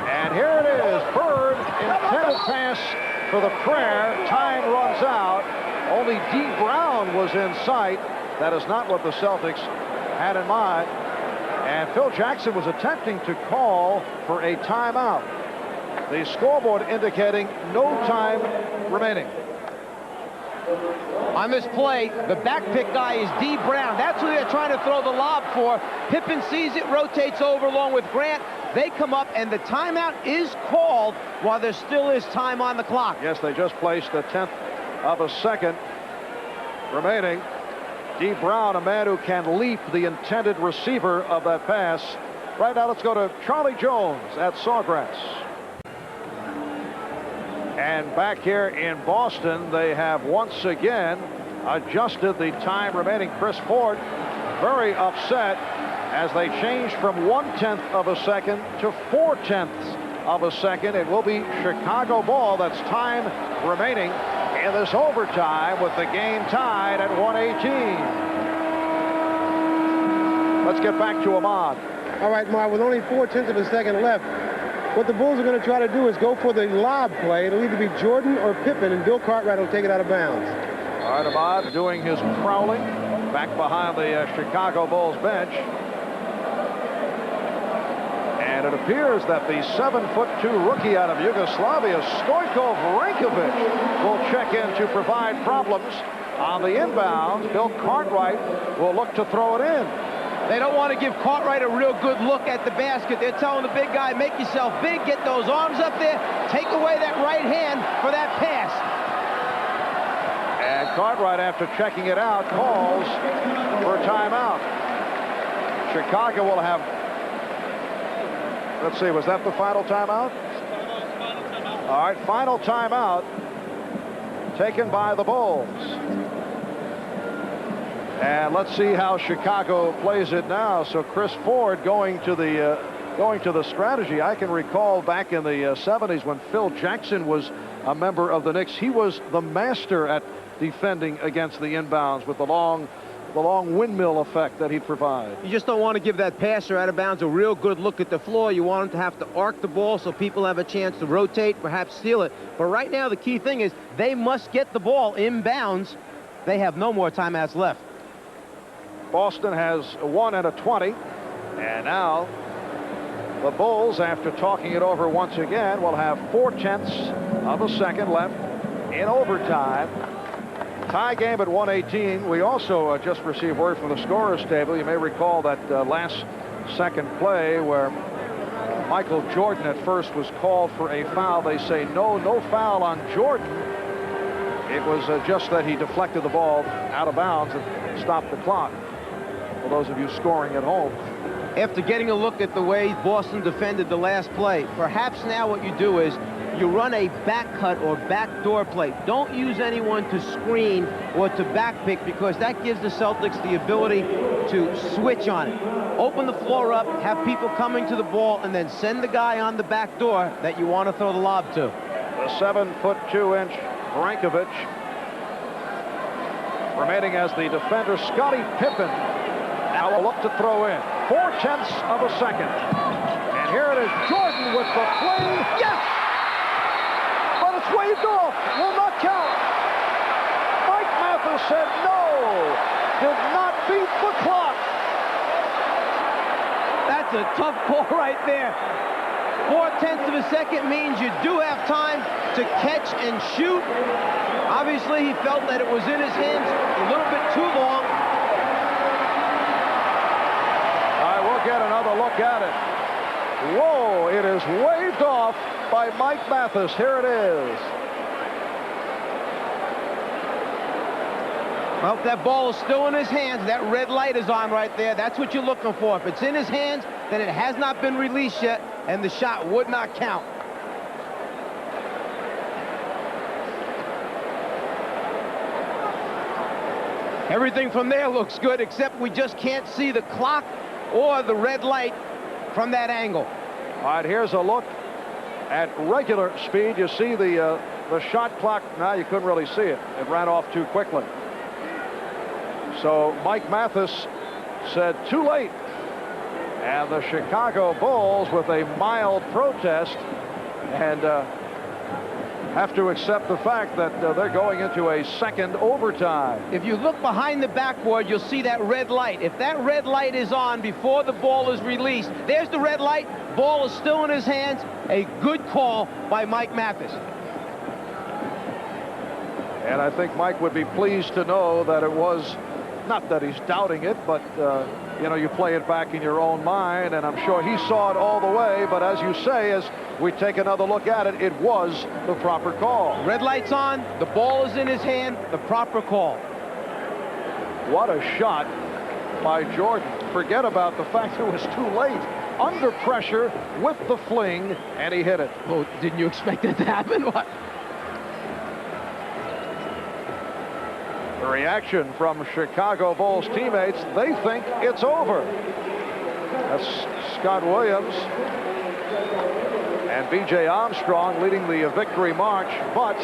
And here it is. Bird intended pass for the prayer. Time runs out. Only D. Brown was in sight. That is not what the Celtics had in mind. And Phil Jackson was attempting to call for a timeout. The scoreboard indicating no time remaining. On this play, the back pick guy is D. Brown. That's who they're trying to throw the lob for. Pippen sees it, rotates over along with Grant. They come up, and the timeout is called while there still is time on the clock. Yes, they just placed a 10th of a second remaining. D. Brown, a man who can leap the intended receiver of that pass. Right now, let's go to Charlie Jones at Sawgrass. And back here in Boston, they have once again adjusted the time remaining. Chris Ford very upset as they changed from 1/10 of a second to 4/10 of a second. It will be Chicago ball. That's time remaining in this overtime with the game tied at 1:18. Let's get back to Ahmad. All right, Mark, with only 4/10 of a second left, what the Bulls are going to try to do is go for the lob play. It'll either be Jordan or Pippen, and Bill Cartwright will take it out of bounds. All right, Ahmad doing his prowling back behind the Chicago Bulls bench. And it appears that the 7'2" rookie out of Yugoslavia, Stojko Vrankovic, will check in to provide problems On the inbound, Bill Cartwright will look to throw it in. They don't want to give Cartwright a real good look at the basket. They're telling the big guy, make yourself big, get those arms up there, take away that right hand for that pass. And Cartwright, after checking it out, calls for a timeout. Chicago will have, let's see, was that the final timeout? All right, final timeout taken by the Bulls. And let's see how Chicago plays it now. So Chris Ford going to the strategy. I can recall back in the 70s when Phil Jackson was a member of the Knicks. He was the master at defending against the inbounds with the long windmill effect that he'd provide. You just don't want to give that passer out of bounds a real good look at the floor. You want him to have to arc the ball so people have a chance to rotate, perhaps steal it. But right now the key thing is they must get the ball inbounds. They have no more timeouts left. Boston has 1 and a 20. And now the Bulls, after talking it over once again, will have 4/10 of a second left in overtime. Tie game at 118. We also just received word from the scorer's table. You may recall that last second play where Michael Jordan at first was called for a foul. They say no foul on Jordan. It was just that he deflected the ball out of bounds and stopped the clock. For those of you scoring at home. After getting a look at the way Boston defended the last play, perhaps now what you do is you run a back cut or backdoor play. Don't use anyone to screen or to backpick, because that gives the Celtics the ability to switch on it. Open the floor up, have people coming to the ball, and then send the guy on the back door that you want to throw the lob to. The 7'2" Brankovic remaining as the defender. Scottie Pippen now will look to throw in. 4/10 of a second. And here it is, Jordan with the fling. Yes! But it's waved off. Will not count. Mike Mathis said no. Did not beat the clock. That's a tough call right there. 4/10 of a second means you do have time to catch and shoot. Obviously, he felt that it was in his hands a little bit too long. Get another look at it. Whoa, it is waved off by Mike Mathis. Here it is. Well, that ball is still in his hands. That red light is on right there. That's what you're looking for. If it's in his hands, then it has not been released yet, and the shot would not count. Everything from there looks good, except we just can't see the clock or the red light from that angle. All right, here's a look at regular speed. You see the shot clock. Now you couldn't really see it. It ran off too quickly. So Mike Mathis said too late. And the Chicago Bulls with a mild protest and have to accept the fact that they're going into a second overtime. If you look behind the backboard, you'll see that red light. If that red light is on before the ball is released, there's the red light. Ball is still in his hands. A good call by Mike Mathis. And I think Mike would be pleased to know that it was, not that he's doubting it, but you know, you play it back in your own mind, and I'm sure he saw it all the way. But as you say, as we take another look at it, it was the proper call. Red light's on, the ball is in his hand, the proper call. What a shot by Jordan. Forget about the fact it was too late. Under pressure with the fling, and he hit it. Oh, didn't you expect that to happen? What? The reaction from Chicago Bulls teammates, they think it's over. That's Scott Williams and B.J. Armstrong leading the victory march, but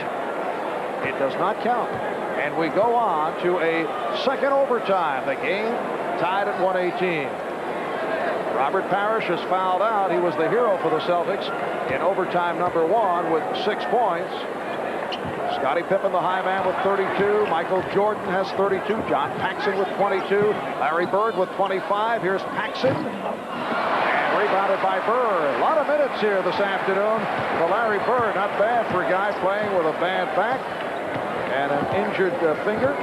it does not count. And we go on to a second overtime. The game tied at 118. Robert Parrish has fouled out. He was the hero for the Celtics in overtime number 1 with 6 points. Scottie Pippen, the high man, with 32. Michael Jordan has 32. John Paxson with 22. Larry Bird with 25. Here's Paxson. And rebounded by Bird. A lot of minutes here this afternoon for Larry Bird. Not bad for a guy playing with a bad back and an injured finger.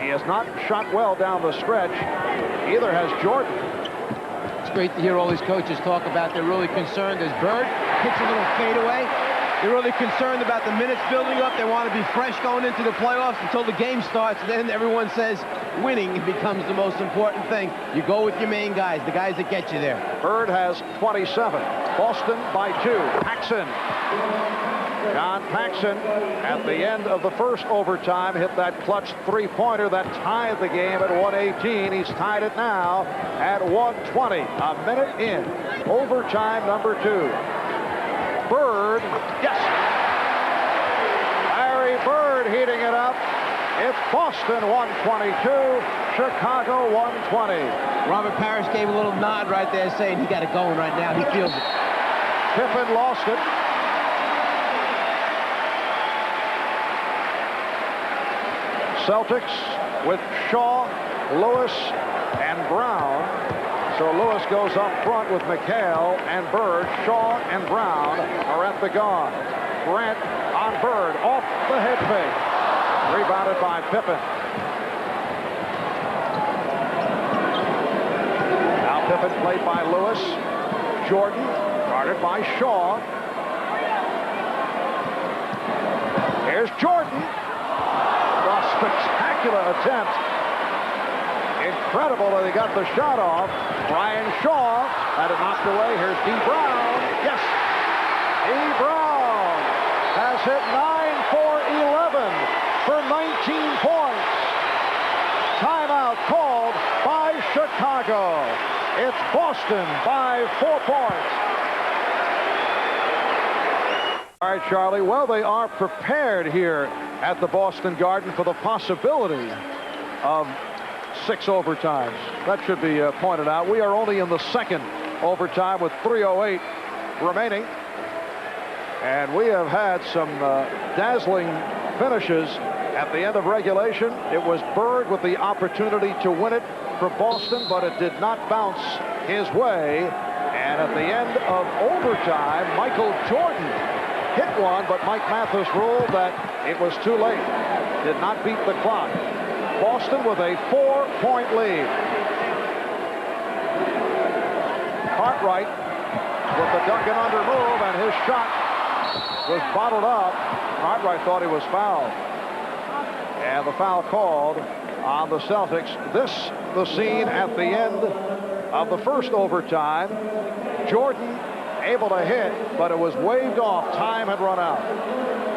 He has not shot well down the stretch. Either has Jordan. It's great to hear all these coaches talk about they're really concerned as Bird hits a little fadeaway. They're really concerned about the minutes building up. They want to be fresh going into the playoffs until the game starts. Then everyone says winning becomes the most important thing. You go with your main guys, the guys that get you there. Bird has 27. Boston by 2. Paxson. John Paxson, at the end of the first overtime, hit that clutch three-pointer that tied the game at 118. He's tied it now at 120. A minute in. Overtime number 2. Bird, yes! Larry Bird heating it up. It's Boston 122, Chicago 120. Robert Parrish gave a little nod right there saying he got it going right now. He feels it. Pippen lost it. Celtics with Shaw, Lewis, and Brown. So Lewis goes up front with McHale and Bird. Shaw and Brown are at the guard. Grant on Bird, off the head fake. Rebounded by Pippen. Now Pippen played by Lewis. Jordan guarded by Shaw. Here's Jordan. A spectacular attempt. Incredible that he got the shot off. Brian Shaw had it knocked away. Here's D. Brown. Yes. D. Brown has hit 9 for 11 for 19 points. Timeout called by Chicago. It's Boston by 4 points. All right, Charlie. Well, they are prepared here at the Boston Garden for the possibility of 6 overtimes. That should be pointed out. We are only in the second overtime with 3:08 remaining. And we have had some dazzling finishes at the end of regulation. It was Bird with the opportunity to win it for Boston, but it did not bounce his way. And at the end of overtime, Michael Jordan hit one, but Mike Mathis ruled that it was too late. Did not beat the clock. Boston with a 4-point lead. Cartwright with the Duncan under move, and his shot was bottled up. Cartwright thought he was fouled. And the foul called on the Celtics. This the scene at the end of the first overtime. Jordan able to hit, but it was waved off. Time had run out.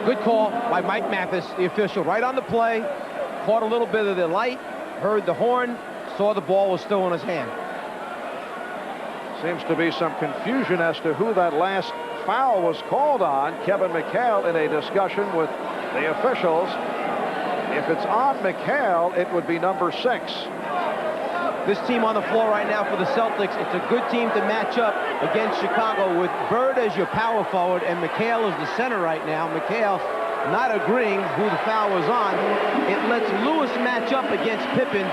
Good call by Mike Mathis, the official, right on the play. Caught a little bit of the light, heard the horn, saw the ball was still in his hand. Seems to be some confusion as to who that last foul was called on. Kevin McHale in a discussion with the officials. If it's on McHale, it would be number 6. This team on the floor right now for the Celtics, it's a good team to match up against Chicago with Bird as your power forward and McHale as the center right now. McHale not agreeing who the foul was on. It lets Lewis match up against Pippen.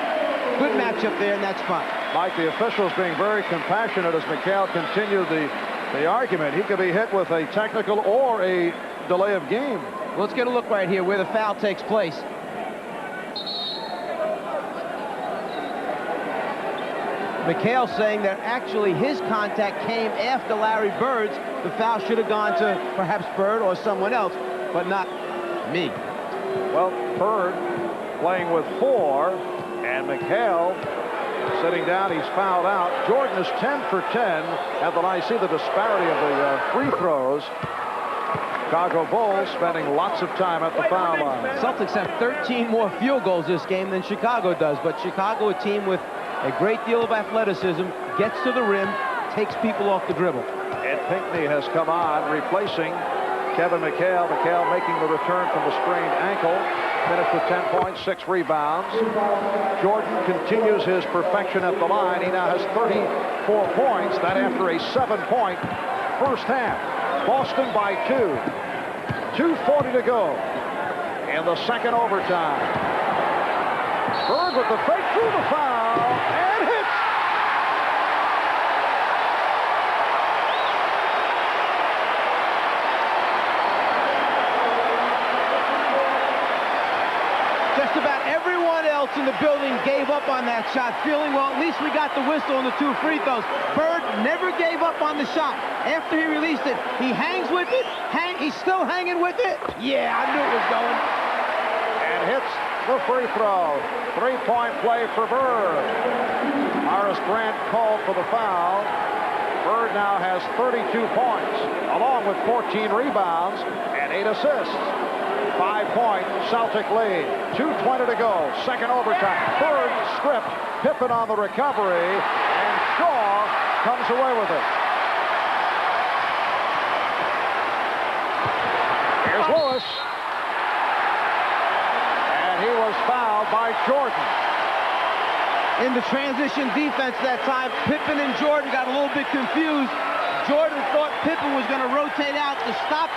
Good matchup there, and that's fine. Mike, the officials being very compassionate as McHale continued the argument. He could be hit with a technical or a delay of game. Well, let's get a look right here where the foul takes place. McHale saying that actually his contact came after Larry Bird's. The foul should have gone to perhaps Bird or someone else, but not me. Well, Bird playing with 4, and McHale sitting down. He's fouled out. Jordan is 10 for 10 at the line. See the disparity of the free throws. Chicago Bulls spending lots of time at the foul line. Celtics have 13 more field goals this game than Chicago does, but Chicago, a team with a great deal of athleticism, gets to the rim, takes people off the dribble. Ed Pinckney has come on, replacing Kevin McHale. McHale making the return from the sprained ankle. Finished with 10 points, 6 rebounds. Jordan continues his perfection at the line. He now has 34 points. That after a 7-point first half. Boston by 2. 2:40 to go in the second overtime. Bird with the fake through the foul and hits. Just about every Everyone else in the building gave up on that shot, feeling, well, at least we got the whistle on the 2 free throws. Bird never gave up on the shot. After he released it, he hangs with it. He's still hanging with it. Yeah, I knew it was going. And hits the free throw. 3-point play for Bird. Horace Grant called for the foul. Bird now has 32 points, along with 14 rebounds and 8 assists. 5-point Celtic lead. 2:20 to go. Second overtime. Bird stripped. Pippen on the recovery, and Shaw comes away with it. Here's Lewis. And he was fouled by Jordan. In the transition defense that time, Pippen and Jordan got a little bit confused. Jordan thought Pippen was going to rotate out to stop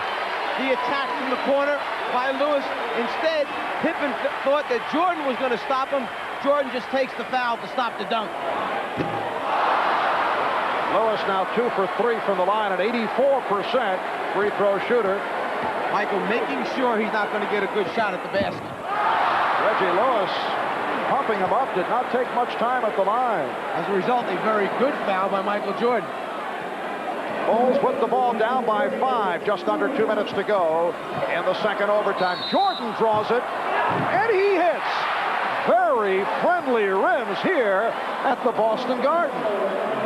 the attack from the corner by Lewis. Instead, Pippen thought that Jordan was going to stop him. Jordan just takes the foul to stop the dunk. Lewis now 2 for 3 from the line, an 84% free throw shooter. Michael making sure he's not going to get a good shot at the basket. Reggie Lewis pumping him up, did not take much time at the line. As a result, a very good foul by Michael Jordan. Bulls put the ball down by 5, just under 2 minutes to go in the second overtime. Jordan draws it, and he hits. Very friendly rims here at the Boston Garden.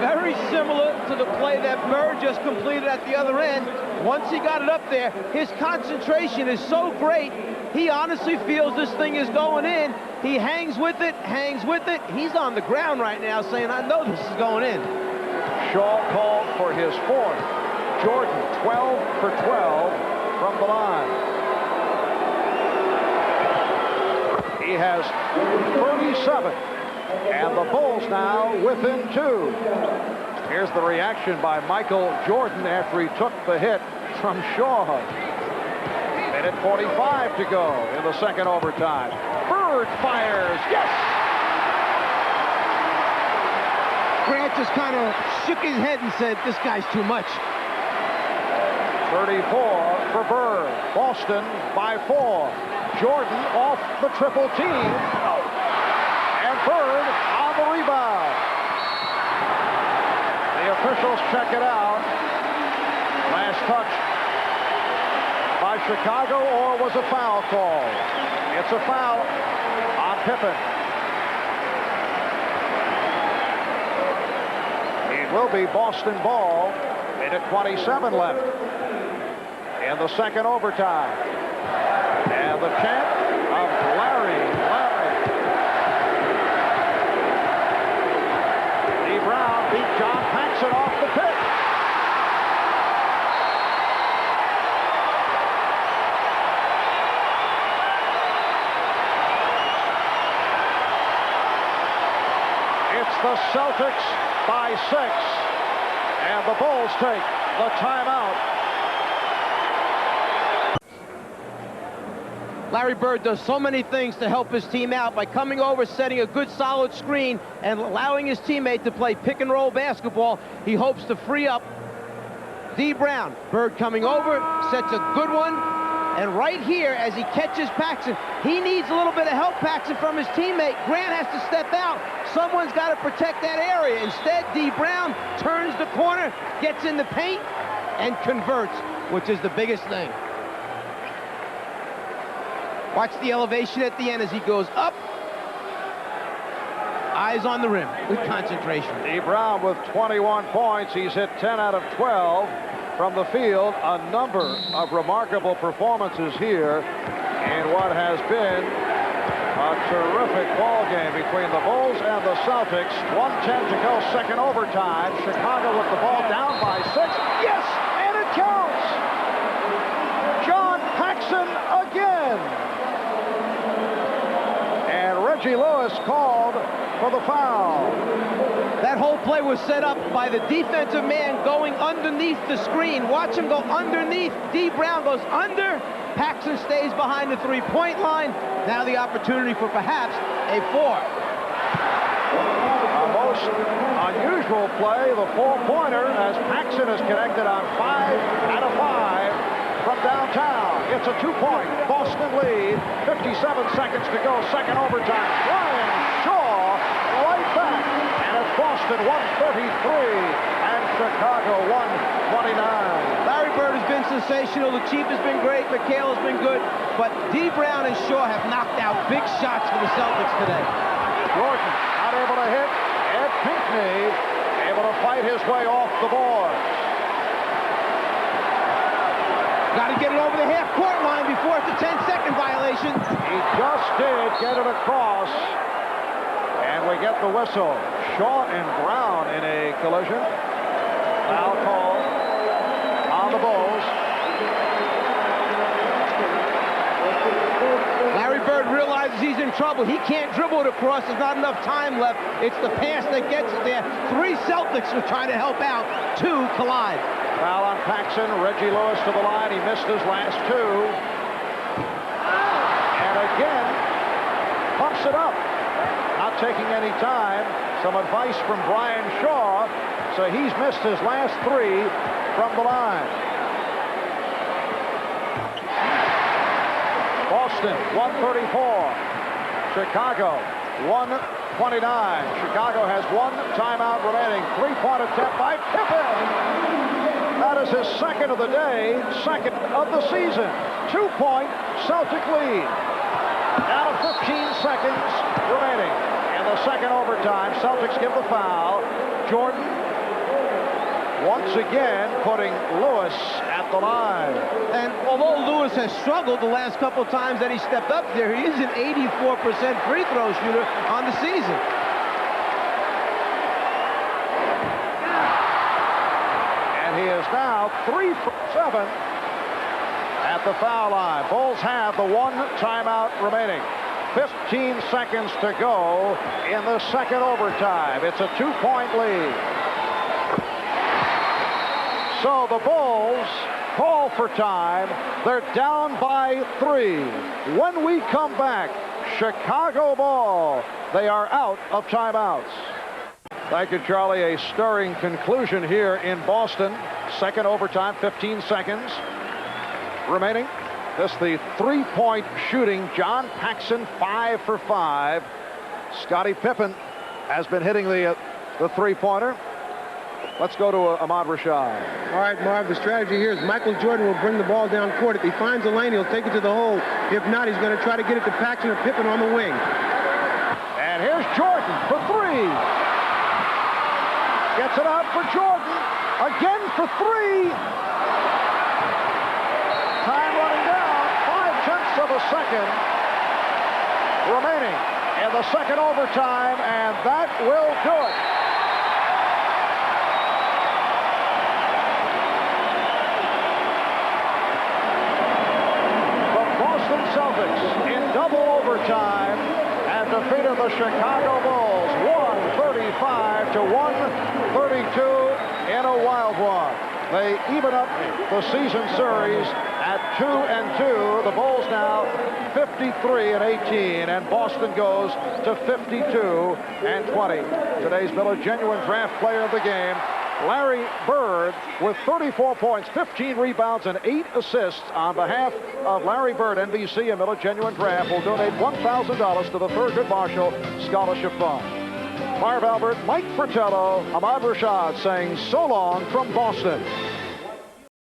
Very similar to the play that Bird just completed at the other end. Once he got it up there, his concentration is so great, he honestly feels this thing is going in. He hangs with it, hangs with it. He's on the ground right now saying, I know this is going in. Shaw called for his 4th. Jordan 12 for 12 from the line. He has 37, and the Bulls now within 2. Here's the reaction by Michael Jordan after he took the hit from Shaw. Minute 45 to go in the second overtime. Bird fires, yes! Grant just kind of shook his head and said, this guy's too much. 34 for Bird. Boston by 4. Jordan off the triple team. And Bird on the rebound. The officials check it out. Last touch by Chicago, or was a foul call? It's a foul on Pippen. It will be Boston ball. Minute 27 left in the second overtime. And the chant of Larry. Lee Brown beat John Paxson off the pitch. It's the Celtics by 6, and the Bulls take the timeout. Larry Bird does so many things to help his team out by coming over, setting a good solid screen, and allowing his teammate to play pick and roll basketball. He hopes to free up D. Brown. Bird coming over, sets a good one, and right here as he catches Paxson, he needs a little bit of help, Paxson, from his teammate. Grant has to step out. Someone's got to protect that area. Instead, D. Brown turns the corner, gets in the paint, and converts, which is the biggest thing. Watch the elevation at the end as he goes up. Eyes on the rim with concentration. D. Brown with 21 points. He's hit 10 out of 12 from the field. A number of remarkable performances here in what has been a terrific ball game between the Bulls and the Celtics. 1:10 to go, second overtime. Chicago with the ball down by 6. Yes, and it counts. John Paxson again. And Reggie Lewis called for the foul. That whole play was set up by the defensive man going underneath the screen. Watch him go underneath. D. Brown goes under. Paxson stays behind the three-point line. Now the opportunity for perhaps a 4. A most unusual play, the 4-pointer, as Paxson is connected on 5 out of 5 from downtown. It's a 2-point Boston lead. 57 seconds to go, second overtime. Brian Shaw right back. And it's Boston 133 and Chicago 129. Larry Bird has been sensational. The Chief has been great. McHale has been good. But D. Brown and Shaw have knocked out big shots for the Celtics today. Jordan not able to hit. Ed Pinckney able to fight his way off the board. Got to get it over the half-court line before it's a 10-second violation. He just did get it across. And we get the whistle. Shaw and Brown in a collision. Foul call on the Bulls. Larry Bird realizes he's in trouble. He can't dribble it across. There's not enough time left. It's the pass that gets it there. 3 Celtics are trying to help out. 2 collide. Foul on Paxson. Reggie Lewis to the line. He missed his last 2. And again, pumps it up. Not taking any time. Some advice from Brian Shaw. So he's missed his last 3 from the line. Boston 134. Chicago 129. Chicago has 1 timeout remaining. 3-point attempt by Pippen. That is his second of the day, second of the season. 2-point Celtic lead. Down to 15 seconds remaining. In the second overtime, Celtics give the foul. Jordan once again putting Lewis at the line. And although Lewis has struggled the last couple of times that he stepped up there, he is an 84% free throw shooter on the season. And he is now 3 for 7 at the foul line. Bulls have the 1 timeout remaining. 15 seconds to go in the second overtime. It's a 2-point lead. So the Bulls call for time. They're down by 3. When we come back, Chicago ball. They are out of timeouts. Thank you, Charlie. A stirring conclusion here in Boston. Second overtime, 15 seconds remaining. This the 3-point shooting. John Paxson 5 for 5. Scottie Pippen has been hitting the 3-pointer. Let's go to Ahmad Rashad. All right, Marv, the strategy here is Michael Jordan will bring the ball down court. If he finds a lane, he'll take it to the hole. If not, he's going to try to get it to Paxson or Pippen on the wing. And here's Jordan for 3. Gets it out for Jordan. Again for 3. Time running down. 0.5 of a second remaining in the second overtime, and that will do it. Celtics in double overtime have defeated the Chicago Bulls 135 to 132 in a wild one. They even up the season series at 2-2. The Bulls now 53-18, and Boston goes to 52-20. Today's Miller Genuine Draft Player of the game, Larry Bird, with 34 points, 15 rebounds, and 8 assists. On behalf of Larry Bird, NBC and Miller Genuine Draft will donate $1,000 to the Thurgood Marshall Scholarship Fund. Marv Albert, Mike Fratello, Ahmad Rashad saying so long from Boston.